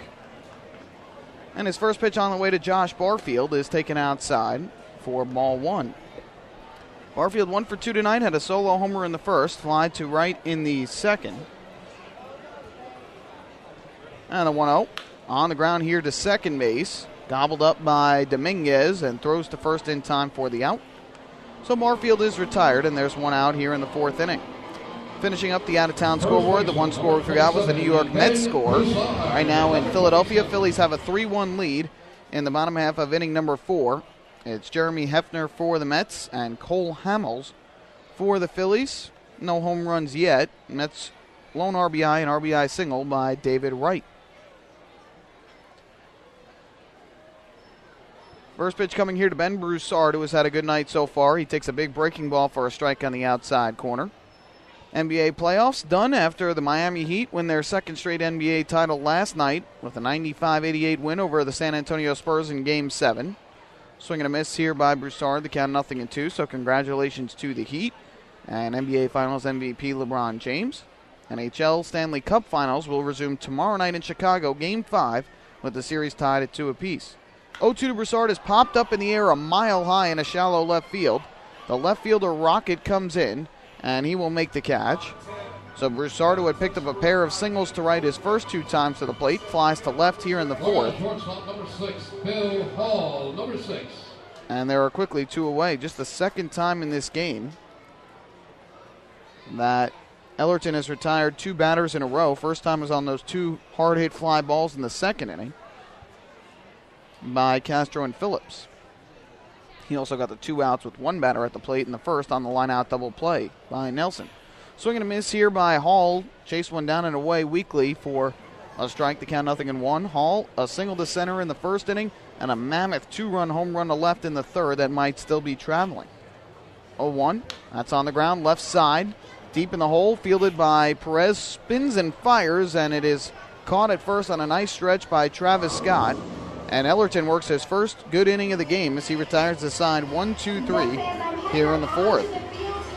And his first pitch on the way to Josh Barfield is taken outside for ball 1. Barfield 1 for 2 tonight, had a solo homer in the first, fly to right in the second. And a 1-0 on the ground here to second base. Gobbled up by Dominguez and throws to first in time for the out. So Barfield is retired, and there's 1 out here in the 4th inning. Finishing up the out-of-town scoreboard, the one score we forgot was the New York Mets score. Right now in Philadelphia, Phillies have a 3-1 lead in the bottom half of inning number 4. It's Jeremy Hefner for the Mets and Cole Hamels for the Phillies. No home runs yet. Mets lone RBI and RBI single by David Wright. First pitch coming here to Ben Broussard, who has had a good night so far. He takes a big breaking ball for a strike on the outside corner. NBA playoffs done after the Miami Heat win their 2nd straight NBA title last night with a 95-88 win over the San Antonio Spurs in Game 7. Swing and a miss here by Broussard, the count 0-2, so congratulations to the Heat. And NBA Finals MVP LeBron James. NHL Stanley Cup Finals will resume tomorrow night in Chicago, Game 5, with the series tied at 2 apiece. 0-2 to Broussard is popped up in the air a mile high in a shallow left field. The left fielder Rocket comes in, and he will make the catch. So Broussard, who had picked up a pair of singles to right his first 2 times to the plate, flies to left here in the 4th. Number 6, Bill Hall, number 6. And there are quickly 2 away. Just the 2nd time in this game that Ellerton has retired 2 batters in a row. First time was on those 2 hard-hit fly balls in the 2nd inning by Castro and Phillips. He also got the 2 outs with 1 batter at the plate in the first on the line-out double play by Nelson. Swing and a miss here by Hall. Chase one down and away weakly for a strike. The count 0-1. Hall, a single to center in the first inning, and a mammoth 2-run home run to left in the third that might still be traveling. 0-1. That's on the ground, left side. Deep in the hole, fielded by Perez. Spins and fires, and it is caught at first on a nice stretch by Travis Scott. And Ellerton works his first good inning of the game as he retires the side 1-2-3 here in the 4th.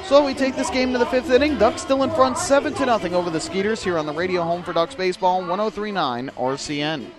So we take this game to the 5th inning. Ducks still in front 7-0 over the Skeeters here on the radio home for Ducks baseball, 103.9 RCN.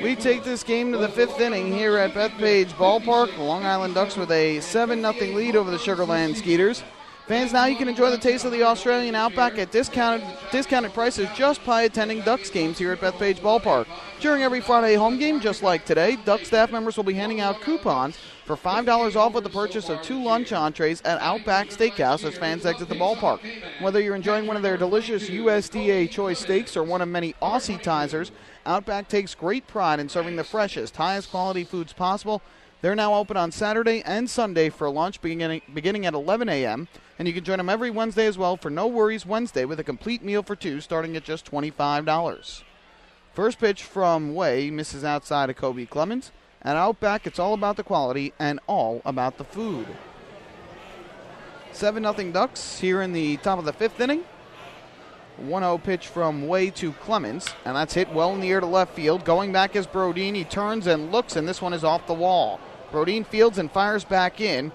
We take this game to the 5th inning here at Bethpage Ballpark. The Long Island Ducks with a 7-0 lead over the Sugarland Skeeters. Fans, now you can enjoy the taste of the Australian Outback at discounted prices just by attending Ducks games here at Bethpage Ballpark. During every Friday home game, just like today, Ducks staff members will be handing out coupons for $5 off with the purchase of 2 lunch entrees at Outback Steakhouse as fans exit the ballpark. Whether you're enjoying one of their delicious USDA choice steaks or one of many Aussie-tizers, Outback takes great pride in serving the freshest, highest quality foods possible. They're now open on Saturday and Sunday for lunch beginning at 11 a.m., and you can join them every Wednesday as well for No Worries Wednesday with a complete meal for 2 starting at just $25. First pitch from Way misses outside of Kobe Clemens. At Outback, it's all about the quality and all about the food. 7-0 Ducks here in the top of the 5th inning. 1-0 pitch from Way to Clemens, and that's hit well in the air to left field. Going back is Brodeen. He turns and looks, and this one is off the wall. Brodeen fields and fires back in,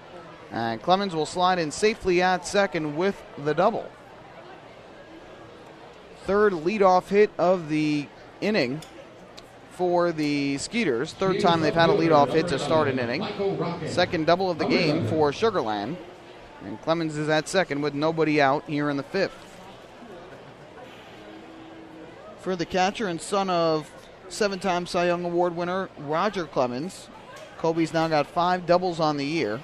and Clemens will slide in safely at second with the double. Third leadoff hit of the inning for the Skeeters. Third time they've had a leadoff hit to start an inning. Second double of the game for Sugar Land, and Clemens is at second with nobody out here in the fifth. For the catcher and son of 7-time Cy Young Award winner Roger Clemens, Kobe's now got 5 doubles on the year.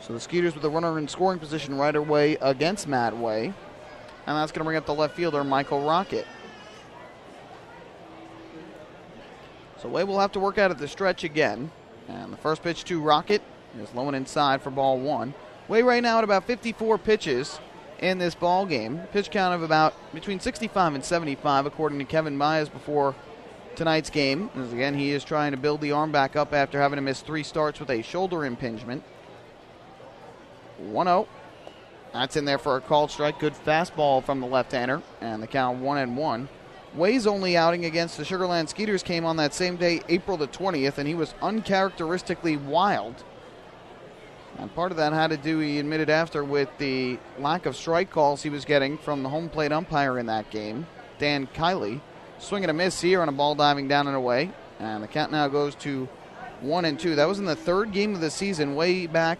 So the Skeeters with the runner in scoring position right away against Matt Way. And that's going to bring up the left fielder, Michael Rocket. So Way will have to work out at the stretch again. And the first pitch to Rocket is low and inside for ball 1. Way right now at about 54 pitches in this ball game. Pitch count of about between 65 and 75, according to Kevin Myers before tonight's game. As again, he is trying to build the arm back up after having to miss 3 starts with a shoulder impingement. 1-0. That's in there for a called strike. Good fastball from the left-hander, and the count 1-1. Way's only outing against the Sugar Land Skeeters came on that same day, April the 20th, and he was uncharacteristically wild. And part of that had to do, he admitted after, with the lack of strike calls he was getting from the home plate umpire in that game, Dan Kiley. Swing and a miss here on a ball diving down and away. And the count now goes to 1-2. That was in the third game of the season, way back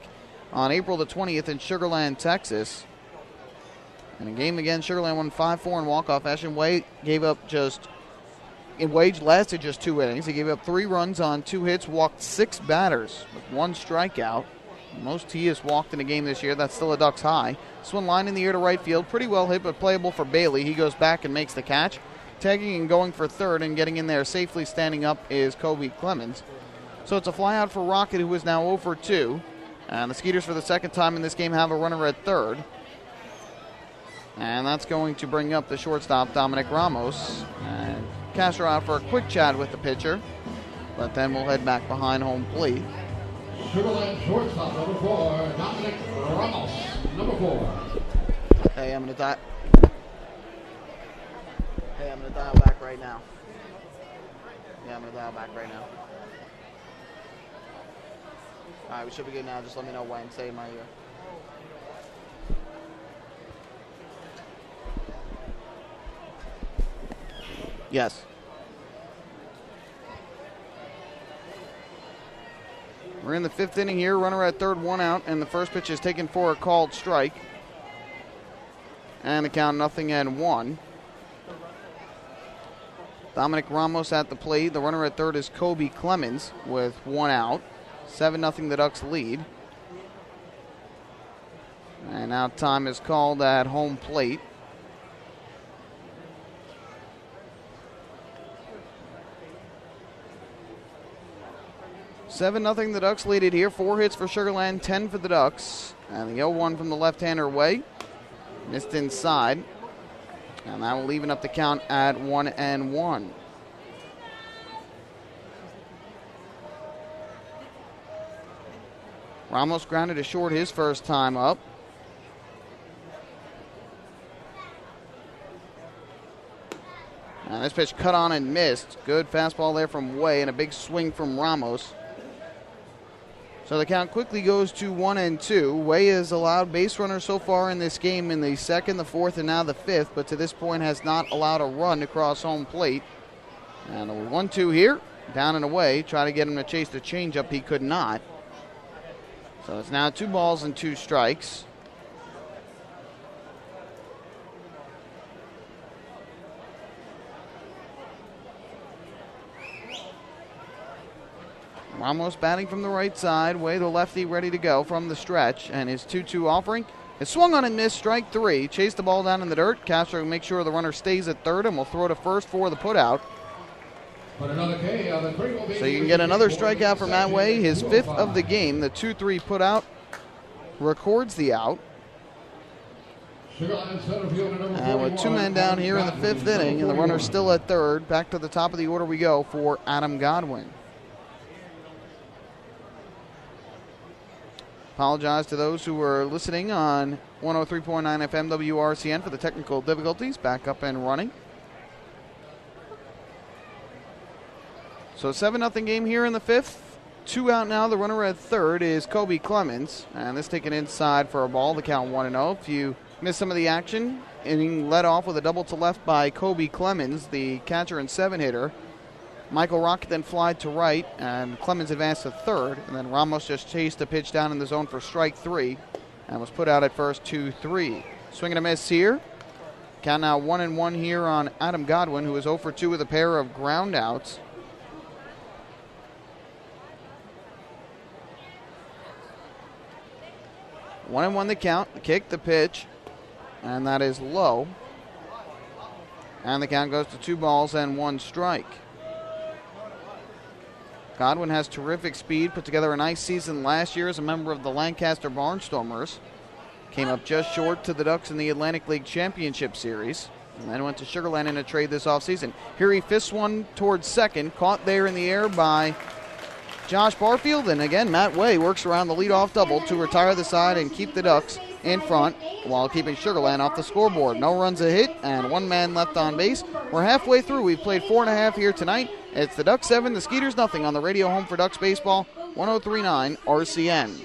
on April the 20th in Sugar Land, Texas. And a game again, Sugar Land won 5-4 in walk-off fashion. Way lasted just 2 innings. He gave up 3 runs on 2 hits, walked 6 batters with 1 strikeout. Most he has walked in a game this year. That's still a Ducks high. This one line in the air to right field. Pretty well hit, but playable for Bailey. He goes back and makes the catch. Tagging and going for third and getting in there safely standing up is Kobe Clemens. So it's a fly out for Rocket, who is now 0 for 2. And the Skeeters, for the second time in this game, have a runner at third. And that's going to bring up the shortstop, Dominic Ramos. And Castro out for a quick chat with the pitcher. But then we'll head back behind home plate. Sugar Land shortstop, number 4, Dominic Ramos, number 4. Hey, I'm going to dial back right now. All right, we should be good now. Just let me know when. Say in my ear. Yes. We're in the 5th inning here. Runner at third, 1 out, and the first pitch is taken for a called strike. And the count 0-1. Dominic Ramos at the plate. The runner at third is Kobe Clemens with 1 out. 7-0 the Ducks lead. And now time is called at home plate. Seven nothing the Ducks lead it here. 4 hits for Sugar Land, 10 for the Ducks. And the 0-1 from the left-hander Way. Missed inside. And that will even up the count at 1-1. Ramos grounded to short his first time up. And this pitch cut on and missed. Good fastball there from Way and a big swing from Ramos. So the count quickly goes to 1-2. Way has allowed base runners so far in this game in the 2nd, the 4th, and now the 5th, but to this point has not allowed a run across home plate. And a 1-2 here, down and away. Try to get him to chase the changeup. He could not. So it's now 2 balls and 2 strikes. Ramos batting from the right side. Way the lefty ready to go from the stretch. And his 2-2 offering is swung on and missed. Strike 3. Chase the ball down in the dirt. Castro makes sure the runner stays at third and will throw to first for the putout. So you can get another strikeout from that Way. His 5th of the game. The 2-3 putout records the out. And with 2 men down here in the 5th inning and the runner still at third, back to the top of the order we go for Adam Godwin. Apologize to those who were listening on 103.9 FM WRCN for the technical difficulties. Back up and running. So 7-0 game here in the fifth. 2 out now. The runner at third is Kobe Clemens. And this taken inside for a ball. The count 1-0. If you missed some of the action, inning led off with a double to left by Kobe Clemens, the catcher and 7-hitter. Michael Rocket then flied to right, and Clemens advanced to third, and then Ramos just chased a pitch down in the zone for strike 3 and was put out at first 2-3. Swing and a miss here. Count now 1-1 here on Adam Godwin, who is 0 for 2 with a pair of ground outs. One and 1 the count, the kick, the pitch, and that is low. And the count goes to 2 balls and 1 strike. Godwin has terrific speed, put together a nice season last year as a member of the Lancaster Barnstormers. Came up just short to the Ducks in the Atlantic League Championship Series, and then went to Sugar Land in a trade this offseason. Here he fists one towards second, caught there in the air by Josh Barfield, and again, Matt Way works around the leadoff double to retire the side and keep the Ducks in front while keeping Sugar Land off the scoreboard. No runs a hit and 1 man left on base. We're halfway through. We've played 4.5 here tonight. It's the Ducks 7, the Skeeters nothing on the radio home for Ducks baseball, 103.9 RCN.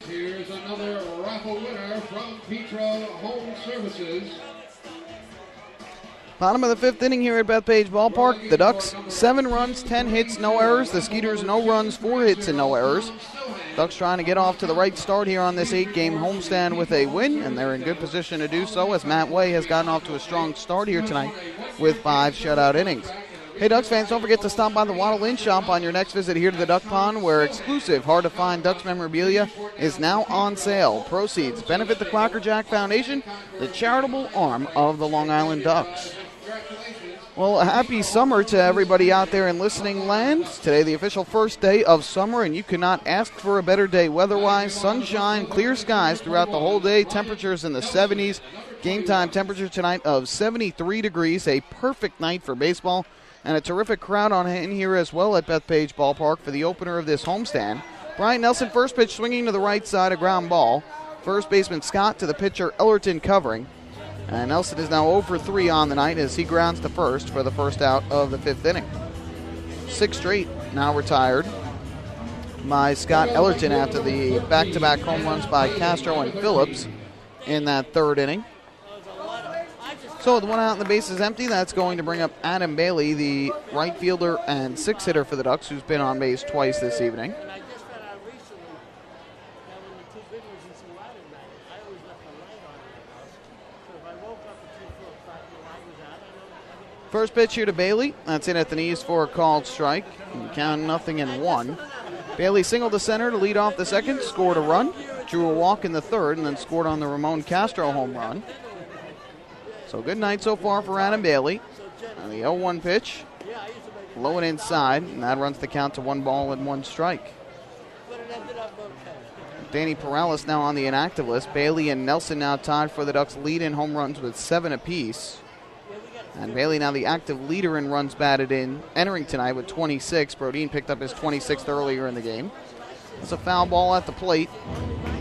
Here's another raffle winner from Petro Home Services. Bottom of the fifth inning here at Bethpage Ballpark. The Ducks, 7 runs, 10 hits, no errors. The Skeeters, no runs, 4 hits, and no errors. Ducks trying to get off to the right start here on this 8-game homestand with a win, and they're in good position to do so as Matt Way has gotten off to a strong start here tonight with 5 shutout innings. Hey, Ducks fans, don't forget to stop by the Waddle Inn shop on your next visit here to the Duck Pond, where exclusive, hard-to-find Ducks memorabilia is now on sale. Proceeds benefit the Quacker Jack Foundation, the charitable arm of the Long Island Ducks. Well, happy summer to everybody out there in listening land. Today, the official first day of summer, and you cannot ask for a better day weather-wise. Sunshine, clear skies throughout the whole day, temperatures in the 70s. Game time temperature tonight of 73 degrees, a perfect night for baseball. And a terrific crowd on hand here as well at Bethpage Ballpark for the opener of this homestand. Bryant Nelson, first pitch swinging to the right side, a ground ball. First baseman Scott to the pitcher Ellerton covering. And Nelson is now 0 for 3 on the night as he grounds to first for the first out of the 5th inning. 6 straight now retired by Scott Ellerton after the back-to-back home runs by Castro and Phillips in that 3rd inning. So with 1 out and the base is empty, that's going to bring up Adam Bailey, the right fielder and 6-hitter for the Ducks, who's been on base twice this evening. First pitch here to Bailey. That's in at the knees for a called strike. Count 0-1. Bailey singled to center to lead off the second, scored a run, drew a walk in the 3rd, and then scored on the Ramon Castro home run. So good night so far for Adam Bailey. And the 0-1 pitch, low and inside, and that runs the count to 1 ball and 1 strike. Danny Perales now on the inactive list. Bailey and Nelson now tied for the Ducks' lead in home runs with 7 apiece. And Bailey now the active leader in runs batted in, entering tonight with 26. Brodeen picked up his 26th earlier in the game. It's a foul ball at the plate.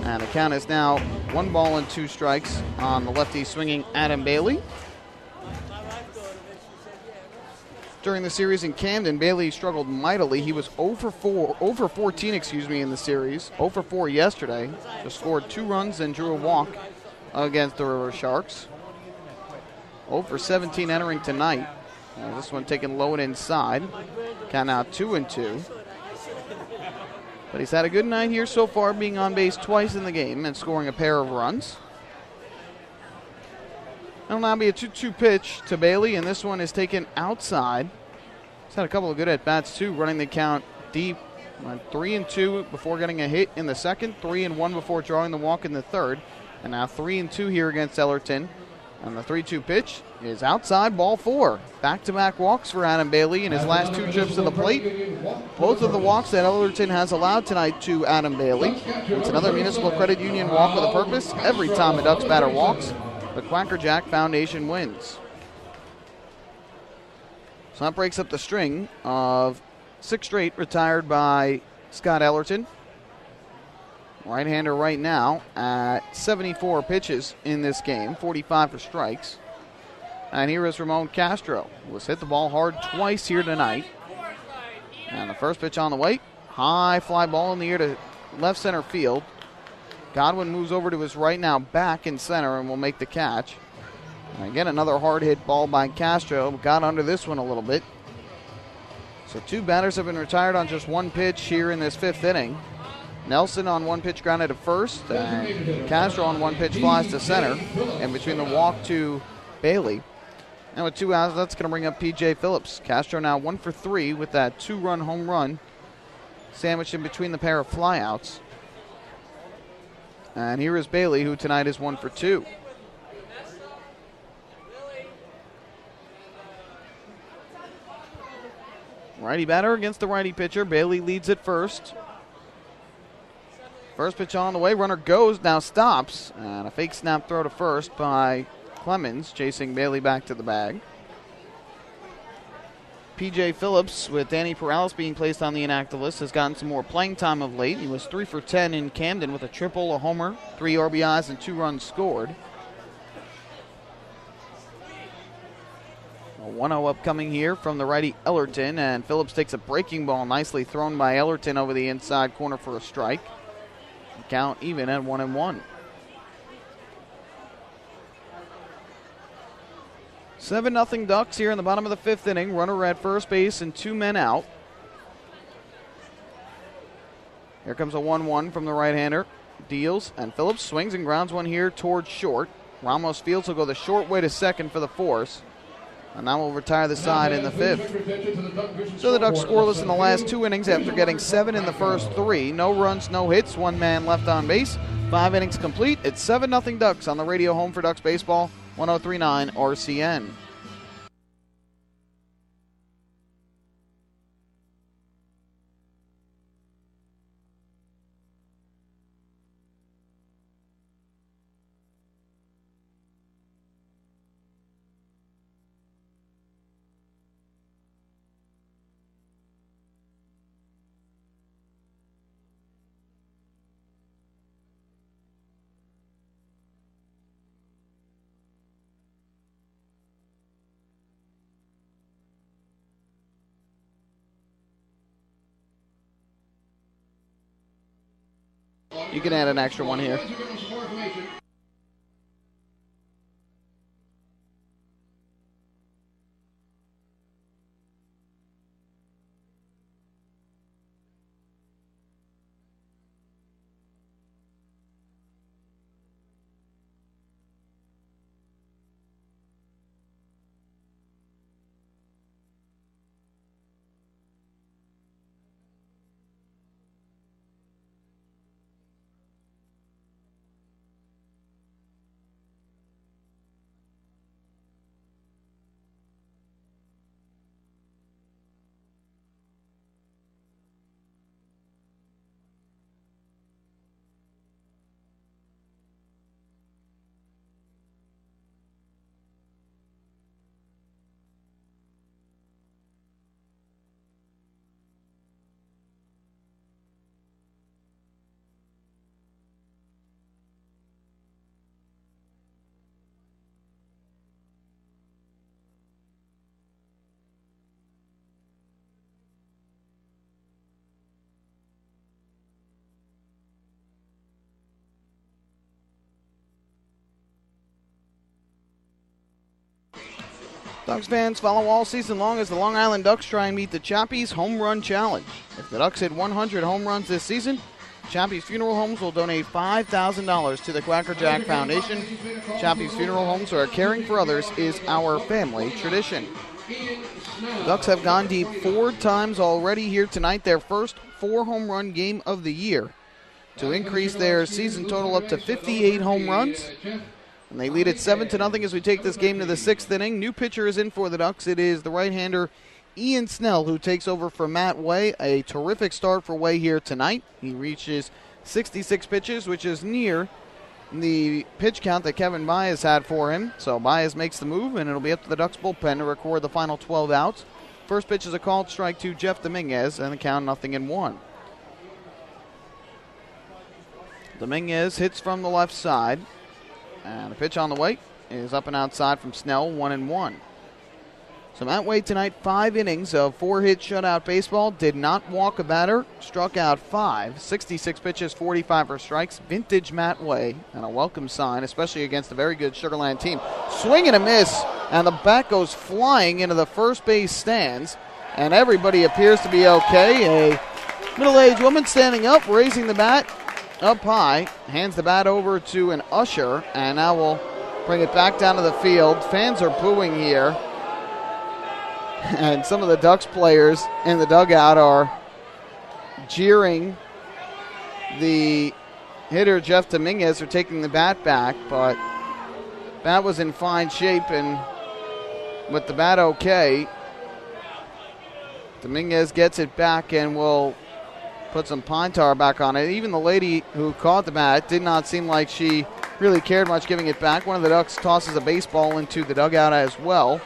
And the count is now 1 ball and 2 strikes on the lefty swinging Adam Bailey. during the series in Camden. Bailey struggled mightily. He was 0 for 14 in the series. 0 for 4 yesterday. Just scored 2 runs and drew a walk against the River Sharks. 0 for 17 entering tonight. This one taken low and inside. Count now 2-2. But he's had a good night here so far, being on base twice in the game and scoring a pair of runs. It'll now be a 2-2 pitch to Bailey, and this one is taken outside. He's had a couple of good at-bats, too, running the count deep. Went 3-2 before getting a hit in the second, 3-1 before drawing the walk in the third, and now 3-2 here against Ellerton. And the 3-2 pitch is outside, ball 4. Back-to-back walks for Adam Bailey in his last 2 trips to the plate. Both of the walks that Ellerton has allowed tonight to Adam Bailey. It's another Municipal Credit Union walk with a purpose. Every time a Ducks batter walks, the Quacker Jack Foundation wins. So that breaks up the string of 6 straight retired by Scott Ellerton. Right-hander right now at 74 pitches in this game, 45 for strikes. And here is Ramon Castro, who has hit the ball hard twice here tonight. And the first pitch on the way, high fly ball in the air to left center field. Godwin moves over to his right now, back in center, and will make the catch. And again, another hard hit ball by Castro. Got under this one a little bit. So 2 batters have been retired on just 1 pitch here in this 5th inning. Nelson on 1 pitch grounded to first, and Castro on 1 pitch flies to center, and between the walk to Bailey. And with 2 outs, that's going to bring up P.J. Phillips. Castro now 1 for 3 with that 2-run home run sandwiched in between the pair of flyouts. And here is Bailey, who tonight is 1 for 2. Righty batter against the righty pitcher. Bailey leads at first. First pitch on the way, runner goes, now stops, and a fake snap throw to first by Clemens, chasing Bailey back to the bag. P.J. Phillips, with Danny Perales being placed on the inactive list, has gotten some more playing time of late. He was 3 for 10 in Camden with a triple, a homer, 3 RBIs, and 2 runs scored. A 1-0 upcoming here from the righty Ellerton, and Phillips takes a breaking ball nicely thrown by Ellerton over the inside corner for a strike. Count even at 1-1. 7-0 Ducks here in the bottom of the 5th inning. Runner at first base and 2 men out. Here comes a 1-1 from the right-hander. Deals, and Phillips swings and grounds one here towards short. Ramos Fields will go the short way to second for the force. And that will retire the side in the 5th. So the Ducks scoreless in the last 2 innings after getting 7 in the first 3. No runs, no hits, 1 man left on base. 5 innings complete. It's 7-0 Ducks on the radio home for Ducks Baseball, 103.9 RCN. You can add an extra one here. Ducks fans follow all season long as the Long Island Ducks try and meet the Chappies Home Run Challenge. If the Ducks hit 100 home runs this season, Chappies Funeral Homes will donate $5,000 to the Quacker Jack Foundation. Chappies Funeral Homes, where caring for others is our family tradition. The Ducks have gone deep 4 times already here tonight, their first 4-home run game of the year, to increase their season total up to 58 home runs. And they lead it 7-0 as we take this game to the 6th inning. New pitcher is in for the Ducks. It is the right-hander Ian Snell, who takes over for Matt Way. A terrific start for Way here tonight. He reaches 66 pitches, which is near the pitch count that Kevin Baez had for him. So Baez makes the move, and it'll be up to the Ducks bullpen to record the final 12 outs. First pitch is a called strike to Jeff Dominguez, and the count 0-1. Dominguez hits from the left side. And the pitch on the way is up and outside from Snell, 1-1. So Matt Way tonight, 5 innings of 4-hit shutout baseball. Did not walk a batter, struck out 5, 66 pitches, 45 for strikes. Vintage Matt Way, and a welcome sign, especially against a very good Sugar Land team. Swing and a miss, and the bat goes flying into the first base stands, and everybody appears to be okay. A middle-aged woman standing up, raising the bat up high, hands the bat over to an usher, and now we'll bring it back down to the field. Fans are booing here, and some of the Ducks players in the dugout are jeering the hitter, Jeff Dominguez, for taking the bat back, but bat was in fine shape, and with the bat okay, Dominguez gets it back and will put some pine tar back on it. Even the lady who caught the bat did not seem like she really cared much giving it back. One of the Ducks tosses a baseball into the dugout as well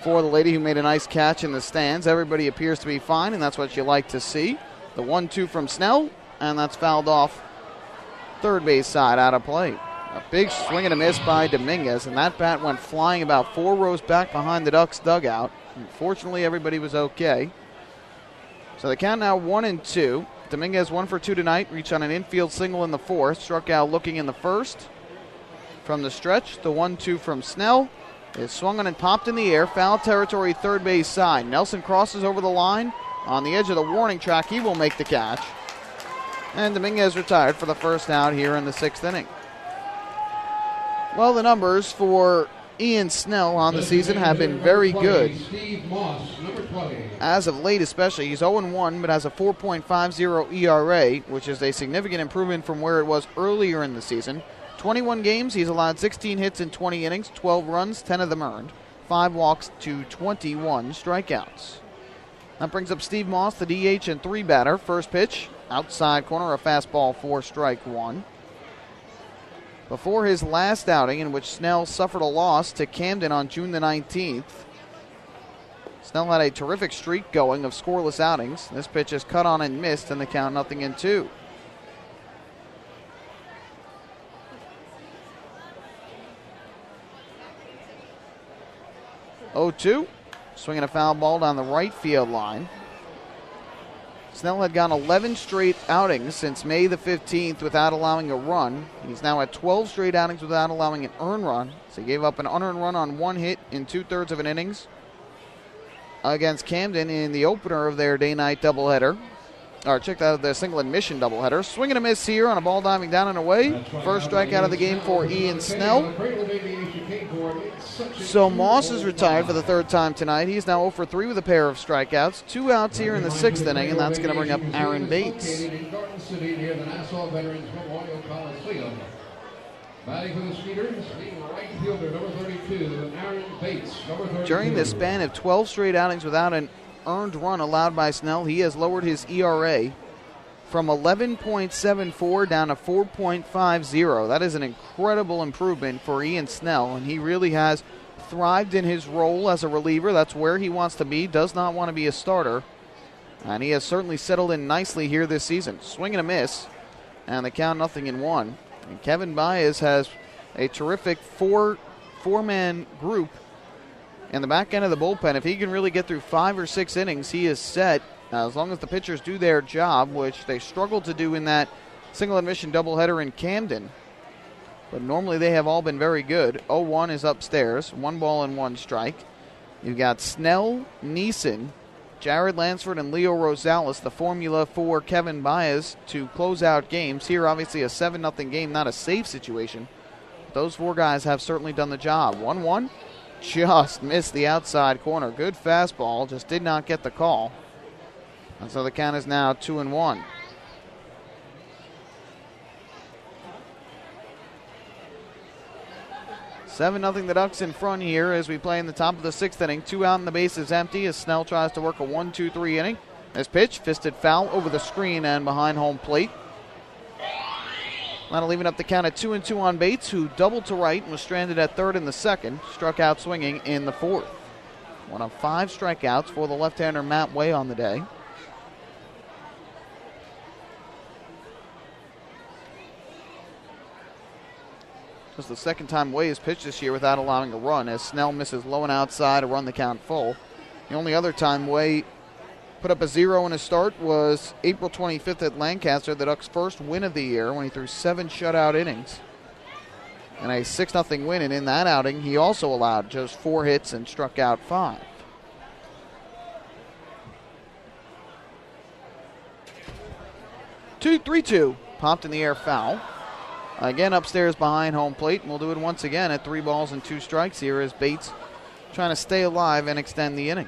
for the lady who made a nice catch in the stands. Everybody appears to be fine, and that's what you like to see. The 1-2 from Snell, and that's fouled off third base side, out of play. A big swing and a miss by Dominguez, and that bat went flying about 4 rows back behind the Ducks dugout. Unfortunately, everybody was okay. So the count now 1-2. Dominguez 1 for 2 tonight. Reached on an infield single in the 4th. Struck out looking in the 1st. From the stretch, the 1-2 from Snell is swung on and popped in the air. Foul territory, third base side. Nelson crosses over the line. On the edge of the warning track, he will make the catch. And Dominguez retired for the first out here in the 6th inning. Well, the numbers for Ian Snell on the season have been very good. As of late especially, he's 0-1 but has a 4.50 ERA, which is a significant improvement from where it was earlier in the season. 21 games, he's allowed 16 hits in 20 innings, 12 runs, 10 of them earned, 5 walks to 21 strikeouts. That brings up Steve Moss, the DH and 3 batter. First pitch, outside corner, a fastball for strike 1. Before his last outing, in which Snell suffered a loss to Camden on June the 19th, Snell had a terrific streak going of scoreless outings. This pitch is cut on and missed, and the count 0-2. 0-2, swinging a foul ball down the right field line. Snell had gone 11 straight outings since May the 15th without allowing a run. He's now at 12 straight outings without allowing an earned run. So he gave up an unearned run on 1 hit in 2/3 of an innings against Camden in the opener of their day-night doubleheader. Or check out the single admission doubleheader. Swing and a miss here on a ball diving down and away. First strikeout of the game for Ian Snell. So Moss is retired for the 3rd time tonight. He's now 0 for 3 with a pair of strikeouts. 2 outs here in the 6th inning, and that's going to bring up Aaron Bates. Batting for the Skeeters, leading right fielder, number 32, Aaron Bates. During the span of 12 straight outings without an earned run allowed by Snell, he has lowered his ERA from 11.74 down to 4.50. That is an incredible improvement for Ian Snell, and he really has thrived in his role as a reliever. That's where he wants to be, does not want to be a starter, and he has certainly settled in nicely here this season. Swing and a miss, and the count 0-1. And Kevin Baez has a terrific four-man group in the back end of the bullpen. If he can really get through 5 or 6 innings, he is set. As long as the pitchers do their job, which they struggled to do in that single admission doubleheader in Camden. But normally they have all been very good. 0-1 is upstairs. 1 ball and 1 strike. You've got Snell, Neeson, Jared Lansford, and Leo Rosales, the formula for Kevin Baez to close out games. Here, obviously, a 7-0 game, not a safe situation. Those four guys have certainly done the job. 1-1, just missed the outside corner. Good fastball, just did not get the call. And so the count is now 2-1. Seven nothing the Ducks in front here as we play in the top of the 6th inning. 2 out and the base is empty as Snell tries to work a 1-2-3 inning. This pitch, fisted foul over the screen and behind home plate. That'll leave it up the count at 2-2 on Bates, who doubled to right and was stranded at third in the second. Struck out swinging in the fourth. One of 5 strikeouts for the left-hander Matt Way on the day. This is the second time Way has pitched this year without allowing a run, as Snell misses low and outside to run the count full. The only other time Way put up a 0 in his start was April 25th at Lancaster, the Ducks' first win of the year, when he threw 7 shutout innings. And a 6-0 win, and in that outing, he also allowed just 4 hits and struck out 5. Two, 3-2, popped in the air, foul. Again, upstairs behind home plate, and we'll do it once again at 3 balls and 2 strikes here as Bates trying to stay alive and extend the inning.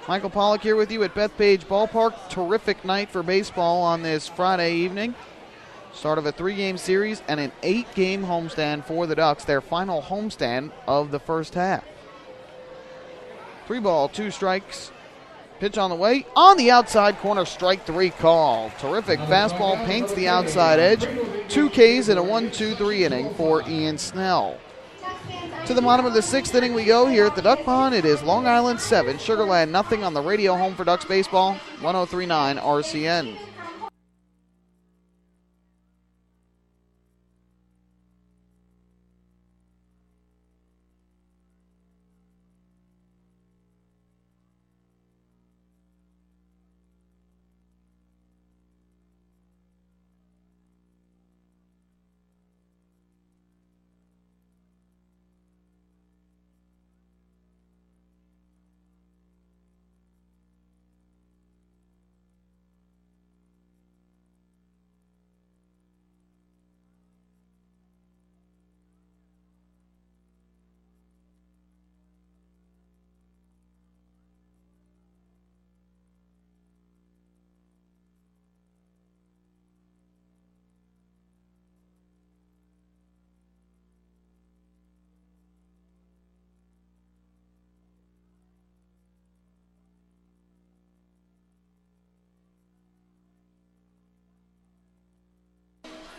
Michael Pollock here with you at Bethpage Ballpark. Terrific night for baseball on this Friday evening. Start of a 3-game series and an 8-game homestand for the Ducks, their final homestand of the first half. 3 ball, 2 strikes. Pitch on the way, on the outside corner, strike 3 call. Terrific fastball, paints the outside edge. 2 Ks in a 1-2-3 inning for Ian Snell. To the bottom of the 6th inning we go here at the Duck Pond. It is Long Island 7, Sugarland nothing on the radio home for Ducks baseball, 103.9 RCN.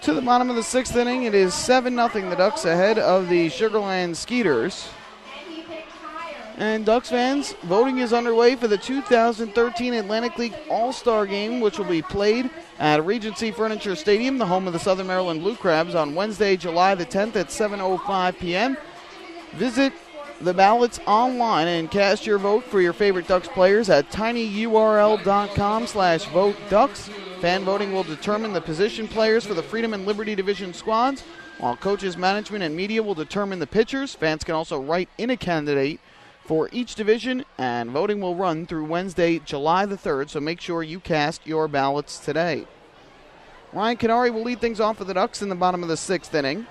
To the bottom of the 6th inning, it is 7-0 the Ducks ahead of the Sugarland Skeeters. And Ducks fans, voting is underway for the 2013 Atlantic League All-Star Game, which will be played at Regency Furniture Stadium, the home of the Southern Maryland Blue Crabs, on Wednesday, July the 10th at 7:05 p.m. Visit the ballots online and cast your vote for your favorite Ducks players at tinyurl.com/voteducks. Fan voting will determine the position players for the Freedom and Liberty Division squads, while coaches, management, and media will determine the pitchers. Fans can also write in a candidate for each division, and voting will run through Wednesday, July the 3rd, so make sure you cast your ballots today. Ryan Canary will lead things off for the Ducks in the bottom of the 6th inning.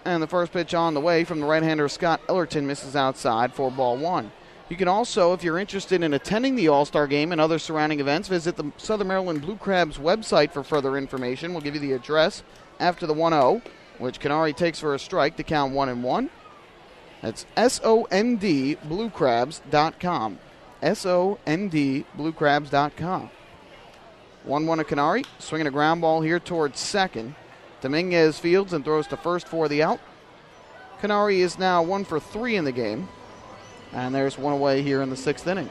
And the first pitch on the way from the right-hander Scott Ellerton misses outside for ball 1. You can also, if you're interested in attending the All-Star Game and other surrounding events, visit the Southern Maryland Blue Crabs website for further information. We'll give you the address after the 1-0, which Canary takes for a strike to count 1-1. That's SOMDBlueCrabs.com. SOMDBlueCrabs.com. 1-1 to Canary, swinging a ground ball here towards second. Dominguez fields and throws to first for the out. Canary is now 1 for 3 in the game. And there's one away here in the 6th inning.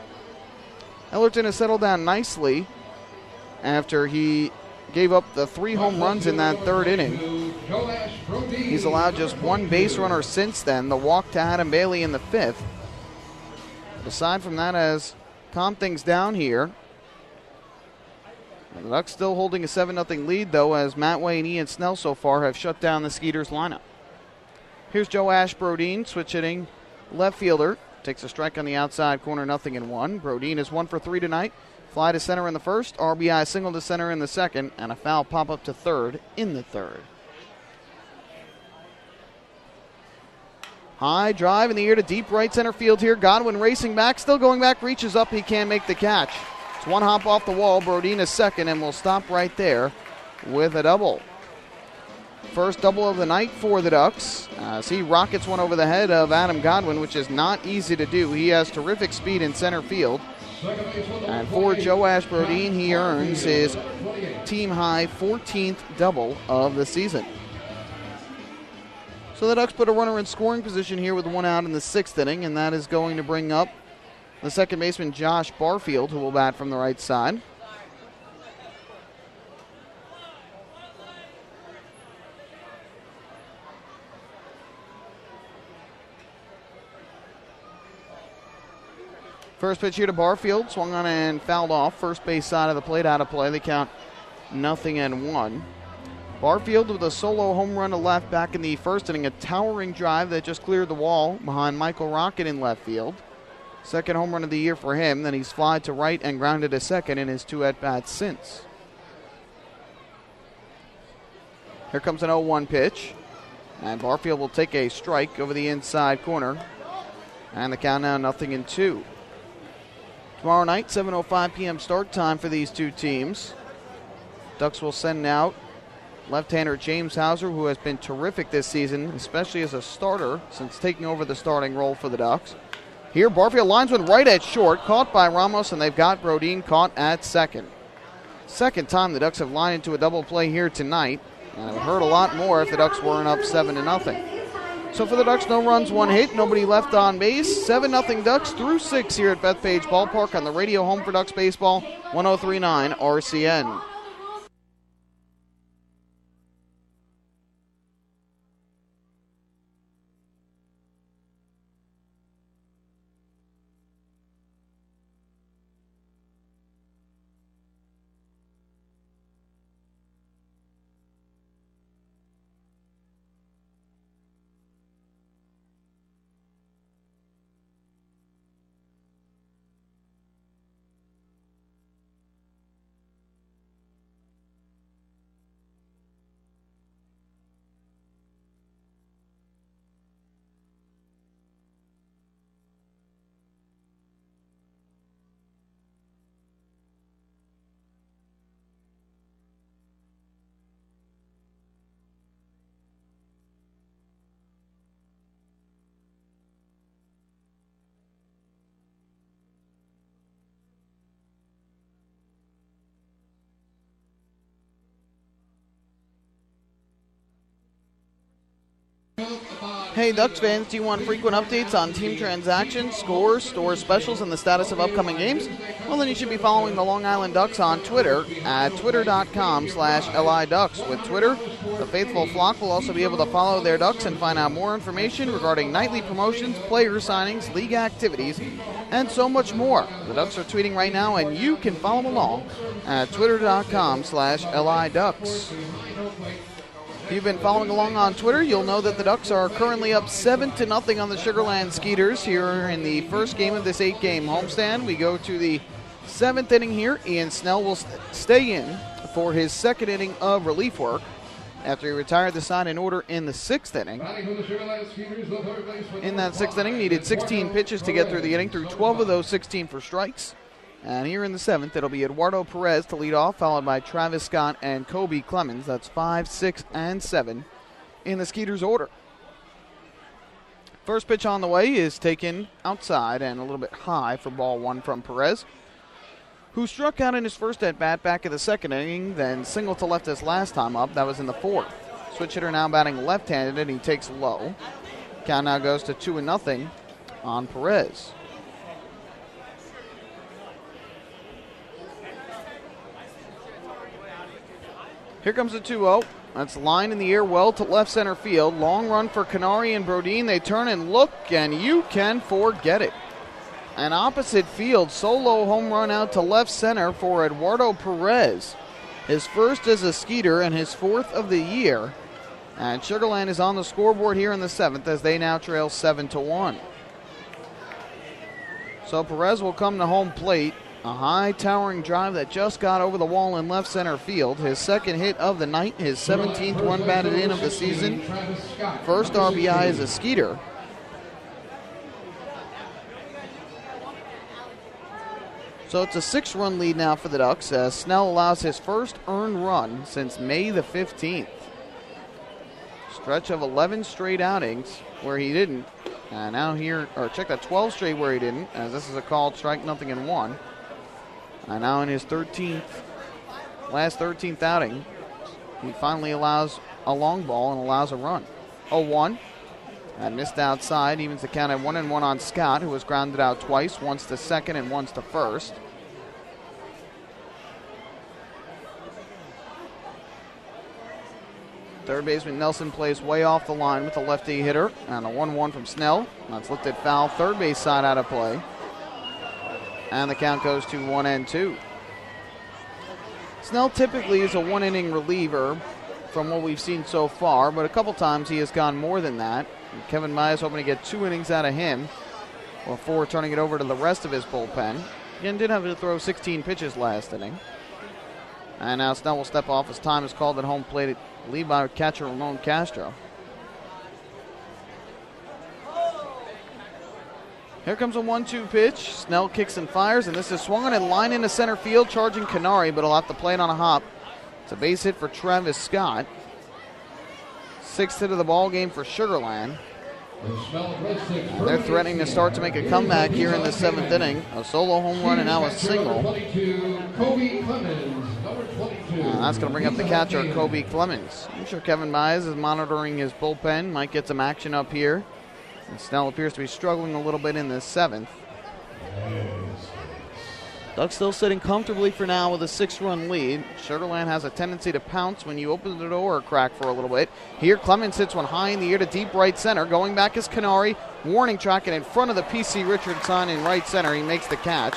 Ellerton has settled down nicely after he gave up the 3 home runs in that 3rd inning. He's allowed just 1 base runner since then, the walk to Adam Bailey in the 5th. Aside from that, has calmed things down here. The Ducks still holding a 7-0 lead, though, as Matt Way and Ian Snell so far have shut down the Skeeters lineup. Here's Joe Ashbrodine switch hitting left fielder. Takes a strike on the outside corner, 0-1. Brodin is 1 for 3 tonight. Fly to center in the first, RBI single to center in the second, and a foul pop up to third in the third. High drive in the air to deep right center field here. Godwin racing back, still going back, reaches up, he can't make the catch. It's one hop off the wall. Brodin is second, and will stop right there with a double. First double of the night for the Ducks. As he rockets one over the head of Adam Godwin, which is not easy to do. He has terrific speed in center field. And for Joash Brodin, he earns his team-high 14th double of the season. So the Ducks put a runner in scoring position here with one out in the 6th inning, and that is going to bring up the second baseman Josh Barfield, who will bat from the right side. First pitch here to Barfield, swung on and fouled off. First base side of the plate, out of play. They count 0-1. Barfield with a solo home run to left back in the first inning. A towering drive that just cleared the wall behind Michael Rocket in left field. Second home run of the year for him. Then he's flied to right and grounded to second in his 2 at-bats since. Here comes an 0-1 pitch. And Barfield will take a strike over the inside corner. And the count now 0-2. Tomorrow night, 7:05 p.m. start time for these two teams. Ducks will send out left-hander James Hauser, who has been terrific this season, especially as a starter since taking over the starting role for the Ducks. Here, Barfield lines one right at short, caught by Ramos, and they've got Brodin caught at second. Second time the Ducks have lined into a double play here tonight, and it would hurt a lot more if the Ducks weren't up 7-0. So for the Ducks, no runs, 1 hit, nobody left on base. 7-0 Ducks through 6 here at Bethpage Ballpark on the radio home for Ducks Baseball, 103.9 RCN. Hey Ducks fans, do you want frequent updates on team transactions, scores, store specials, and the status of upcoming games? Well, then you should be following the Long Island Ducks on Twitter at twitter.com/LIDucks. With Twitter, the faithful flock will also be able to follow their Ducks and find out more information regarding nightly promotions, player signings, league activities, and so much more. The Ducks are tweeting right now, and you can follow along at twitter.com/LIDucks. If you've been following along on Twitter, you'll know that the Ducks are currently up 7-0 on the Sugarland Skeeters here in the first game of this 8-game homestand. We go to the 7th inning here. Ian Snell will stay in for his 2nd inning of relief work after he retired the side in order in the 6th inning. In that 6th inning, needed 16 pitches to get through the inning, through 12 of those 16 for strikes. And here in the 7th, it'll be Eduardo Perez to lead off, followed by Travis Scott and Kobe Clemens. That's 5, 6, and 7 in the Skeeters order. First pitch on the way is taken outside and a little bit high for ball 1 from Perez, who struck out in his first at-bat back in the 2nd inning, then singled to left his last time up. That was in the 4th. Switch hitter now batting left-handed, and he takes low. Count now goes to 2-0 on Perez. Here comes the 2-0. That's line in the air well to left center field. Long run for Canary and Brodin. They turn and look, and you can forget it. An opposite field solo home run out to left center for Eduardo Perez. His first as a Skeeter and his 4th of the year. And Sugarland is on the scoreboard here in the 7th as they now trail 7-1. So Perez will come to home plate. A high towering drive that just got over the wall in left center field. His second hit of the night, his 17th one batted in of the season. First RBI is a Skeeter. So it's a 6-run lead now for the Ducks as Snell allows his first earned run since May the 15th. Stretch of 11 straight outings where he didn't. And now here, or check that, 12 straight where he didn't, as this is a called strike, 0-1. And now in his last 13th outing, he finally allows a long ball and allows a run. 0-1. And missed outside, evens the count at 1-1 on Scott, who was grounded out twice, once to second and once to first. Third baseman Nelson plays way off the line with a lefty hitter, and a 1-1 from Snell. That's lifted foul, third base side out of play. And the count goes to 1-2. Snell typically is a one-inning reliever from what we've seen so far, but a couple times he has gone more than that. And Kevin Myers hoping to get 2 innings out of him before turning it over to the rest of his bullpen. Again, did have to throw 16 pitches last inning. And now Snell will step off as time is called at home plate, lead by catcher Ramon Castro. Here comes a 1-2 pitch. Snell kicks and fires, and this is swung on and line into center field, charging Canary, but he'll have to play it on a hop. It's a base hit for Travis Scott. 6th hit of the ball game for Sugar Land. They're threatening to start to make a comeback here in the 7th inning. A solo home run and now a single. That's going to bring up the catcher, Kobe Clemens. I'm sure Kevin Myers is monitoring his bullpen. Might get some action up here. And Snell appears to be struggling a little bit in the 7th. Ducks still sitting comfortably for now with a 6-run lead. Sugar Land has a tendency to pounce when you open the door or crack for a little bit. Here, Clemens hits one high in the air to deep right center. Going back is Canary. Warning track, and in front of the P.C. Richards sign in right center, he makes the catch.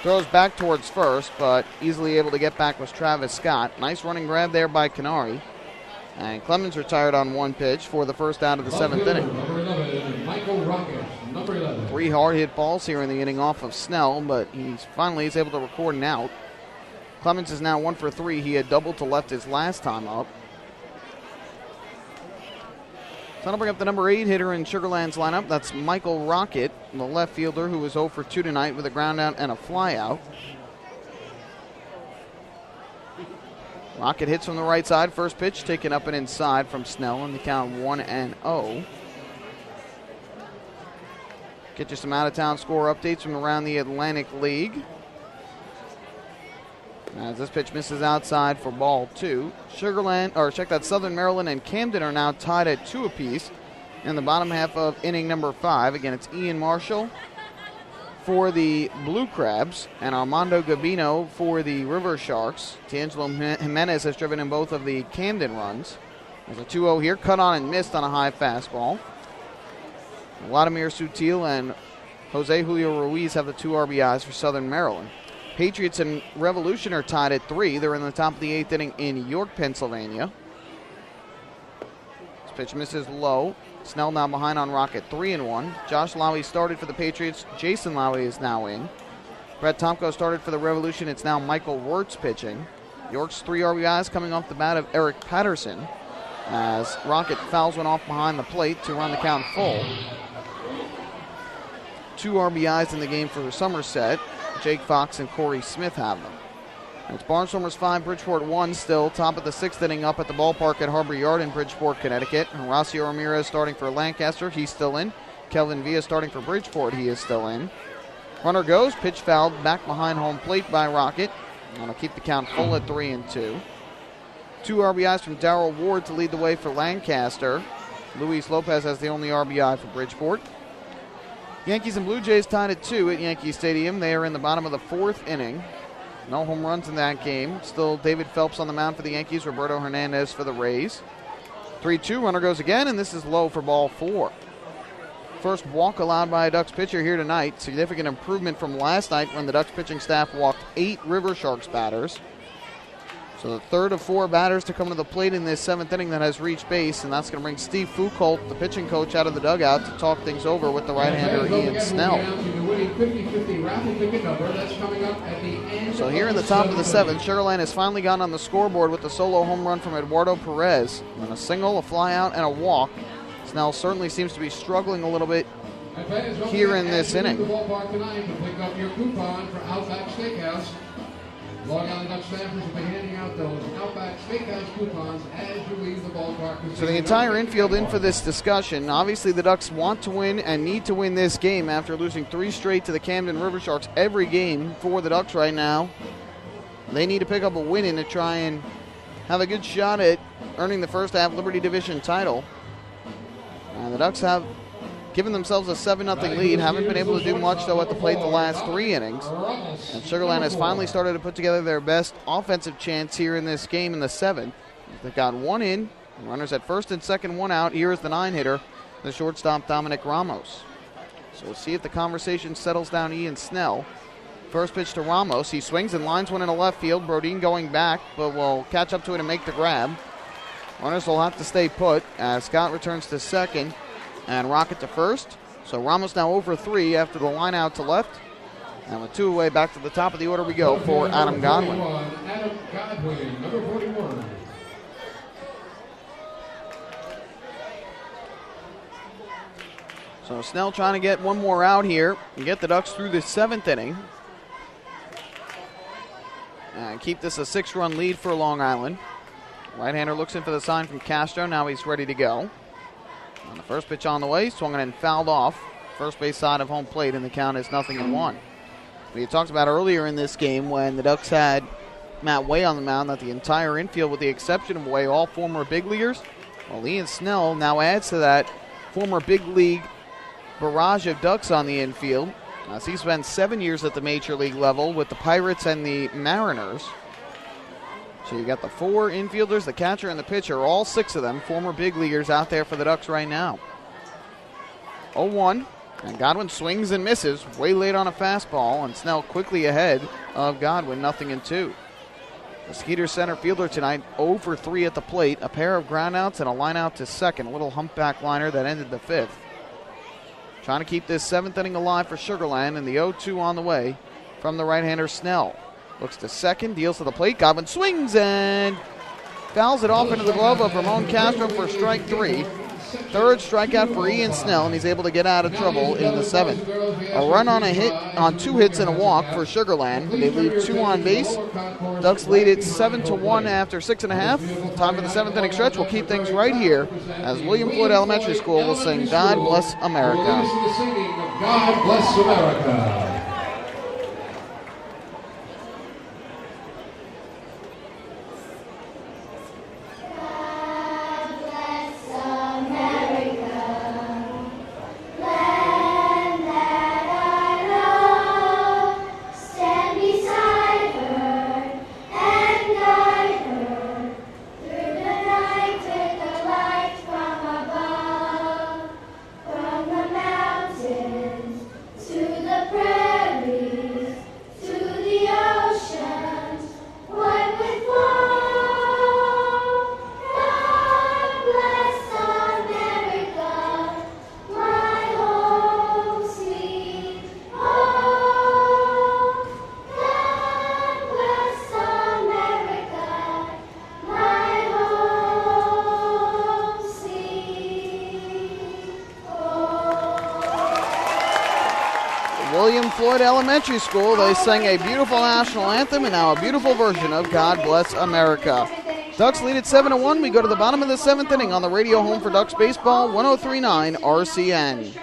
Throws back towards first, but easily able to get back was Travis Scott. Nice running grab there by Canary. And Clemens retired on 1 pitch for the first out of the 7th inning. Number 11, Michael Rocket, number 11. 3 hard hit balls here in the inning off of Snell, but he's finally able to record an out. Clemens is now 1 for 3. He had doubled to left his last time up. So that'll bring up the number 8 hitter in Sugar Land's lineup. That's Michael Rocket, the left fielder who was 0 for 2 tonight with a ground out and a fly out. Rocket hits from the right side. First pitch taken up and inside from Snell, and the count 1-0. Get you some out-of-town score updates from around the Atlantic League. As this pitch misses outside for ball 2. Southern Maryland and Camden are now tied at 2 apiece in the bottom half of inning number 5. Again, it's Ian Marshall for the Blue Crabs and Armando Gabino for the River Sharks. D'Angelo Jimenez has driven in both of the Camden runs. There's a 2-0 here, cut on and missed on a high fastball. Vladimir Sutil and Jose Julio Ruiz have the 2 RBIs for Southern Maryland. Patriots and Revolution are tied at 3. They're in the top of the 8th inning in York, Pennsylvania. This pitch misses low. Snell now behind on Rocket, 3-1. Josh Lowy started for the Patriots. Jason Lowy is now in. Brett Tomko started for the Revolution. It's now Michael Wirtz pitching. York's 3 RBIs coming off the bat of Eric Patterson as Rocket fouls one off behind the plate to run the count full. 2 RBIs in the game for Somerset. Jake Fox and Corey Smith have them. It's Barnstormers 5, Bridgeport 1 still. Top of the 6th inning up at the ballpark at Harbor Yard in Bridgeport, Connecticut. Horacio Ramirez starting for Lancaster. He's still in. Kelvin Villa starting for Bridgeport. He is still in. Runner goes. Pitch fouled back behind home plate by Rocket. That'll keep the count full at 3-2. 2 RBIs from Darrell Ward to lead the way for Lancaster. Luis Lopez has the only RBI for Bridgeport. Yankees and Blue Jays tied at 2 at Yankee Stadium. They are in the bottom of the 4th inning. No home runs in that game. Still David Phelps on the mound for the Yankees. Roberto Hernandez for the Rays. 3-2. Runner goes again, and this is low for ball 4. First walk allowed by a Ducks pitcher here tonight. Significant improvement from last night when the Ducks pitching staff walked 8 River Sharks batters. So the third of 4 batters to come to the plate in this 7th inning that has reached base, and that's going to bring Steve Foucault, the pitching coach, out of the dugout to talk things over with the right-hander Ian Snell. 50-50 raffle ticket number. That's coming up at the end. So here in the top of the seventh, Sugar Land has finally gone on the scoreboard with the solo home run from Eduardo Perez. And a single, a fly out, and a walk. Snell certainly seems to be struggling a little bit here in this inning. The ballpark tonight to pick up your coupon for Outback Steakhouse. Long Island Ducks staffers will be handing out those Outback Steakhouse coupons as you leave the ballpark. So the entire infield in for this discussion. Obviously, the Ducks want to win and need to win this game after losing 3 straight to the Camden River Sharks every game for the Ducks right now. They need to pick up a win in to try and have a good shot at earning the first half Liberty Division title. The Ducks have given themselves a 7-0 lead. Haven't been able to do much, though, at the plate the last 3 innings. And Sugar Land has finally started to put together their best offensive chance here in this game in the 7th. They've got 1 in. Runners at first and second, 1 out. Here is the 9-hitter, the shortstop Dominic Ramos. So we'll see if the conversation settles down Ian Snell. First pitch to Ramos. He swings and lines one into left field. Brodin going back, but will catch up to it and make the grab. Runners will have to stay put as Scott returns to second and Rocket to first. So Ramos now over 3 after the line out to left. And with 2 away, back to the top of the order we go for Adam Godwin. Adam Godwin, number 41. So Snell trying to get 1 more out here and get the Ducks through the 7th inning. And keep this a 6-run lead for Long Island. Right-hander looks in for the sign from Castro. Now he's ready to go. And the first pitch on the way, swung and fouled off. First base side of home plate, and the count is 0-1. We had talked about earlier in this game when the Ducks had Matt Way on the mound that the entire infield, with the exception of Way, all former big leaguers. Well, Ian Snell now adds to that former big league barrage of Ducks on the infield. He spent 7 years at the major league level with the Pirates and the Mariners. So you got the 4 infielders, the catcher, and the pitcher, all 6 of them former big leaguers out there for the Ducks right now. 0-1, and Godwin swings and misses way late on a fastball, and Snell quickly ahead of Godwin, 0-2. The Skeeters center fielder tonight 0 for 3 at the plate, a pair of groundouts and a line out to second, a little humpback liner that ended the 5th. Trying to keep this 7th inning alive for Sugar Land, and the 0-2 on the way from the right-hander Snell. Looks to second, deals to the plate. Godwin swings and fouls it off into the glove of Ramon Castro for strike 3. Third strikeout for Ian Snell, and he's able to get out of trouble in the 7th. A run on a hit, on 2 hits and a walk for Sugar Land. They leave 2 on base. Ducks lead it 7-1 after 6.5. Time for the 7th inning stretch. We'll keep things right here as William Floyd Elementary School will sing God Bless America. God Bless America. Floyd Elementary School. They sang a beautiful national anthem and now a beautiful version of God Bless America. Ducks lead at 7-1. We go to the bottom of the 7th inning on the radio home for Ducks baseball, 103.9 RCN.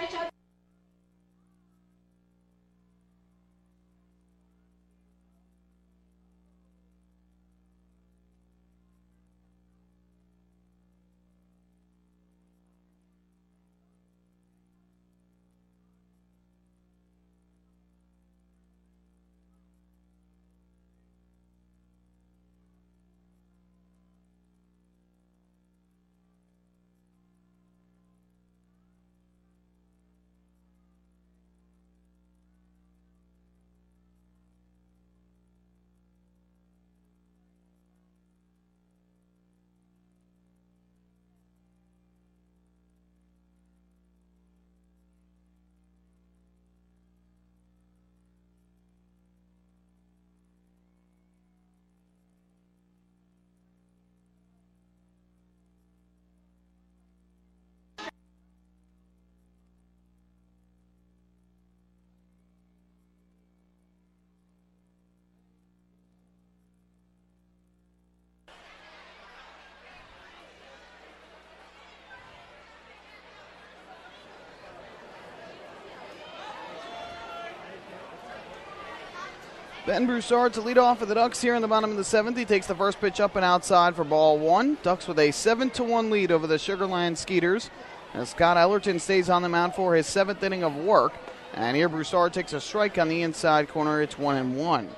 Ben Broussard to lead off for the Ducks here in the bottom of the 7th. He takes the first pitch up and outside for ball 1. Ducks with a 7-1 lead over the Sugarland Skeeters. As Scott Ellerton stays on the mound for his 7th inning of work. And here Broussard takes a strike on the inside corner. It's 1-1.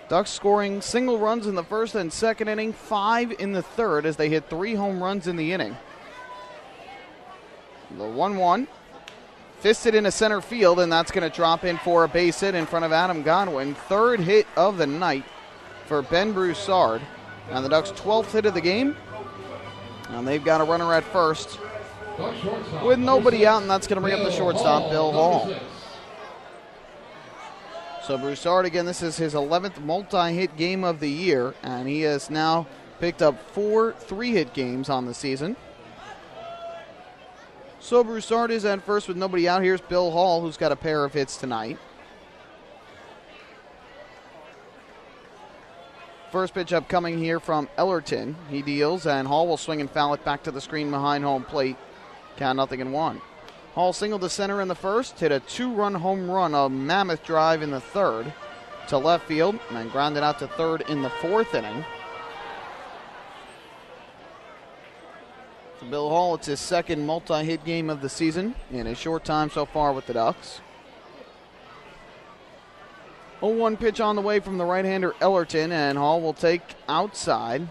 Ducks scoring single runs in the first and second inning, 5 in the third as they hit 3 home runs in the inning. The 1-1. Fisted into center field, and that's going to drop in for a base hit in front of Adam Godwin. Third hit of the night for Ben Broussard. And the Ducks' 12th hit of the game. And they've got a runner at first with nobody out, and that's going to bring up the shortstop, Bill Hall. So Broussard, again, this is his 11th multi-hit game of the year, and he has now picked up 4 3-hit games on the season. So Broussard is at first with nobody out. Here's Bill Hall, who's got a pair of hits tonight. First pitch up coming here from Ellerton. He deals, and Hall will swing and foul it back to the screen behind home plate. Count 0-1. Hall singled to center in the first, hit a 2-run home run, a mammoth drive in the third to left field, and then grounded out to third in the 4th inning. For Bill Hall, it's his second multi-hit game of the season in a short time so far with the Ducks. 0-1 pitch on the way from the right-hander Ellerton, and Hall will take outside,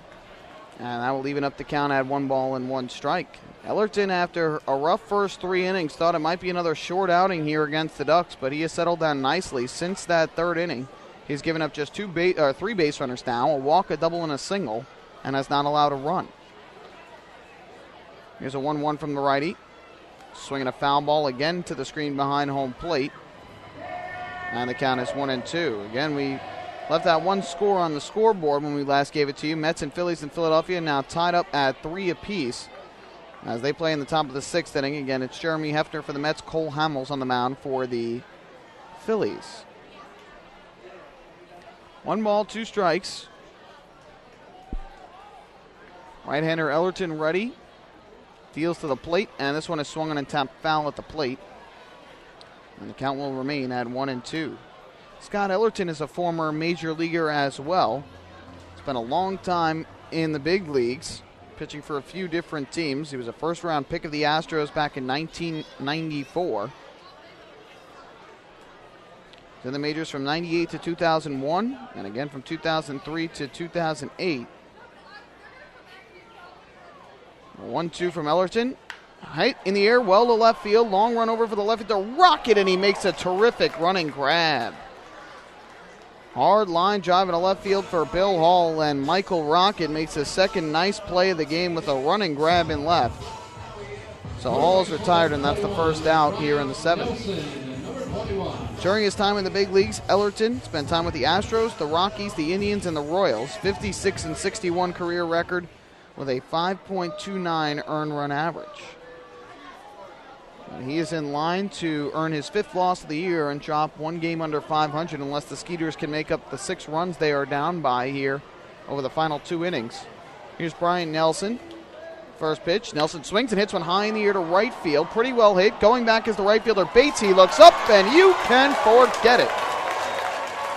and that will even up the count at 1 ball and 1 strike. Ellerton, after a rough first 3 innings, thought it might be another short outing here against the Ducks, but he has settled down nicely since that 3rd inning. He's given up just 3 base runners now, a walk, a double, and a single, and has not allowed a run. Here's a 1-1 from the righty. Swinging a foul ball again to the screen behind home plate. And the count is 1-2. Again, we left that one score on the scoreboard when we last gave it to you. Mets and Phillies in Philadelphia now tied up at 3 apiece as they play in the top of the 6th inning. Again, it's Jeremy Hefner for the Mets, Cole Hamels on the mound for the Phillies. 1 ball, 2 strikes. Right-hander Ellerton ready. Deals to the plate, and this one is swung on and tapped foul at the plate. And the count will remain at 1-2. Scott Ellerton is a former major leaguer as well. Spent a long time in the big leagues, pitching for a few different teams. He was a first-round pick of the Astros back in 1994. In the majors from 98 to 2001, and again from 2003 to 2008. 1-2 from Ellerton. Height in the air, well to left field. Long run over for the left fielder. Rocket, and he makes a terrific running grab. Hard line drive in the left field for Bill Hall, and Michael Rocket makes his second nice play of the game with a running grab in left. So Hall's retired, and that's the first out here in the 7th. During his time in the big leagues, Ellerton spent time with the Astros, the Rockies, the Indians, and the Royals. 56-61 career record with a 5.29 earned run average. And he is in line to earn his 5th loss of the year and drop 1 game under 500 unless the Skeeters can make up the 6 runs they are down by here over the final 2 innings. Here's Brian Nelson. First pitch, Nelson swings and hits one high in the air to right field. Pretty well hit. Going back is the right fielder Bates. He looks up, and you can forget it.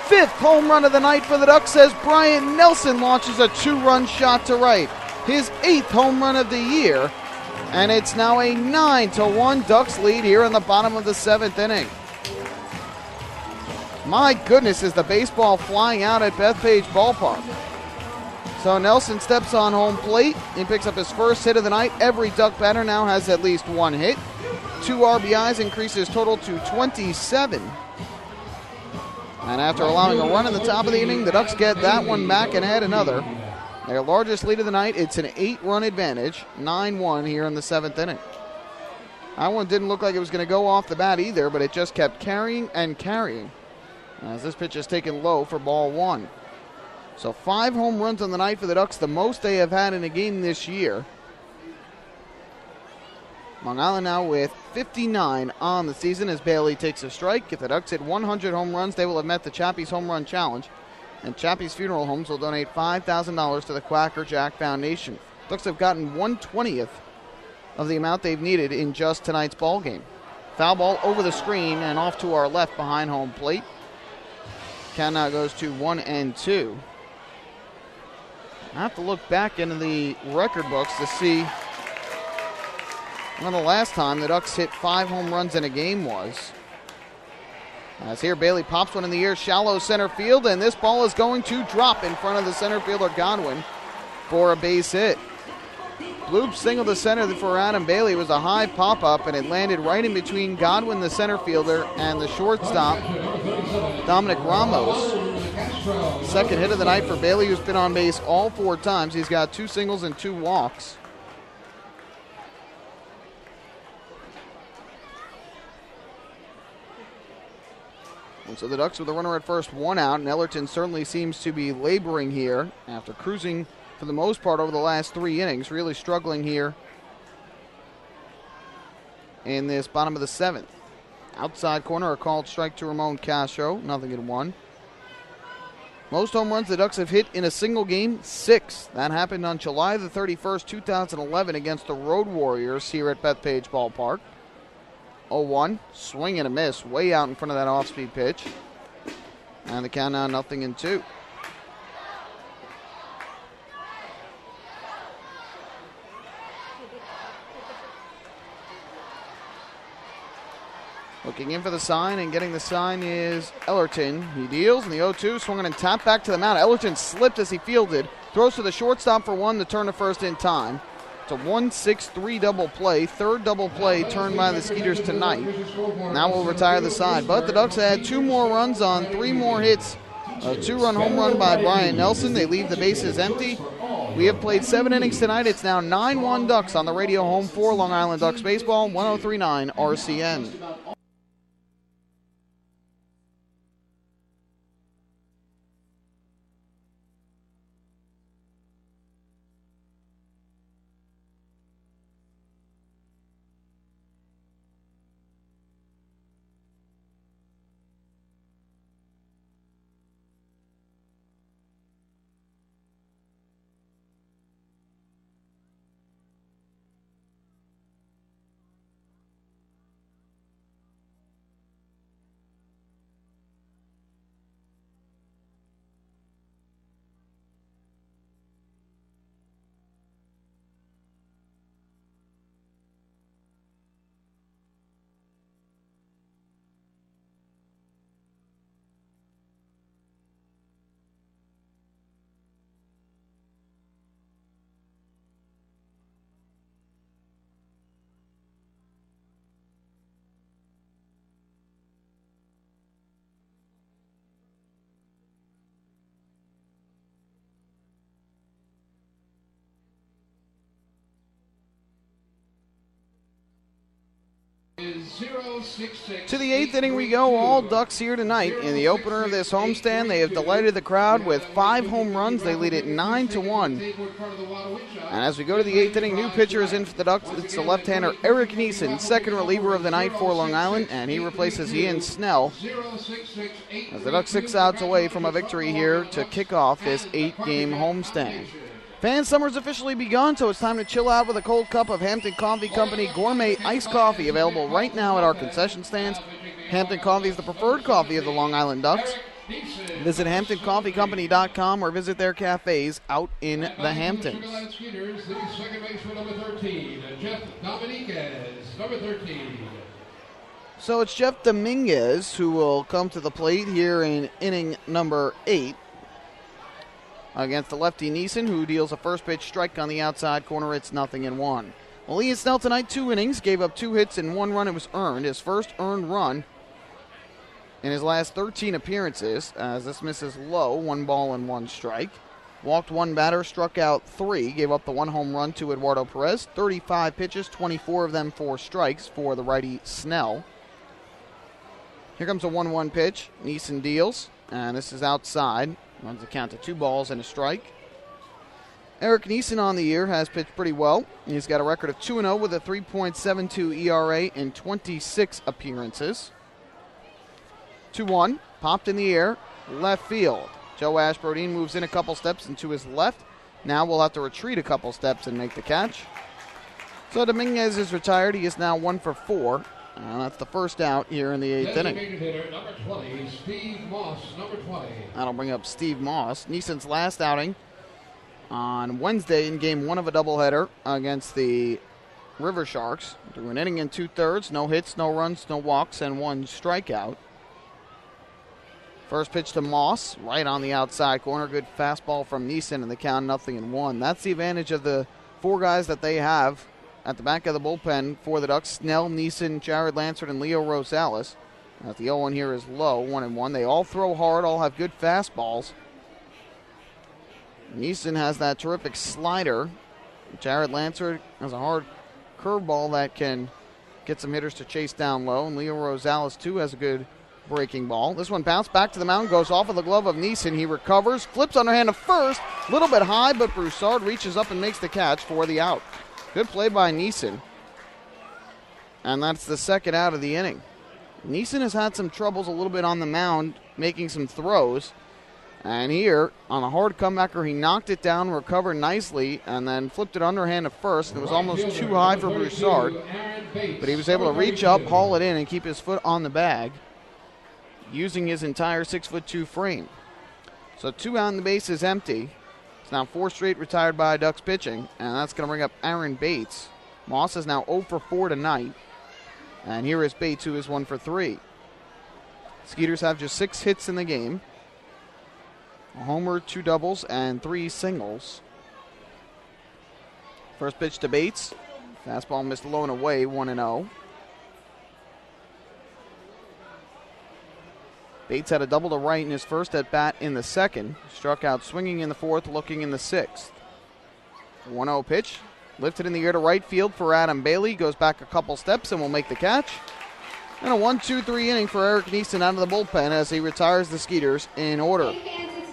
5th home run of the night for the Ducks as Brian Nelson launches a 2-run shot to right. His 8th home run of the year, and it's now a 9-1 Ducks lead here in the bottom of the 7th inning. My goodness, is the baseball flying out at Bethpage Ballpark. So Nelson steps on home plate. He picks up his first hit of the night. Every Duck batter now has at least 1 hit. 2 RBIs increases total to 27. And after allowing a run in the top of the inning, the Ducks get that one back and add another. Their largest lead of the night, it's an 8-run advantage, 9-1 here in the 7th inning. That one didn't look like it was going to go off the bat either, but it just kept carrying and carrying as this pitch is taken low for ball 1. So 5 home runs on the night for the Ducks, the most they have had in a game this year. Long Island now with 59 on the season as Bailey takes a strike. If the Ducks hit 100 home runs, they will have met the Chappie's Home Run Challenge. And Chappie's Funeral Homes will donate $5,000 to the Quacker Jack Foundation. Ducks have gotten 1/20th of the amount they've needed in just tonight's ball game. Foul ball over the screen and off to our left behind home plate. Count now goes to 1-2. I have to look back into the record books to see when the last time the Ducks hit 5 home runs in a game was. As here, Bailey pops one in the air, shallow center field, and this ball is going to drop in front of the center fielder Godwin for a base hit. Bloop singled the center for Adam Bailey. It was a high pop-up, and it landed right in between Godwin, the center fielder, and the shortstop, Dominic Ramos. Second hit of the night for Bailey, who's been on base all 4 times. He's got 2 singles and 2 walks. And so the Ducks with a runner at first, 1 out, and Ellerton certainly seems to be laboring here after cruising for the most part over the last 3 innings, really struggling here in this bottom of the 7th. Outside corner, a called strike to Ramon Castro, 0-1. Most home runs the Ducks have hit in a single game, 6. That happened on July the 31st, 2011 against the Road Warriors here at Bethpage Ballpark. 0-1, swing and a miss, way out in front of that off-speed pitch. And the count now 0-2. Looking in for the sign, and getting the sign is Ellerton. He deals, and the 0-2, swung and tapped back to the mound. Ellerton slipped as he fielded, throws to the shortstop for 1 to turn to first in time. It's a 1-6-3 double play, 3rd double play turned by the Skeeters tonight. Now we'll retire the side. But the Ducks had 2 more runs on 3 more hits. A 2-run home run by Brian Nelson. They leave the bases empty. We have played 7 innings tonight. It's now 9-1 Ducks on the radio home for Long Island Ducks Baseball, 103.9 RCN. To the 8th inning we go, all Ducks here tonight. In the opener of this homestand, they have delighted the crowd with 5 home runs. They lead it 9-1. And as we go to the 8th inning, new pitcher is in for the Ducks. It's the left-hander Eric Neeson, second reliever of the night for Long Island, and he replaces Ian Snell. As the Ducks 6 outs away from a victory here to kick off this 8-game homestand. Fan summer's officially begun, so it's time to chill out with a cold cup of Hampton Coffee Company gourmet iced coffee, available right now at our concession stands. Hampton Coffee is the preferred coffee of the Long Island Ducks. Visit HamptonCoffeeCompany.com or visit their cafes out in the Hamptons. So it's Jeff Dominguez who will come to the plate here in inning number 8. Against the lefty Neeson, who deals a first pitch strike on the outside corner. It's 0-1. Well, Ian Snell tonight, 2 innings, gave up 2 hits and 1 run. It was earned, his first earned run in his last 13 appearances, as this misses low, 1 ball and 1 strike. Walked 1 batter, struck out 3, gave up the 1 home run to Eduardo Perez. 35 pitches, 24 of them 4 strikes for the righty Snell. Here comes a 1-1 pitch. Neeson deals, and this is outside. Runs the count to 2 balls and a strike. Eric Neeson on the year has pitched pretty well. He's got a record of 2-0 with a 3.72 ERA in 26 appearances. 2-1, popped in the air, left field. Joe Ashbrodeen moves in a couple steps and to his left. Now we'll have to retreat a couple steps and make the catch. So Dominguez is retired. He is now 1 for 4. That's the first out here in the 8th inning. Designated hitter, number 20, Steve Moss, number 20. That'll bring up Steve Moss. Neeson's last outing on Wednesday in game 1 of a doubleheader against the River Sharks. Through an inning and 2/3, no hits, no runs, no walks, and 1 strikeout. First pitch to Moss, right on the outside corner. Good fastball from Neeson, and the count 0-1. That's the advantage of the 4 guys that they have at the back of the bullpen for the Ducks. Snell, Neeson, Jared Lansford, and Leo Rosales. The 0-1 here is low, 1-1. They all throw hard, all have good fastballs. Neeson has that terrific slider. Jared Lansford has a hard curveball that can get some hitters to chase down low. And Leo Rosales, too, has a good breaking ball. This one bounced back to the mound, goes off of the glove of Neeson. He recovers, flips underhand to first. A little bit high, but Broussard reaches up and makes the catch for the out. Good play by Neeson. And that's the second out of the inning. Neeson has had some troubles a little bit on the mound, making some throws. And here, on a hard comebacker, he knocked it down, recovered nicely, and then flipped it underhand to first. It was almost too high for Broussard, but he was able to reach up, haul it in, and keep his foot on the bag, using his entire 6'2" frame. So 2 out and the base is empty. It's now 4 straight retired by Ducks pitching, and that's going to bring up Aaron Bates. Moss is now 0 for 4 tonight, and here is Bates, who is 1 for 3. Skeeters have just 6 hits in the game. A homer, 2 doubles, and 3 singles. First pitch to Bates. Fastball missed low and away, 1-0. Bates had a double to right in his first at bat in the second. Struck out swinging in the 4th, looking in the 6th. 1-0 pitch. Lifted in the air to right field for Adam Bailey. Goes back a couple steps and will make the catch. And a 1-2-3 inning for Eric Neeson out of the bullpen as he retires the Skeeters in order.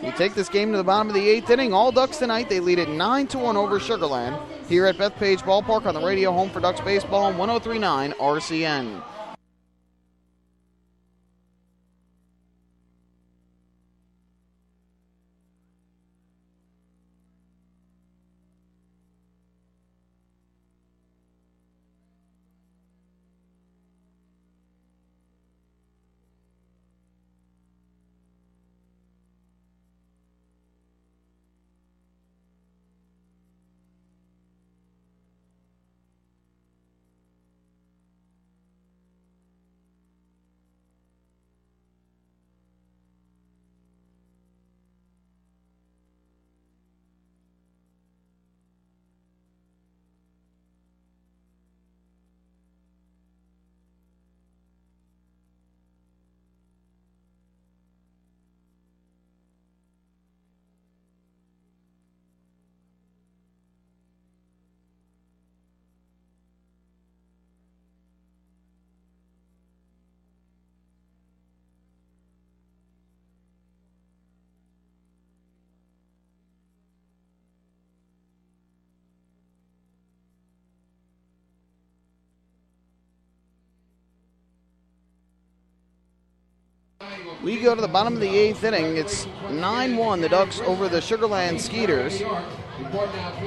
We take this game to the bottom of the 8th inning. All Ducks tonight. They lead it 9-1 over Sugar Land here at Bethpage Ballpark on the radio home for Ducks baseball, 103.9 RCN. We go to the bottom of the 8th inning. It's 9-1, the Ducks over the Sugar Land Skeeters.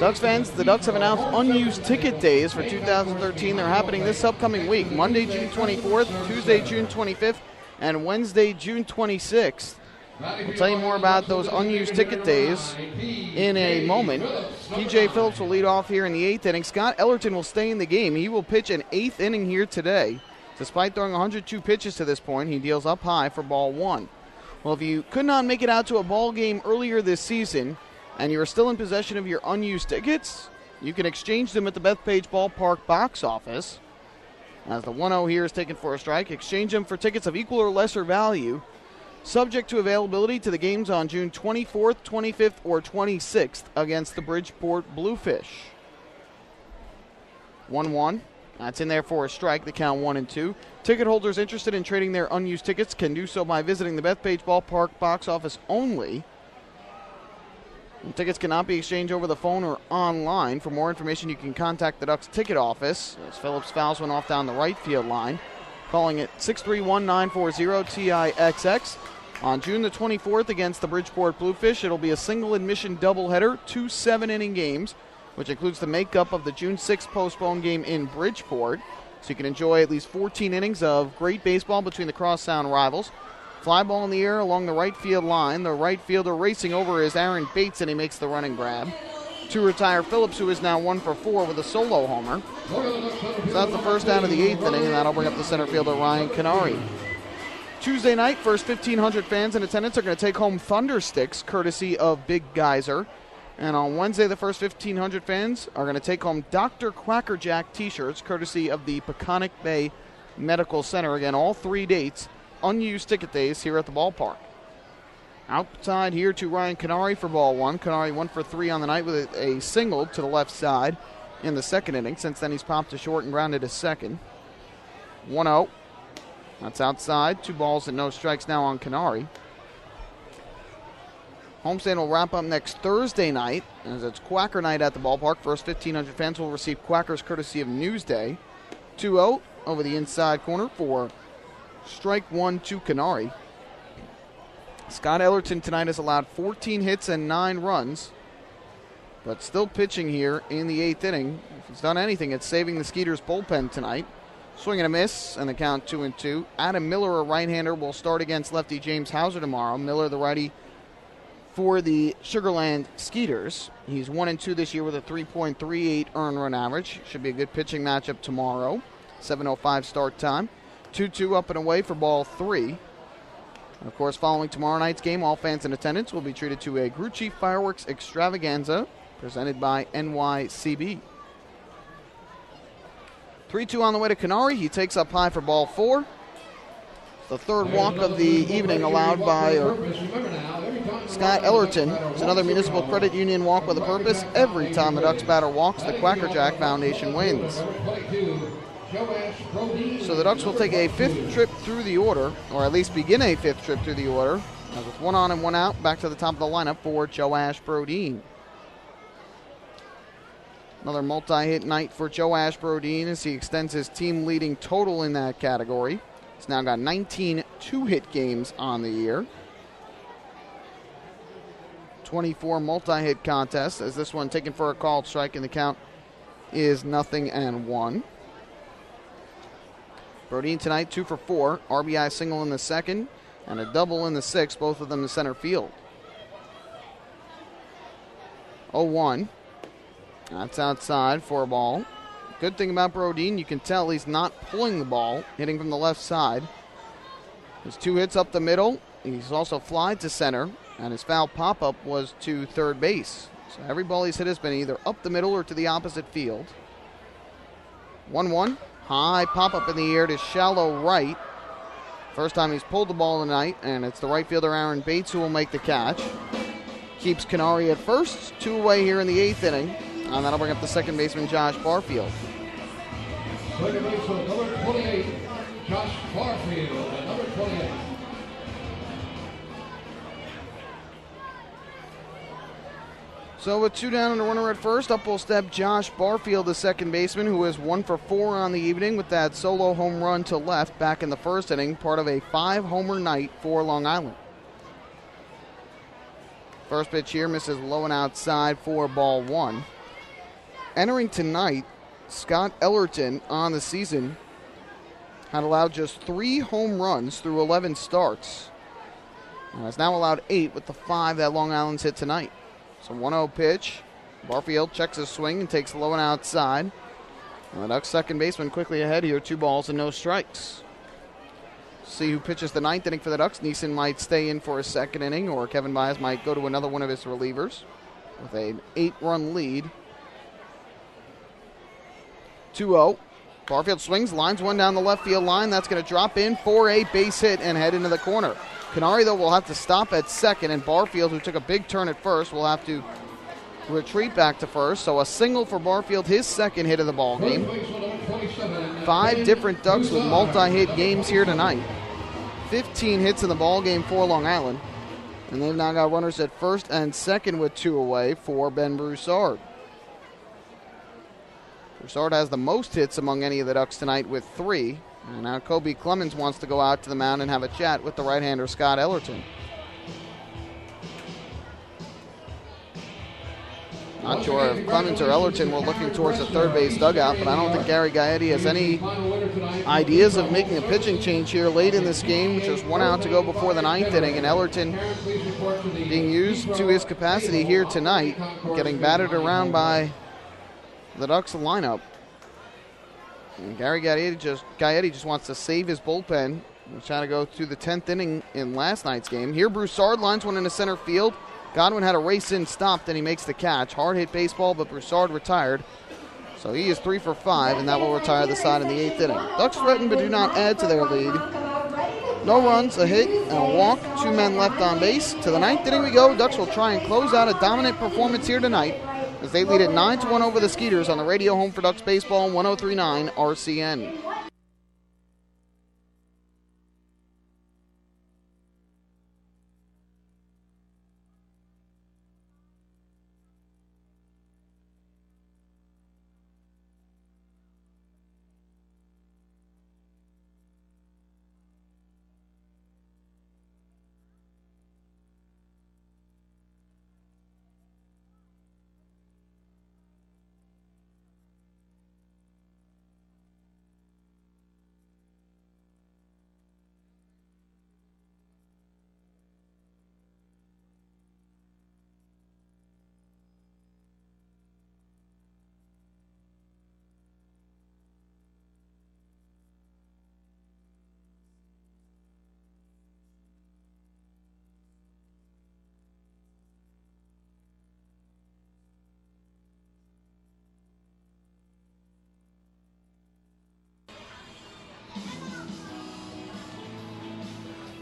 Ducks fans, the Ducks have announced unused ticket days for 2013. They're happening this upcoming week, Monday, June 24th, Tuesday, June 25th, and Wednesday, June 26th. We'll tell you more about those unused ticket days in a moment. PJ Phillips will lead off here in the 8th inning. Scott Ellerton will stay in the game. He will pitch an 8th inning here today. Despite throwing 102 pitches to this point, he deals up high for ball 1. Well, if you could not make it out to a ball game earlier this season and you are still in possession of your unused tickets, you can exchange them at the Bethpage Ballpark box office. As the 1-0 here is taken for a strike, exchange them for tickets of equal or lesser value, subject to availability to the games on June 24th, 25th, or 26th against the Bridgeport Bluefish. 1-1. That's in there for a strike, the count 1-2. Ticket holders interested in trading their unused tickets can do so by visiting the Bethpage Ballpark box office only. And tickets cannot be exchanged over the phone or online. For more information, you can contact the Ducks ticket office, as Phillips fouls one off down the right field line, calling it 631-940-TIXX. On June the 24th against the Bridgeport Bluefish, it'll be a single admission doubleheader, 2 7-inning games, which includes the makeup of the June 6th postponed game in Bridgeport. So you can enjoy at least 14 innings of great baseball between the crosstown rivals. Fly ball in the air along the right field line. The right fielder racing over is Aaron Bates, and he makes the running grab. To retire Phillips, who is now 1 for 4 with a solo homer. So that's the first out of the 8th inning, and that'll bring up the center fielder Ryan Canary. Tuesday night, first 1,500 fans in attendance are going to take home Thunder Sticks, courtesy of Big Geyser. And on Wednesday, the first 1,500 fans are going to take home Dr. Quackerjack T-shirts, courtesy of the Peconic Bay Medical Center. Again, all 3 dates, unused ticket days here at the ballpark. Outside here to Ryan Canary for ball 1. Canary 1 for 3 on the night with a single to the left side in the second inning. Since then, he's popped to short and grounded to second. 1-0. That's outside. 2 balls and no strikes now on Canary. Homestand will wrap up next Thursday night, as it's Quacker night at the ballpark. First 1,500 fans will receive Quackers courtesy of Newsday. 2-0 over the inside corner for strike 1 to Canary. Scott Ellerton tonight has allowed 14 hits and 9 runs, but still pitching here in the 8th inning. If he's done anything, it's saving the Skeeters bullpen tonight. Swing and a miss, and the count 2-2. Adam Miller, a right-hander, will start against lefty James Hauser tomorrow. Miller, the righty for the Sugarland Skeeters. He's 1-2 this year with a 3.38 earned run average. Should be a good pitching matchup tomorrow. 7:05 start time. 2-2 up and away for ball 3. And of course, following tomorrow night's game, all fans in attendance will be treated to a Grucci Fireworks Extravaganza presented by NYCB. 3-2 on the way to Canary. He takes up high for ball 4. The third walk of the evening allowed by Scott Ellerton. It's another Municipal Credit Union walk with a purpose. Every time the Ducks batter walks, the Quackerjack Foundation wins. So the Ducks will take a 5th trip through the order, or at least begin a 5th trip through the order. With 1 on and 1 out, back to the top of the lineup for Joash Brodeen. Another multi-hit night for Joash Brodeen as he extends his team-leading total in that category. He's now got 19 two-hit games on the year. 24 multi-hit contests, as this one taken for a called strike, and the count is 0-1. Brodeen tonight 2 for 4. RBI single in the second and a double in the sixth, both of them in center field. 0-1. That's outside for a ball. Good thing about Brodeen, you can tell he's not pulling the ball, hitting from the left side. His 2 hits up the middle. He's also flied to center, and his foul pop-up was to third base. So every ball he's hit has been either up the middle or to the opposite field. 1-1. High pop-up in the air to shallow right. First time he's pulled the ball tonight, and it's the right fielder Aaron Bates who will make the catch. Keeps Canary at first. 2 away here in the 8th inning. And that'll bring up the second baseman, Josh Barfield. Second baseman, number 28, Josh Barfield, at number 28. So with 2 down and a runner at first, up will step Josh Barfield, the second baseman, who is 1 for 4 on the evening with that solo home run to left back in the first inning, part of a 5-homer night for Long Island. First pitch here misses low and outside for ball 1. Entering tonight, Scott Ellerton on the season had allowed just 3 home runs through 11 starts. And has now allowed 8 with the 5 that Long Island's hit tonight. So 1-0 pitch. Barfield checks his swing and takes low and outside. And the Ducks second baseman quickly ahead here, 2 balls and no strikes. See who pitches the 9th inning for the Ducks. Neeson might stay in for a second inning, or Kevin Baez might go to another one of his relievers with an 8-run lead. 2-0. Barfield swings, lines one down the left field line. That's going to drop in for a base hit and head into the corner. Canary, though, will have to stop at second, and Barfield, who took a big turn at first, will have to retreat back to first. So a single for Barfield, his second hit of the ball game. 5 different Ducks with multi-hit games here tonight. 15 hits in the ball game for Long Island. And they've now got runners at first and second with 2 away for Ben Broussard. Broussard has the most hits among any of the Ducks tonight with 3. And now Kobe Clemens wants to go out to the mound and have a chat with the right-hander Scott Ellerton. Not sure if Clemens or Ellerton were looking towards the third base dugout, but I don't think Gary Gaetti has any ideas of making a pitching change here late in this game, which is 1 out to go before the 9th inning, and Ellerton being used to his capacity here tonight, getting batted around by the Ducks lineup. And Gary Gaetti just wants to save his bullpen. He's trying to go through the 10th inning in last night's game. Here Broussard lines one into center field. Godwin had a race in, stopped, and he makes the catch. Hard hit baseball, but Broussard retired. So he is 3 for 5, and that will retire the side in the 8th inning. Ducks threaten but do not add to their lead. No runs, a hit, and a walk. 2 men left on base. To the 9th inning we go. Ducks will try and close out a dominant performance here tonight as they lead at 9-1 over the Skeeters on the radio home for Ducks Baseball 103.9 RCN.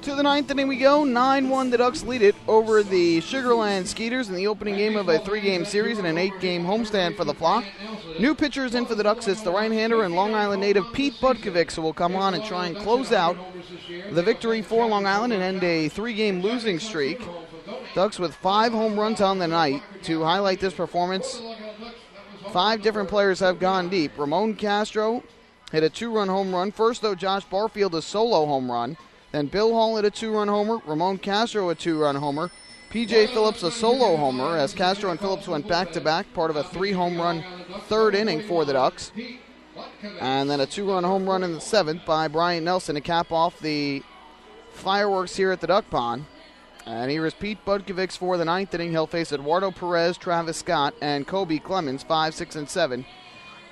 To the 9th inning we go. 9-1, the Ducks lead it over the Sugarland Skeeters in the opening game of a 3-game series and an 8-game homestand for the Flock. New pitchers in for the Ducks. It's the right-hander and Long Island native Pete Budkovic, who will come on and try and close out the victory for Long Island and end a 3-game losing streak. Ducks with 5 home runs on the night. To highlight this performance, 5 different players have gone deep. Ramon Castro hit a 2-run home run. First, though, Josh Barfield a solo home run. Then Bill Hall hit a 2-run homer. Ramon Castro a 2-run homer. P.J. Phillips a solo homer as Castro and Phillips went back-to-back, part of a 3-home-run third inning for the Ducks. And then a 2-run home run in the 7th by Brian Nelson to cap off the fireworks here at the Duck Pond. And here is Pete Budkovic for the 9th inning. He'll face Eduardo Perez, Travis Scott, and Kobe Clemens, 5, 6, and 7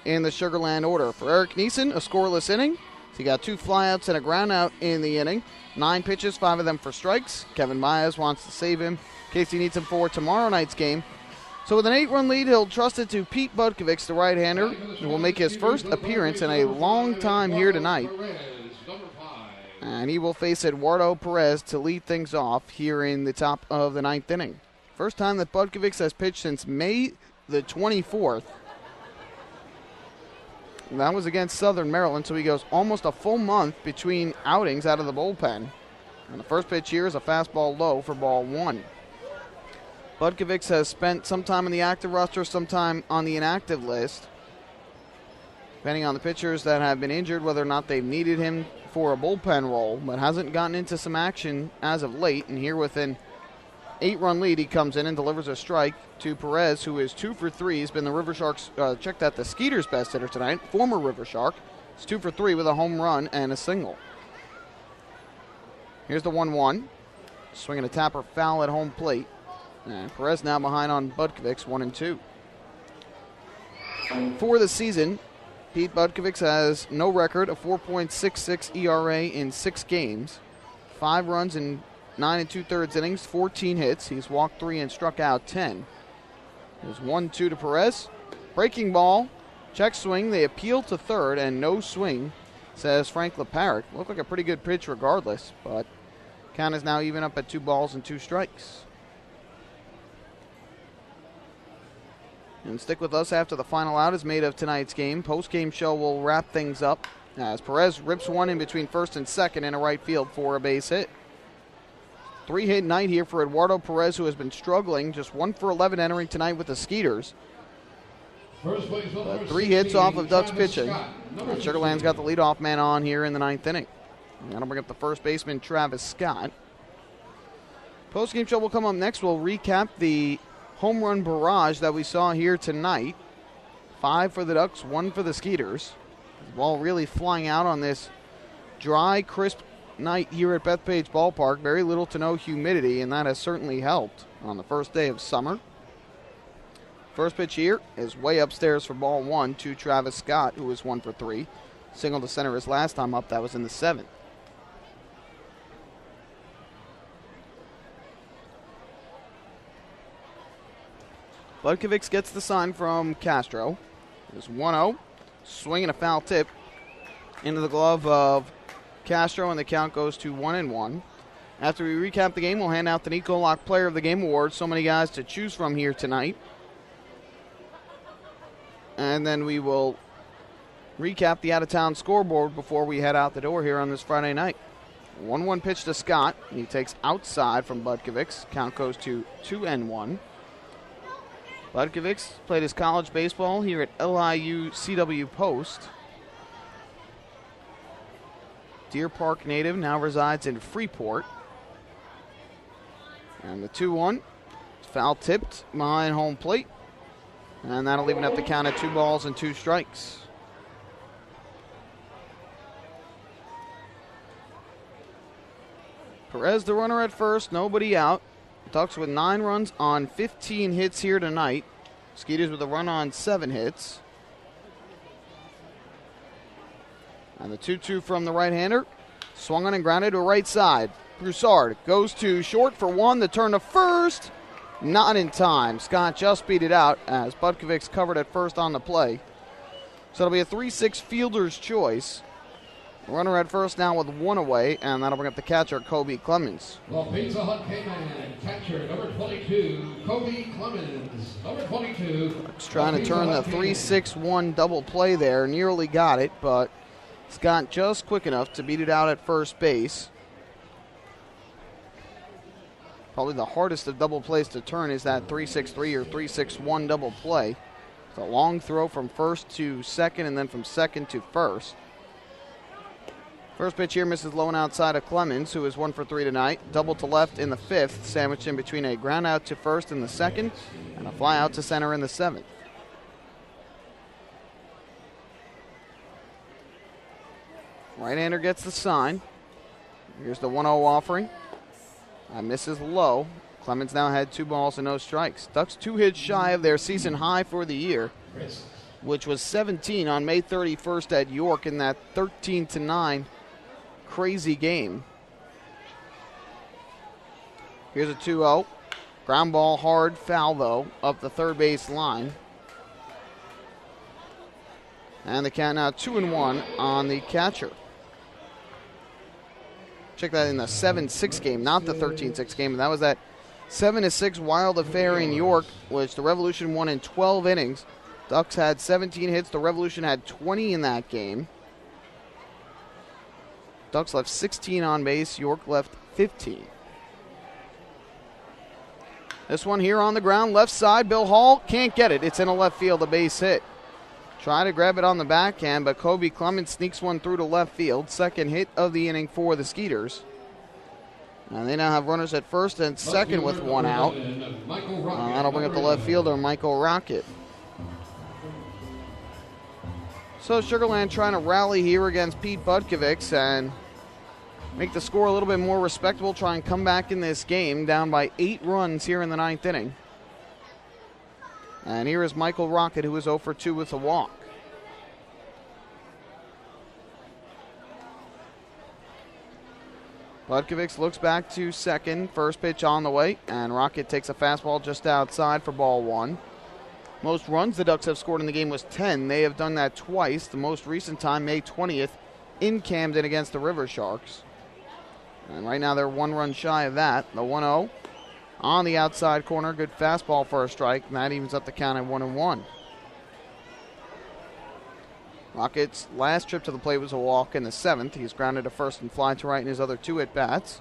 in the Sugarland order. For Eric Neeson, a scoreless inning. So he got 2 flyouts and a groundout in the inning. 9 pitches, 5 of them for strikes. Kevin Myers wants to save him in case he needs him for tomorrow night's game. So with an 8-run lead, he'll trust it to Pete Budkovic, the right-hander, who will make his first appearance in a long time here tonight. And he will face Eduardo Perez to lead things off here in the top of the 9th inning. First time that Budkovic has pitched since May the 24th. That was against Southern Maryland, so he goes almost a full month between outings out of the bullpen. And the first pitch here is a fastball low for ball 1. Budkovic has spent some time on the active roster, some time on the inactive list, depending on the pitchers that have been injured, whether or not they've needed him for a bullpen role, but hasn't gotten into some action as of late. And here with an 8-run lead, he comes in and delivers a strike to Perez, who is 2 for 3. He's been the River Sharks, checked out the Skeeters' best hitter tonight, former River Shark. He's 2 for 3 with a home run and a single. Here's the 1-1. Swinging a tapper foul at home plate. And Perez now behind on Budkovic, 1-2. For the season, Pete Budkovic has no record, a 4.66 ERA in 6 games, 5 runs in 9 2/3 innings, 14 hits. He's walked 3 and struck out 10. There's 1-2 to Perez. Breaking ball, check swing. They appeal to third and no swing, says Frank LeParrot. Looked like a pretty good pitch regardless, but count is now even up at 2 balls and 2 strikes. And stick with us after the final out is made of tonight's game. Post-game show will wrap things up as Perez rips one in between first and second in a right field for a base hit. 3-hit night here for Eduardo Perez, who has been struggling, just 1 for 11 entering tonight with the Skeeters. 3 hits off of Ducks pitching. Sugarland's got the leadoff man on here in the 9th inning. And that'll bring up the first baseman, Travis Scott. Post-game show will come up next. We'll recap the home run barrage that we saw here tonight. 5 for the Ducks, 1 for the Skeeters. The ball really flying out on this dry, crisp night here at Bethpage Ballpark. Very little to no humidity, and that has certainly helped on the first day of summer. First pitch here is way upstairs for ball 1 to Travis Scott, who was 1 for 3. Single to center his last time up. That was in the 7th. Budkovics gets the sign from Castro. It's 1-0. Swinging a foul tip into the glove of Castro, and the count goes to 1-1. After we recap the game, we'll hand out the Nico Lock Player of the Game award. So many guys to choose from here tonight. And then we will recap the out-of-town scoreboard before we head out the door here on this Friday night. 1-1 pitch to Scott. He takes outside from Budkovics. Count goes to 2-1. Budkovics played his college baseball here at LIU CW Post. Deer Park native, now resides in Freeport. And the 2-1. Foul tipped behind home plate. And that'll even up the count at 2 balls and 2 strikes. Perez, the runner at first, nobody out. Ducks with 9 runs on 15 hits here tonight. Skeeters with a run on 7 hits. And the 2-2 from the right-hander. Swung on and grounded to right side. Broussard goes to short for 1. The turn to first. Not in time. Scott just beat it out as Budkovics covered at first on the play. So it'll be a 3-6 fielder's choice. Runner at first now with 1 away, and that'll bring up the catcher, Kobe Clemens. Well, Pizza Hut came in. Catcher, number 22, Kobe Clemens. Number 22. It's trying to turn the 3-6-1 double play there. Nearly got it, but Scott just quick enough to beat it out at first base. Probably the hardest of double plays to turn is that 3-6-3 or 3-6-1 double play. It's a long throw from first to second and then from second to first. First pitch here misses low and outside of Clemens, who is 1 for 3 tonight. Double to left in the 5th, sandwiched in between a ground out to first in the 2nd and a fly out to center in the 7th. Right-hander gets the sign. Here's the 1-0 offering. Misses low. Clemens now had 2 balls and no strikes. Ducks 2 hits shy of their season high for the year, which was 17 on May 31st at York in that 13-9 crazy game. Here's a 2-0. Ground ball hard, foul though, up the third base line. And the count now 2-1 on the catcher. Check that in the 7-6 game, not the 13-6 game. That was that 7-6 wild affair in York, which the Revolution won in 12 innings. Ducks had 17 hits. The Revolution had 20 in that game. Ducks left 16 on base. York left 15. This one here on the ground, left side. Bill Hall can't get it. It's in a left field, a base hit. Try to grab it on the backhand, but Kobe Clemens sneaks one through to left field. Second hit of the inning for the Skeeters. And they now have runners at first and second with 1 out. That'll bring up the left fielder, Michael Rocket. So Sugarland trying to rally here against Pete Budkovics and make the score a little bit more respectable, try and come back in this game, down by 8 runs here in the 9th inning. And here is Michael Rocket, who is 0 for 2 with a walk. Budkovics looks back to second, first pitch on the way, and Rocket takes a fastball just outside for ball 1. Most runs the Ducks have scored in the game was 10. They have done that twice, the most recent time, May 20th, in Camden against the River Sharks. And right now they're 1 run shy of that. The 1-0 on the outside corner, good fastball for a strike, and that evens up the count at 1-1. Rocket's last trip to the plate was a walk in the 7th. He's grounded to first and fly to right in his other 2 at-bats.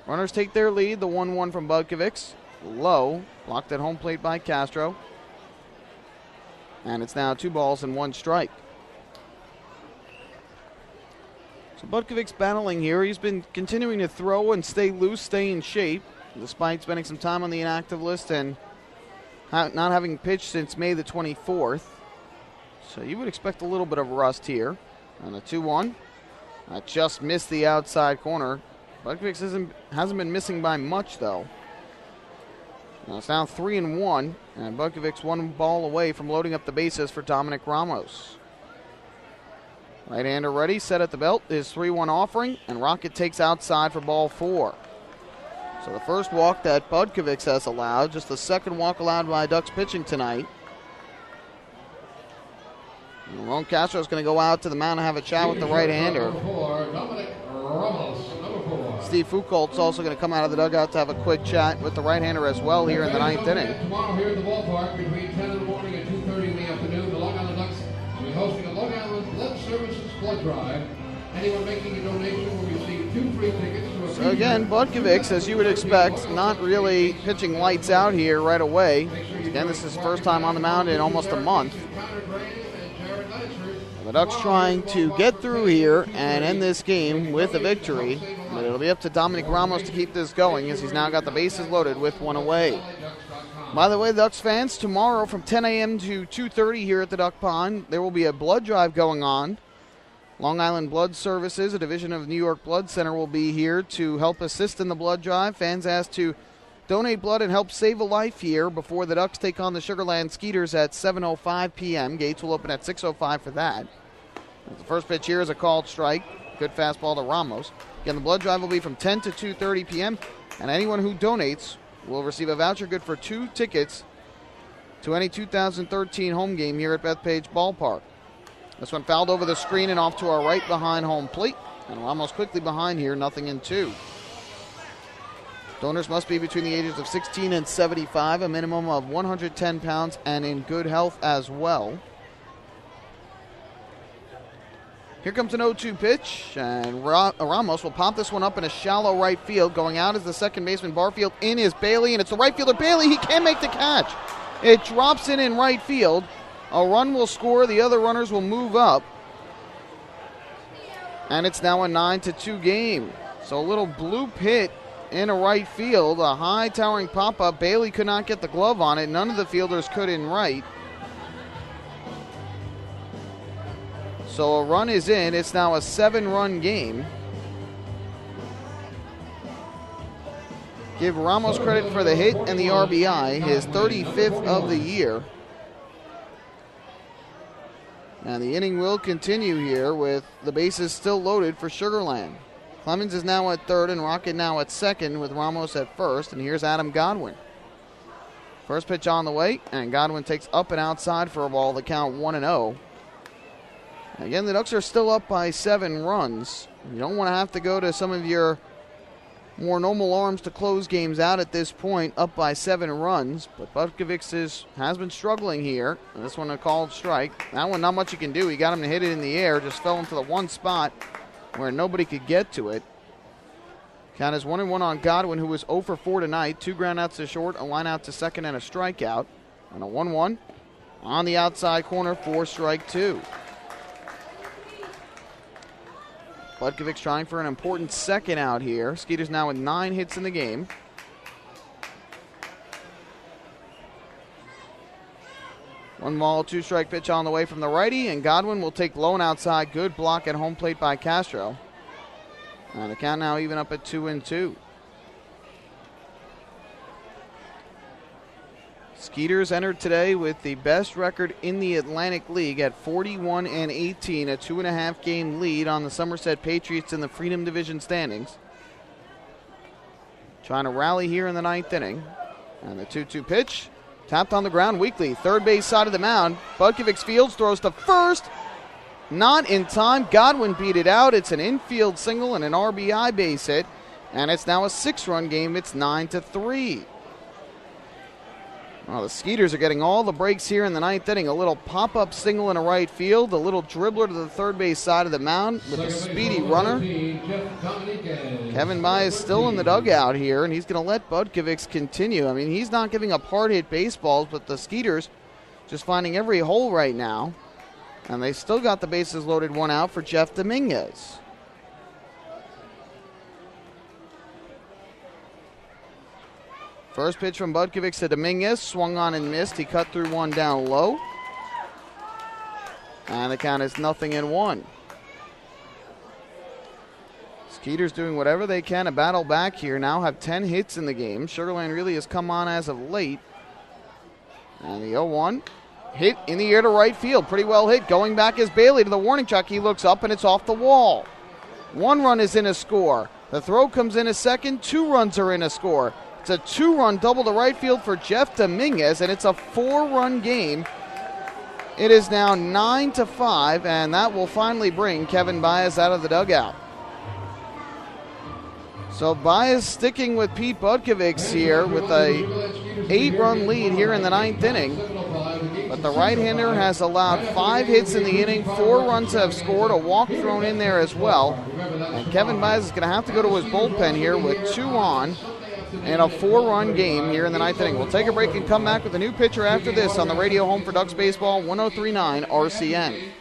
Runners take their lead, the 1-1 from Budkovics. Low, blocked at home plate by Castro. And it's now 2 balls and 1 strike. So Budkovics battling here. He's been continuing to throw and stay loose, stay in shape. despite spending some time on the inactive list and not having pitched since May the 24th. So you would expect a little bit of rust here. And a 2-1. That just missed the outside corner. Budkovic hasn't been missing by much, though. Now it's now 3-1, and Budkovic's one ball away from loading up the bases for Dominic Ramos. Right-hander ready, set at the belt, his 3-1 offering, and Rocket takes outside for ball 4. So the first walk that Budkovic has allowed, just the second walk allowed by Ducks pitching tonight. And Ramon Castro is going to go out to the mound and have a chat with the right-hander. Steve Foucault's also going to come out of the dugout to have a quick chat with the right-hander as well here in the ninth inning. Tomorrow here at the ballpark between 10 in the morning and 2:30 in the afternoon, the Long Island Ducks will be hosting a Long Island Blood Services blood drive. Anyone making a donation will receive 2 free tickets to a... So again, Budkovic, as you would expect, not really pitching lights out here right away. Again, this is his first time on the mound in almost a month. The Ducks trying to get through here and end this game with a victory. But it'll be up to Dominic Ramos to keep this going as he's now got the bases loaded with one away. By the way, Ducks fans, tomorrow from 10 a.m. to 2:30 here at the Duck Pond, there will be a blood drive going on. Long Island Blood Services, a division of New York Blood Center, will be here to help assist in the blood drive. Fans asked to donate blood and help save a life here before the Ducks take on the Sugarland Skeeters at 7:05 p.m. Gates will open at 6:05 for that. The first pitch here is a called strike. Good fastball to Ramos. Again, the blood drive will be from 10 to 2:30 p.m. And anyone who donates will receive a voucher good for 2 tickets to any 2013 home game here at Bethpage Ballpark. This one fouled over the screen and off to our right behind home plate. And Ramos quickly behind here, 0-2. Donors must be between the ages of 16 and 75, a minimum of 110 pounds, and in good health as well. Here comes an 0-2 pitch, and Ramos will pop this one up in a shallow right field. Going out is the second baseman, Barfield. In is Bailey, and it's the right fielder, Bailey. He can't make the catch. It drops in right field. A run will score. The other runners will move up. And it's now a 9-2 game. So a little bloop hit in a right field. A high towering pop-up. Bailey could not get the glove on it. None of the fielders could in right. So a run is in. It's now a 7-run game. Give Ramos credit for the hit and the RBI, his 35th of the year. And the inning will continue here with the bases still loaded for Sugarland. Clemens is now at third and Rocket now at second with Ramos at first. And here's Adam Godwin. First pitch on the way, and Godwin takes up and outside for a ball. The count 1-0. Again, the Ducks are still up by 7 runs. You don't want to have to go to some of your more normal arms to close games out at this point, up by 7 runs. But Budkovic has been struggling here. And this one a called strike. That one, not much you can do. He got him to hit it in the air, just fell into the one spot where nobody could get to it. Count is 1-1 on Godwin, who was 0 for 4 tonight. 2 groundouts to short, a line out to second, and a strikeout. And a 1-1 on the outside corner for strike 2. Budkovic trying for an important second out here. Skeeters now with 9 hits in the game. One ball, 2 strike pitch on the way from the righty, and Godwin will take low and outside. Good block at home plate by Castro. And the count now even up at 2-2. Skeeters entered today with the best record in the Atlantic League at 41-18, a 2.5 game lead on the Somerset Patriots in the Freedom Division standings. Trying to rally here in the 9th inning. And the 2-2 pitch, tapped on the ground weakly. Third base side of the mound. Budkovic fields, throws to first. Not in time. Godwin beat it out. It's an infield single and an RBI base hit. And it's now a 6-run game. It's 9-3. Well, the Skeeters are getting all the breaks here in the 9th inning. A little pop-up single in a right field, a little dribbler to the third base side of the mound with a speedy runner. Kevin Baez still in the dugout here, and he's going to let Budkovic continue. I mean, he's not giving up hard-hit baseballs, but the Skeeters just finding every hole right now. And they still got the bases loaded, 1 out for Jeff Dominguez. First pitch from Budkovic to Dominguez, swung on and missed. He cut through one down low. And the count is 0-1. Skeeters doing whatever they can to battle back here. Now have 10 hits in the game. Sugar Land really has come on as of late. And the 0-1 hit in the air to right field. Pretty well hit. Going back is Bailey to the warning track. He looks up and it's off the wall. 1 run is in a score. The throw comes in a second. 2 runs are in a score. It's a 2-run double to right field for Jeff Dominguez, and it's a 4-run game. It is now 9-5, and that will finally bring Kevin Baez out of the dugout. So Baez sticking with Pete Budkovic here with a 8-run lead here in the 9th inning. But the right-hander has allowed 5 hits in the inning. 4 runs have scored, a walk thrown in there as well. And Kevin Baez is going to have to go to his bullpen here with 2 on and a 4-run game here in the 9th inning. We'll take a break and come back with a new pitcher after this on the radio home for Ducks Baseball, 103.9 RCN.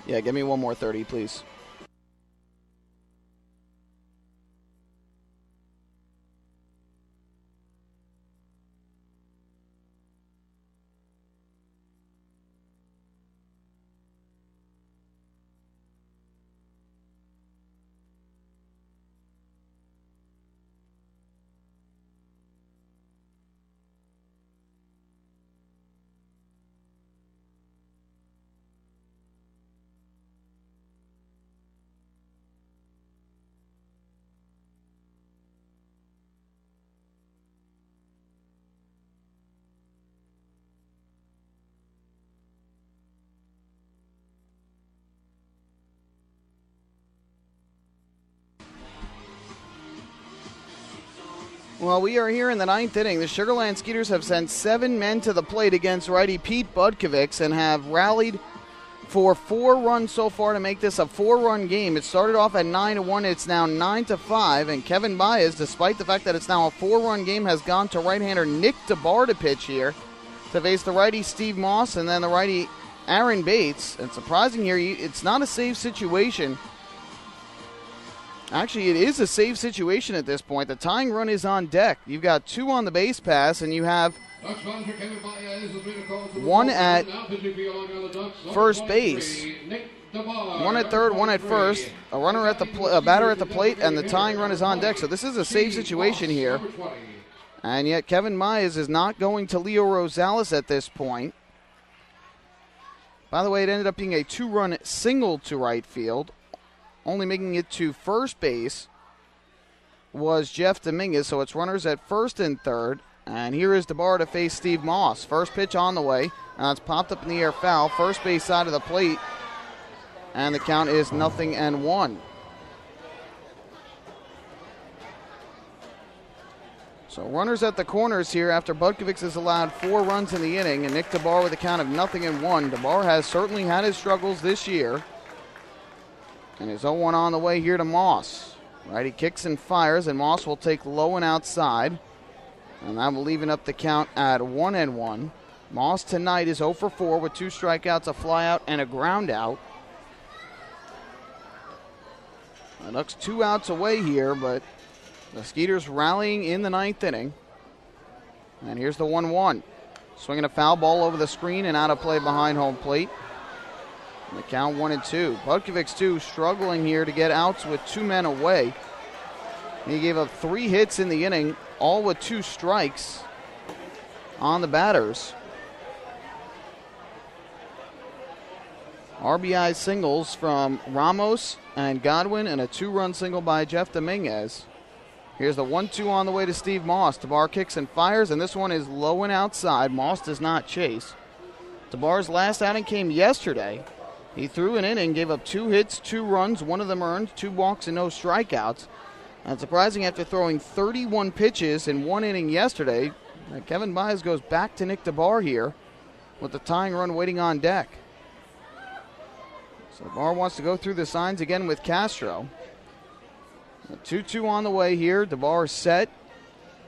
Yeah, give me one more 30, please. Well, we are here in the 9th inning. The Sugar Land Skeeters have sent 7 men to the plate against righty Pete Budkovic and have rallied for 4 runs so far to make this a 4-run game. It started off at 9-1. It's now 9-5. And Kevin Baez, despite the fact that it's now a 4-run game, has gone to right-hander Nick DeBar to pitch here to face the righty Steve Moss and then the righty Aaron Bates. And surprising here, it's not a save situation. Actually, it is a save situation at this point. The tying run is on deck. You've got 2 on the base pass, and you have 1 at first base, 1 at third, 1 at first, a runner at a batter at the plate, and the tying run is on deck. So this is a save situation here. And yet Kevin Baez is not going to Leo Rosales at this point. By the way, it ended up being a 2-run single to right field. Only making it to first base was Jeff Dominguez, so it's runners at first and third. And here is DeBar to face Steve Moss. First pitch on the way. Now it's popped up in the air foul. First base side of the plate. And the count is 0-1. So runners at the corners here after Budkovic has allowed 4 runs in the inning. And Nick DeBar with a count of 0-1. DeBar has certainly had his struggles this year. And his 0-1 on the way here to Moss. Righty kicks and fires, and Moss will take low and outside. And that will even up the count at 1-1. Moss tonight is 0 for 4 with 2 strikeouts, a flyout, and a ground out. The Ducks 2 outs away here, but the Skeeters rallying in the 9th inning. And here's the 1-1. Swinging a foul ball over the screen and out of play behind home plate. And the count 1-2. Budkovic, too, struggling here to get outs with 2 men away. He gave up 3 hits in the inning, all with 2 strikes. on the batters. RBI singles from Ramos and Godwin and a 2-run single by Jeff Dominguez. Here's the 1-2 on the way to Steve Moss. Tabar kicks and fires, and this one is low and outside. Moss does not chase. Tabar's last outing came yesterday. He threw an inning, gave up 2 hits, 2 runs, 1 of them earned, 2 walks, and no strikeouts. And surprising, after throwing 31 pitches in 1 inning yesterday, Kevin Baez goes back to Nick Tabar here with the tying run waiting on deck. So Tabar wants to go through the signs again with Castro. A 2-2 on the way here. Tabar set,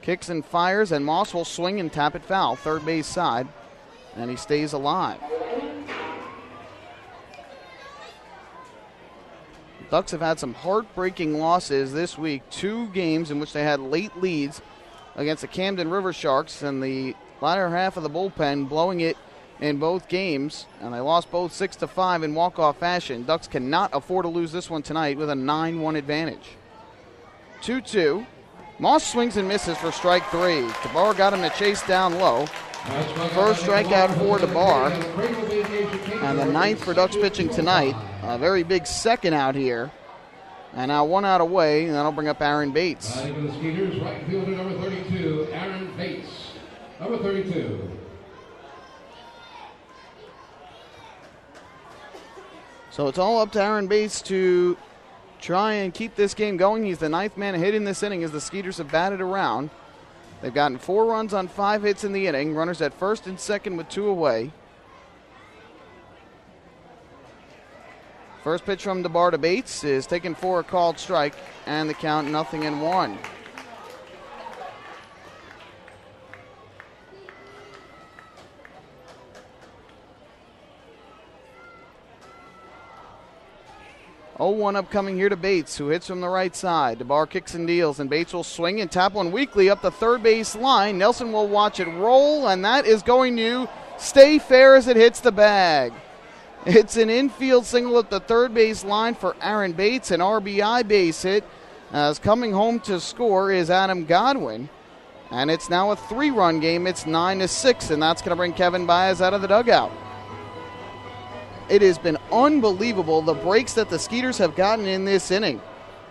kicks and fires, and Moss will swing and tap it foul, third base side, and he stays alive. Ducks have had some heartbreaking losses this week. 2 games in which they had late leads against the Camden River Sharks, and the latter half of the bullpen blowing it in both games, and they lost both 6-5 in walk-off fashion. Ducks cannot afford to lose this one tonight with a 9-1 advantage. 2-2. Moss swings and misses for strike 3. Tabar got him to chase down low. First strikeout for Tabar, and the 9th for Ducks pitching tonight. A very big second out here. And now 1 out away, and that'll bring up Aaron Bates. For the Skeeters, right fielder number 32, Aaron Bates. Number 32. So it's all up to Aaron Bates to try and keep this game going. He's the 9th man hit in this inning as the Skeeters have batted around. They've gotten 4 runs on 5 hits in the inning. Runners at first and second with 2 away. First pitch from Tabar to Bates is taken for a called strike, and the count 0-1. Oh, 1 upcoming here to Bates, who hits from the right side. Tabar kicks and deals, and Bates will swing and tap one weakly up the third base line. Nelson will watch it roll, and that is going to stay fair as it hits the bag. It's an infield single at the third base line for Aaron Bates, an RBI base hit. As coming home to score is Adam Godwin, and it's now a 3-run game. It's 9-6, and that's going to bring Kevin Baez out of the dugout. It has been unbelievable, the breaks that the Skeeters have gotten in this inning.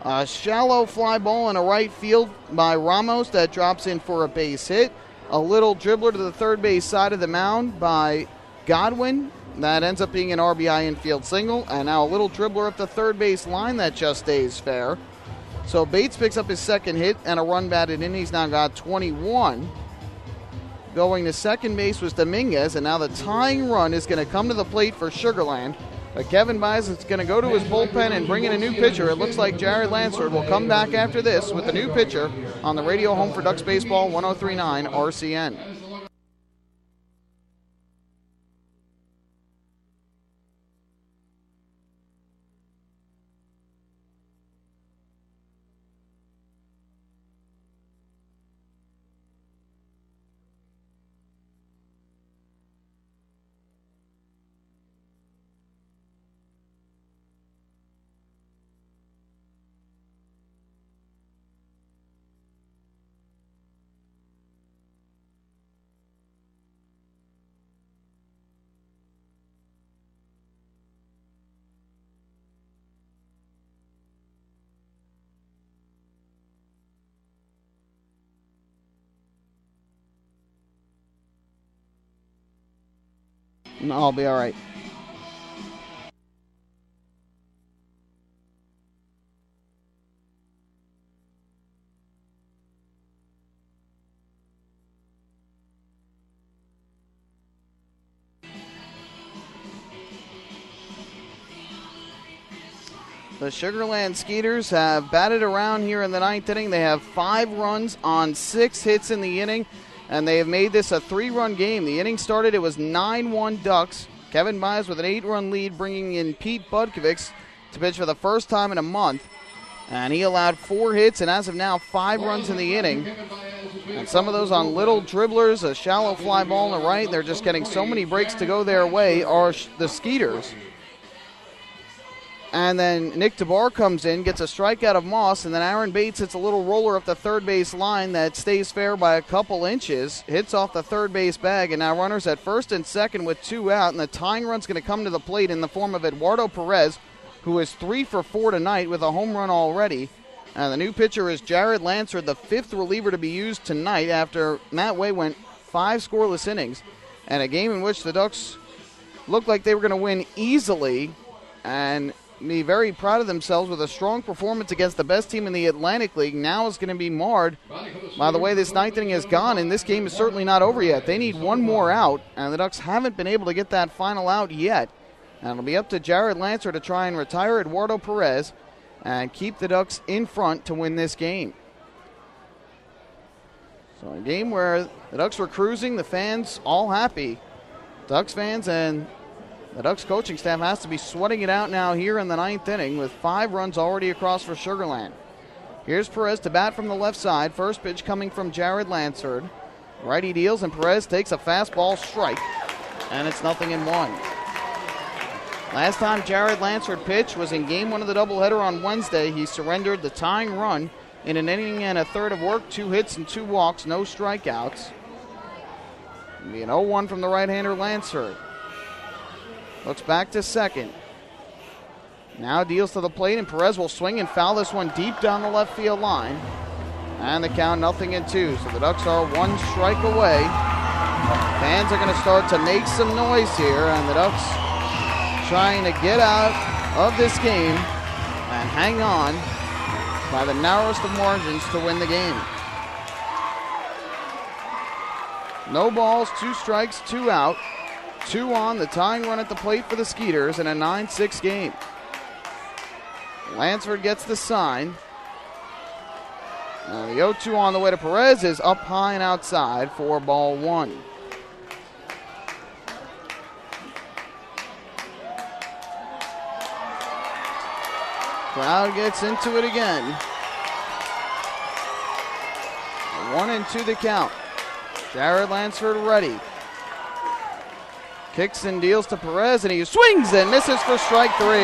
A shallow fly ball in a right field by Ramos that drops in for a base hit. A little dribbler to the third base side of the mound by Godwin. That ends up being an RBI infield single. And now a little dribbler up the third base line that just stays fair. So Bates picks up his second hit and a run batted in. He's now got 21. Going to second base was Dominguez, and now the tying run is going to come to the plate for Sugarland. But Kevin Baez is going to go to his bullpen and bring in a new pitcher. It looks like Jared Lansford will come back after this with a new pitcher on the radio home for Ducks Baseball 103.9 RCN. I'll be all right. The Sugarland Skeeters have batted around here in the 9th inning. They have 5 runs on 6 hits in the inning, and they have made this a 3-run game. The inning started, it was 9-1 Ducks. Kevin Baez with an 8-run lead, bringing in Pete Budkovics to pitch for the first time in a month. And he allowed 4 hits, and as of now, 5 runs in the inning. And some of those on little dribblers, a shallow fly ball on the right. They're just getting so many breaks to go their way are the Skeeters. And then Nick DeBar comes in, gets a strikeout of Moss, and then Aaron Bates hits a little roller up the third base line that stays fair by a couple inches, hits off the third base bag, and now runners at first and second with 2 out, and the tying run's going to come to the plate in the form of Eduardo Perez, who is 3 for 4 tonight with a home run already. And the new pitcher is Jared Lansford, the 5th reliever to be used tonight after Matt Way went 5 scoreless innings, and a game in which the Ducks looked like they were going to win easily and be very proud of themselves with a strong performance against the best team in the Atlantic League. Now is going to be marred by the way this ninth inning has gone, and this game is certainly not over yet. They need one more out, and the Ducks haven't been able to get that final out yet. And it'll be up to Jared Lancer to try and retire Eduardo Perez and keep the Ducks in front to win this game. So a game where the Ducks were cruising, the fans all happy. Ducks fans and the Ducks coaching staff has to be sweating it out now here in the ninth inning with 5 runs already across for Sugar Land. Here's Perez to bat from the left side. First pitch coming from Jared Lansford. Righty deals, and Perez takes a fastball strike, and it's 0-1. Last time Jared Lansford pitched was in game 1 of the doubleheader on Wednesday. He surrendered the tying run in an inning and a third of work, 2 hits and 2 walks, no strikeouts. It'll be an 0-1 from the right-hander Lansford. Looks back to second. Now deals to the plate, and Perez will swing and foul this one deep down the left field line. And the count 0-2. So the Ducks are 1 strike away. Fans are going to start to make some noise here, and the Ducks trying to get out of this game and hang on by the narrowest of margins to win the game. No balls, 2 strikes, 2 out. 2 on, the tying run at the plate for the Skeeters in a 9-6 game. Lansford gets the sign. Now the 0-2 on the way to Perez is up high and outside for ball 1. Crowd gets into it again. 1-2 the count. Jared Lansford ready. Kicks and deals to Perez, and he swings and misses for strike 3.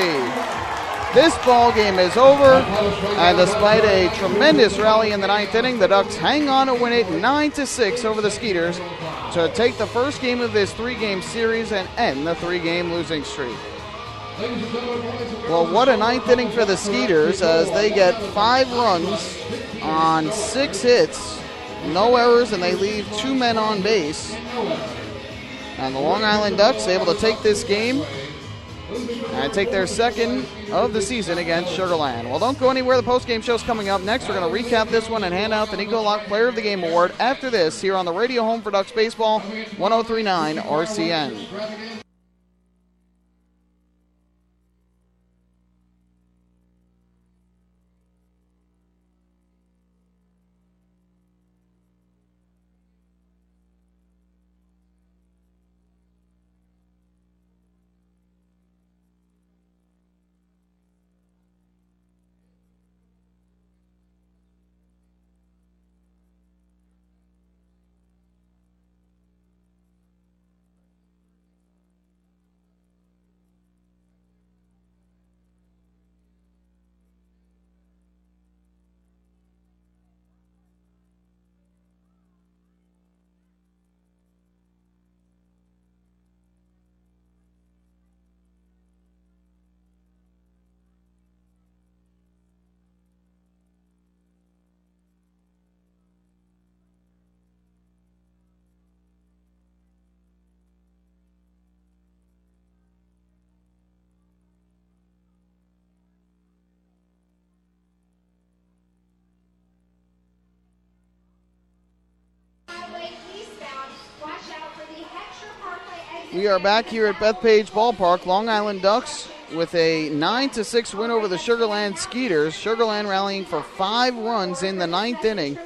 This ball game is over, and despite a tremendous rally in the ninth inning, the Ducks hang on to win it 9-6 over the Skeeters to take the first game of this 3-game series and end the 3-game losing streak. Well, what a ninth inning for the Skeeters as they get 5 runs on 6 hits, no errors, and they leave 2 men on base. And the Long Island Ducks able to take this game and take their second of the season against Sugar Land. Well, don't go anywhere. The postgame show's coming up next. We're going to recap this one and hand out the Nico Lock Player of the Game Award after this here on the radio home for Ducks Baseball, 103.9 RCN. We are back here at Bethpage Ballpark. Long Island Ducks with a 9-6 win over the Sugar Land Skeeters. Sugar Land rallying for 5 runs in the ninth inning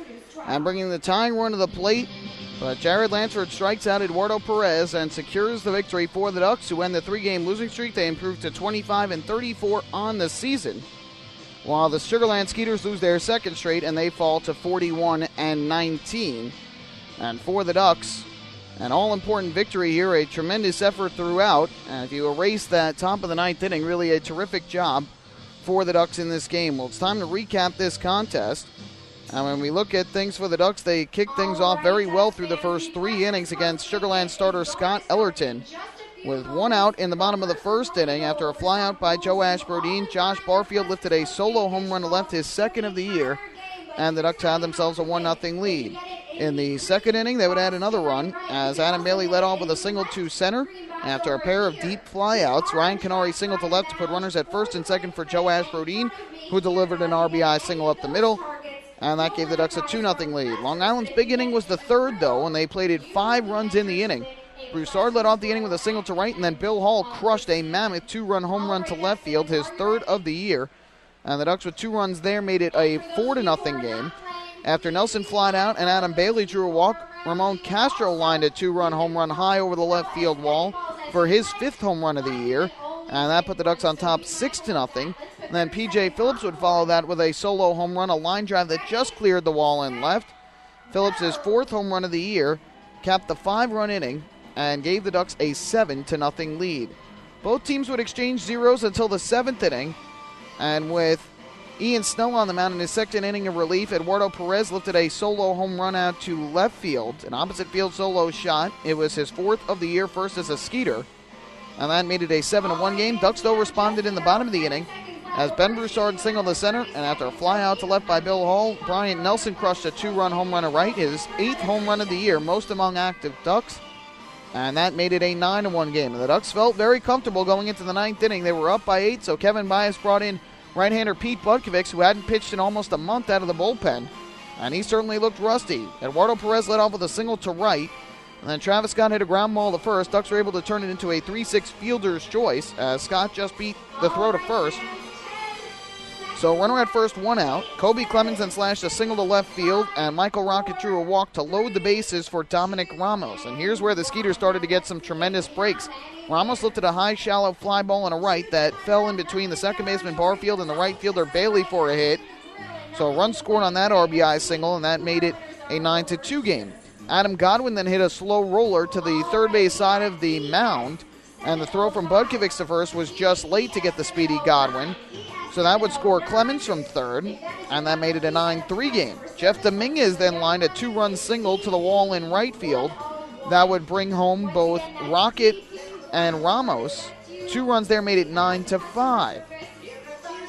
and bringing the tying run to the plate. But Jared Lansford strikes out Eduardo Perez and secures the victory for the Ducks, who end the 3-game losing streak. They improve to 25-34 on the season, while the Sugar Land Skeeters lose their second straight and they fall to 41-19. And for the Ducks, An all-important victory here, a tremendous effort throughout. If you erase that top of the ninth inning, really a terrific job for the Ducks in this game. Well, it's time to recap this contest. And when we look at things for the Ducks, they kicked things off very well through the first 3 innings against Sugar Land starter Scott Ellerton. With 1 out in the bottom of the first inning after a flyout by Joe Ashbrodeen, Josh Barfield lifted a solo home run to left, his second of the year, and the Ducks had themselves a 1-0 lead. In the second inning, they would add another run as Adam Bailey led off with a single to center. After a pair of deep flyouts, Ryan Canary singled to left to put runners at first and second for Joe Ashbrodeen, who delivered an RBI single up the middle, and that gave the Ducks a 2-0 lead. Long Island's big inning was the third, though, and they plated 5 runs in the inning. Broussard led off the inning with a single to right, and then Bill Hall crushed a mammoth 2-run home run to left field, his third of the year. And the Ducks with 2 runs there made it a 4-0 game. After Nelson flied out and Adam Bailey drew a walk, Ramon Castro lined a 2-run home run high over the left field wall for his 5th home run of the year, and that put the Ducks on top 6-0. And then P.J. Phillips would follow that with a solo home run, a line drive that just cleared the wall and left. Phillips' 4th home run of the year capped the 5-run inning and gave the Ducks a 7-0 lead. Both teams would exchange zeros until the 7th inning, and with Ian Snell on the mound in his second inning of relief, Eduardo Perez lifted a solo home run out to left field, an opposite field solo shot. It was his 4th of the year, first as a Skeeter, and that made it a 7-1 game. Ducks, though, responded in the bottom of the inning as Ben Broussard singled to center, and after a fly out to left by Bill Hall, Bryant Nelson crushed a 2-run home run to right, his 8th home run of the year, most among active Ducks, and that made it a 9-1 game. And the Ducks felt very comfortable going into the 9th inning. They were up by 8, so Kevin Bias brought in right-hander Pete Budkovics, who hadn't pitched in almost a month out of the bullpen, and he certainly looked rusty. Eduardo Perez led off with a single to right, and then Travis Scott hit a ground ball to first. Ducks were able to turn it into a 3-6 fielder's choice as Scott just beat the throw to first. So runner at first, 1 out. Kobe Clemens then slashed a single to left field, and Michael Rocket drew a walk to load the bases for Dominic Ramos. And here's where the Skeeters started to get some tremendous breaks. Ramos lifted a high, shallow fly ball on a right that fell in between the second baseman Barfield and the right fielder Bailey for a hit. So a run scored on that RBI single, and that made it a 9-2 game. Adam Godwin then hit a slow roller to the third base side of the mound, and the throw from Budkovics to first was just late to get the speedy Godwin. So that would score Clemens from third, and that made it a 9-3 game. Jeff Dominguez then lined a 2-run single to the wall in right field. That would bring home both Rocket and Ramos. 2 runs there made it 9-5.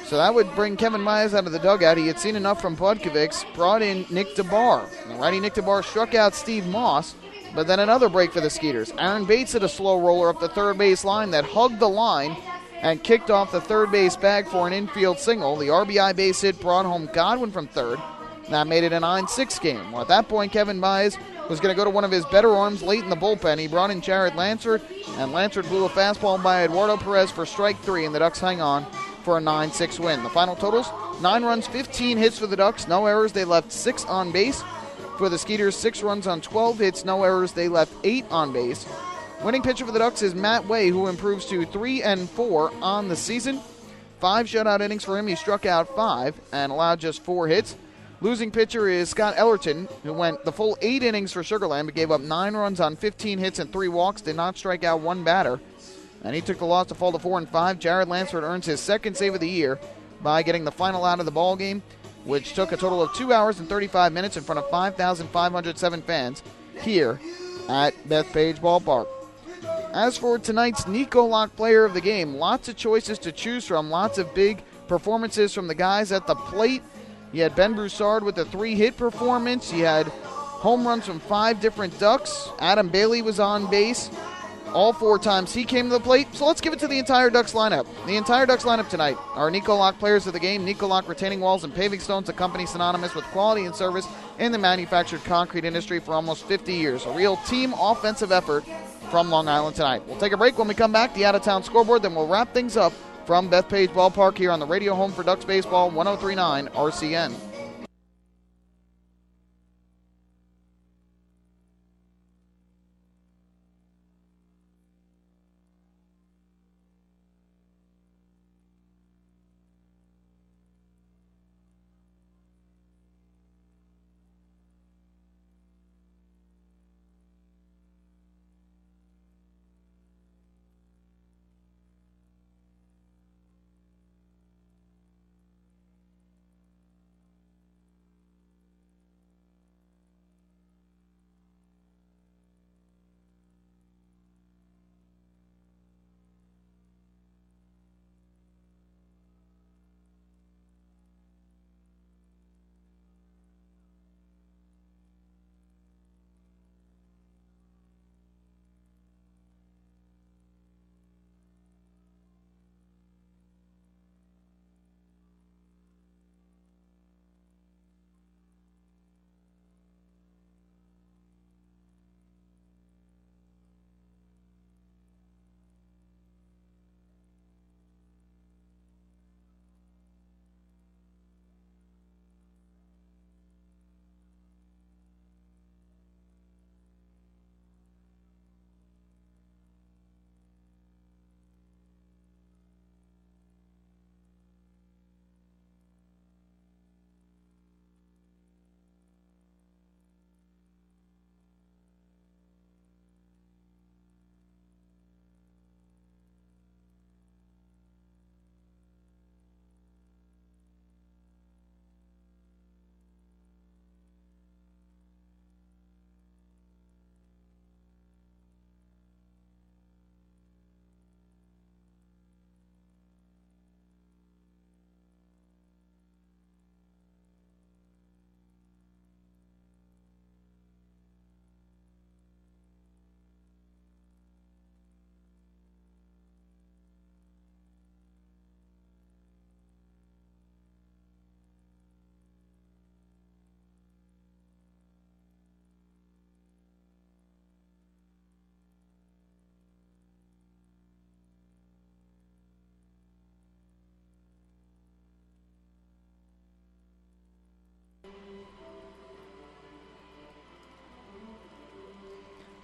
So that would bring Kevin Myers out of the dugout. He had seen enough from Budkovics, brought in Nick DeBar. The righty Nick DeBar struck out Steve Moss, but then another break for the Skeeters. Aaron Bates hit a slow roller up the third base line that hugged the line and kicked off the third base bag for an infield single. The RBI base hit brought home Godwin from third. That made it a 9-6 game. Well, at that point, Kevin Myers was going to go to one of his better arms late in the bullpen. He brought in Jared Lansford, and Lansford blew a fastball by Eduardo Perez for strike 3, and the Ducks hang on for a 9-6 win. The final totals, 9 runs, 15 hits for the Ducks, no errors. They left 6 on base. For the Skeeters, 6 runs on 12 hits, no errors. They left 8 on base. Winning pitcher for the Ducks is Matt Way, who improves to 3-4 on the season. 5 shutout innings for him. He struck out 5 and allowed just 4 hits. Losing pitcher is Scott Ellerton, who went the full 8 innings for Sugar Land, but gave up 9 runs on 15 hits and 3 walks, did not strike out 1 batter. And he took the loss to fall to 4-5. Jared Lansford earns his second save of the year by getting the final out of the ball game, which took a total of 2 hours and 35 minutes in front of 5,507 fans here at Bethpage Ballpark. As for tonight's Nico Lock player of the game, lots of choices to choose from, lots of big performances from the guys at the plate. You had Ben Broussard with a 3-hit performance. You had home runs from 5 different Ducks. Adam Bailey was on base all 4 times he came to the plate. So let's give it to the entire Ducks lineup. The entire Ducks lineup tonight are Nico Lock players of the game. Nico Lock retaining walls and paving stones, a company synonymous with quality and service in the manufactured concrete industry for almost 50 years. A real team offensive effort from Long Island tonight. We'll take a break. When we come back, the out-of-town scoreboard, then we'll wrap things up from Bethpage Ballpark here on the radio home for Ducks Baseball, 103.9 RCN.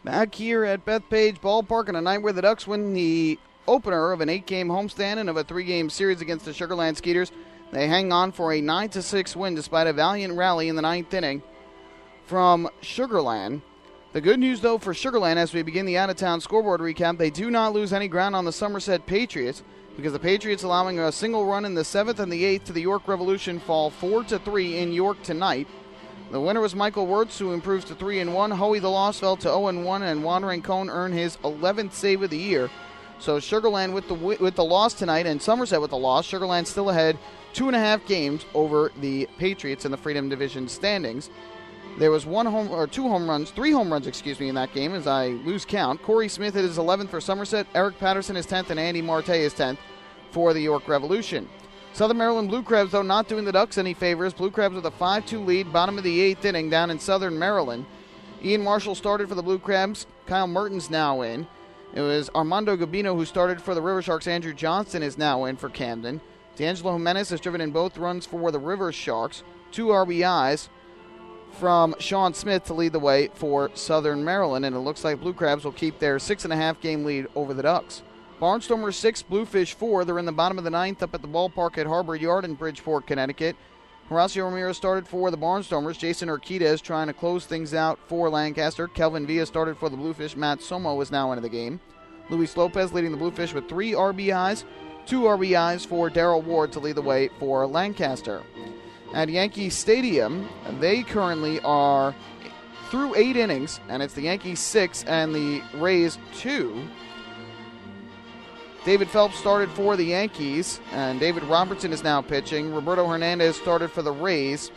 Back here at Bethpage Ballpark on a night where the Ducks win the opener of an 8-game homestand and of a 3-game series against the Sugarland Skeeters. They hang on for a 9-6 win despite a valiant rally in the 9th inning from Sugarland. The good news, though, for Sugarland as we begin the out-of-town scoreboard recap, they do not lose any ground on the Somerset Patriots because the Patriots allowing a single run in the 7th and the 8th to the York Revolution fall 4-3 in York tonight. The winner was Michael Wirtz, who improves to 3-1. Hoey the loss fell to 0-1, and Wandering Cone earned his 11th save of the year. So Sugarland with the loss tonight and Somerset with the loss. Sugarland still ahead 2.5 games over the Patriots in the Freedom Division standings. There was 3 home runs in that game as I lose count. Corey Smith hit his 11th for Somerset, Eric Patterson his 10th, and Andy Marte his 10th for the York Revolution. Southern Maryland Blue Crabs, though, not doing the Ducks any favors. Blue Crabs with a 5-2 lead, bottom of the 8th inning down in Southern Maryland. Ian Marshall started for the Blue Crabs. Kyle Merton's now in. It was Armando Gabino who started for the River Sharks. Andrew Johnston is now in for Camden. D'Angelo Jimenez has driven in both runs for the River Sharks. 2 RBIs from Sean Smith to lead the way for Southern Maryland, and it looks like Blue Crabs will keep their 6.5 game lead over the Ducks. Barnstormers 6, Bluefish 4. They're in the bottom of the 9th up at the ballpark at Harbor Yard in Bridgeport, Connecticut. Horacio Ramirez started for the Barnstormers. Jason Urquidez trying to close things out for Lancaster. Kelvin Villa started for the Bluefish. Matt Somo is now into the game. Luis Lopez leading the Bluefish with 3 RBIs. 2 RBIs for Darrell Ward to lead the way for Lancaster. At Yankee Stadium, they currently are through 8 innings, and it's the Yankees 6 and the Rays 2. David Phelps started for the Yankees, and David Robertson is now pitching. Roberto Hernandez started for the Rays,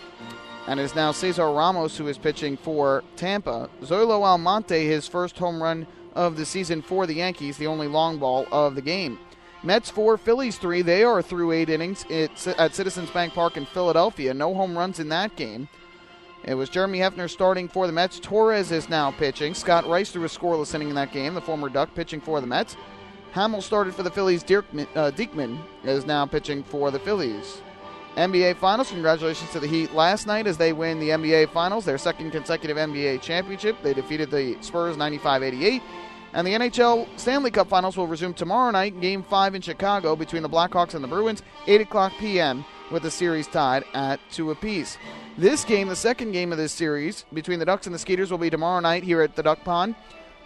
and it is now Cesar Ramos who is pitching for Tampa. Zoilo Almonte, his first home run of the season for the Yankees, the only long ball of the game. Mets 4, Phillies 3. They are through 8 innings. It's at Citizens Bank Park in Philadelphia. No home runs in that game. It was Jeremy Hefner starting for the Mets. Torres is now pitching. Scott Rice threw a scoreless inning in that game, the former Duck pitching for the Mets. Hamill started for the Phillies. Diekman is now pitching for the Phillies. NBA Finals, congratulations to the Heat last night as they win the NBA Finals, their second consecutive NBA championship. They defeated the Spurs 95-88. And the NHL Stanley Cup Finals will resume tomorrow night, Game 5 in Chicago between the Blackhawks and the Bruins, 8 o'clock p.m., with the series tied at 2 apiece. This game, the second game of this series, between the Ducks and the Skeeters, will be tomorrow night here at the Duck Pond.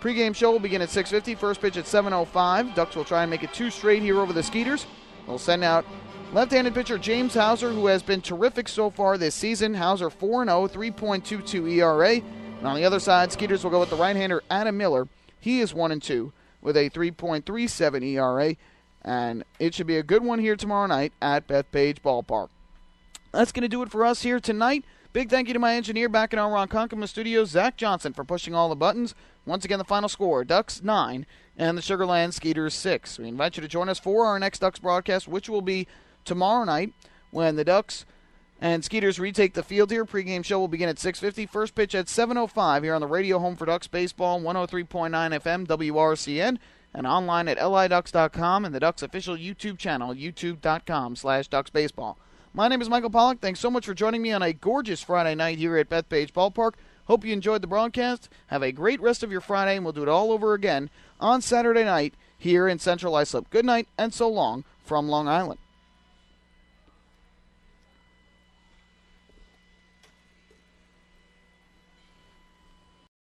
Pre-game show will begin at 6:50, first pitch at 7:05. Ducks will try and make it 2 straight here over the Skeeters. They'll send out left-handed pitcher James Hauser, who has been terrific so far this season. Hauser 4-0, 3.22 ERA. And on the other side, Skeeters will go with the right-hander Adam Miller. He is 1-2 with a 3.37 ERA. And it should be a good one here tomorrow night at Bethpage Ballpark. That's going to do it for us here tonight. Big thank you to my engineer back in our Ronkonkoma studios, Zach Johnson, for pushing all the buttons. Once again, the final score, Ducks 9 and the Sugarland Skeeters 6. We invite you to join us for our next Ducks broadcast, which will be tomorrow night when the Ducks and Skeeters retake the field here. Pre-game show will begin at 6:50. First pitch at 7:05 here on the radio home for Ducks Baseball, 103.9 FM, WRCN, and online at liducks.com and the Ducks official YouTube channel, youtube.com/DucksBaseball. My name is Michael Pollack. Thanks so much for joining me on a gorgeous Friday night here at Bethpage Ballpark. Hope you enjoyed the broadcast. Have a great rest of your Friday, and we'll do it all over again on Saturday night here in Central Islip. Good night, and so long from Long Island.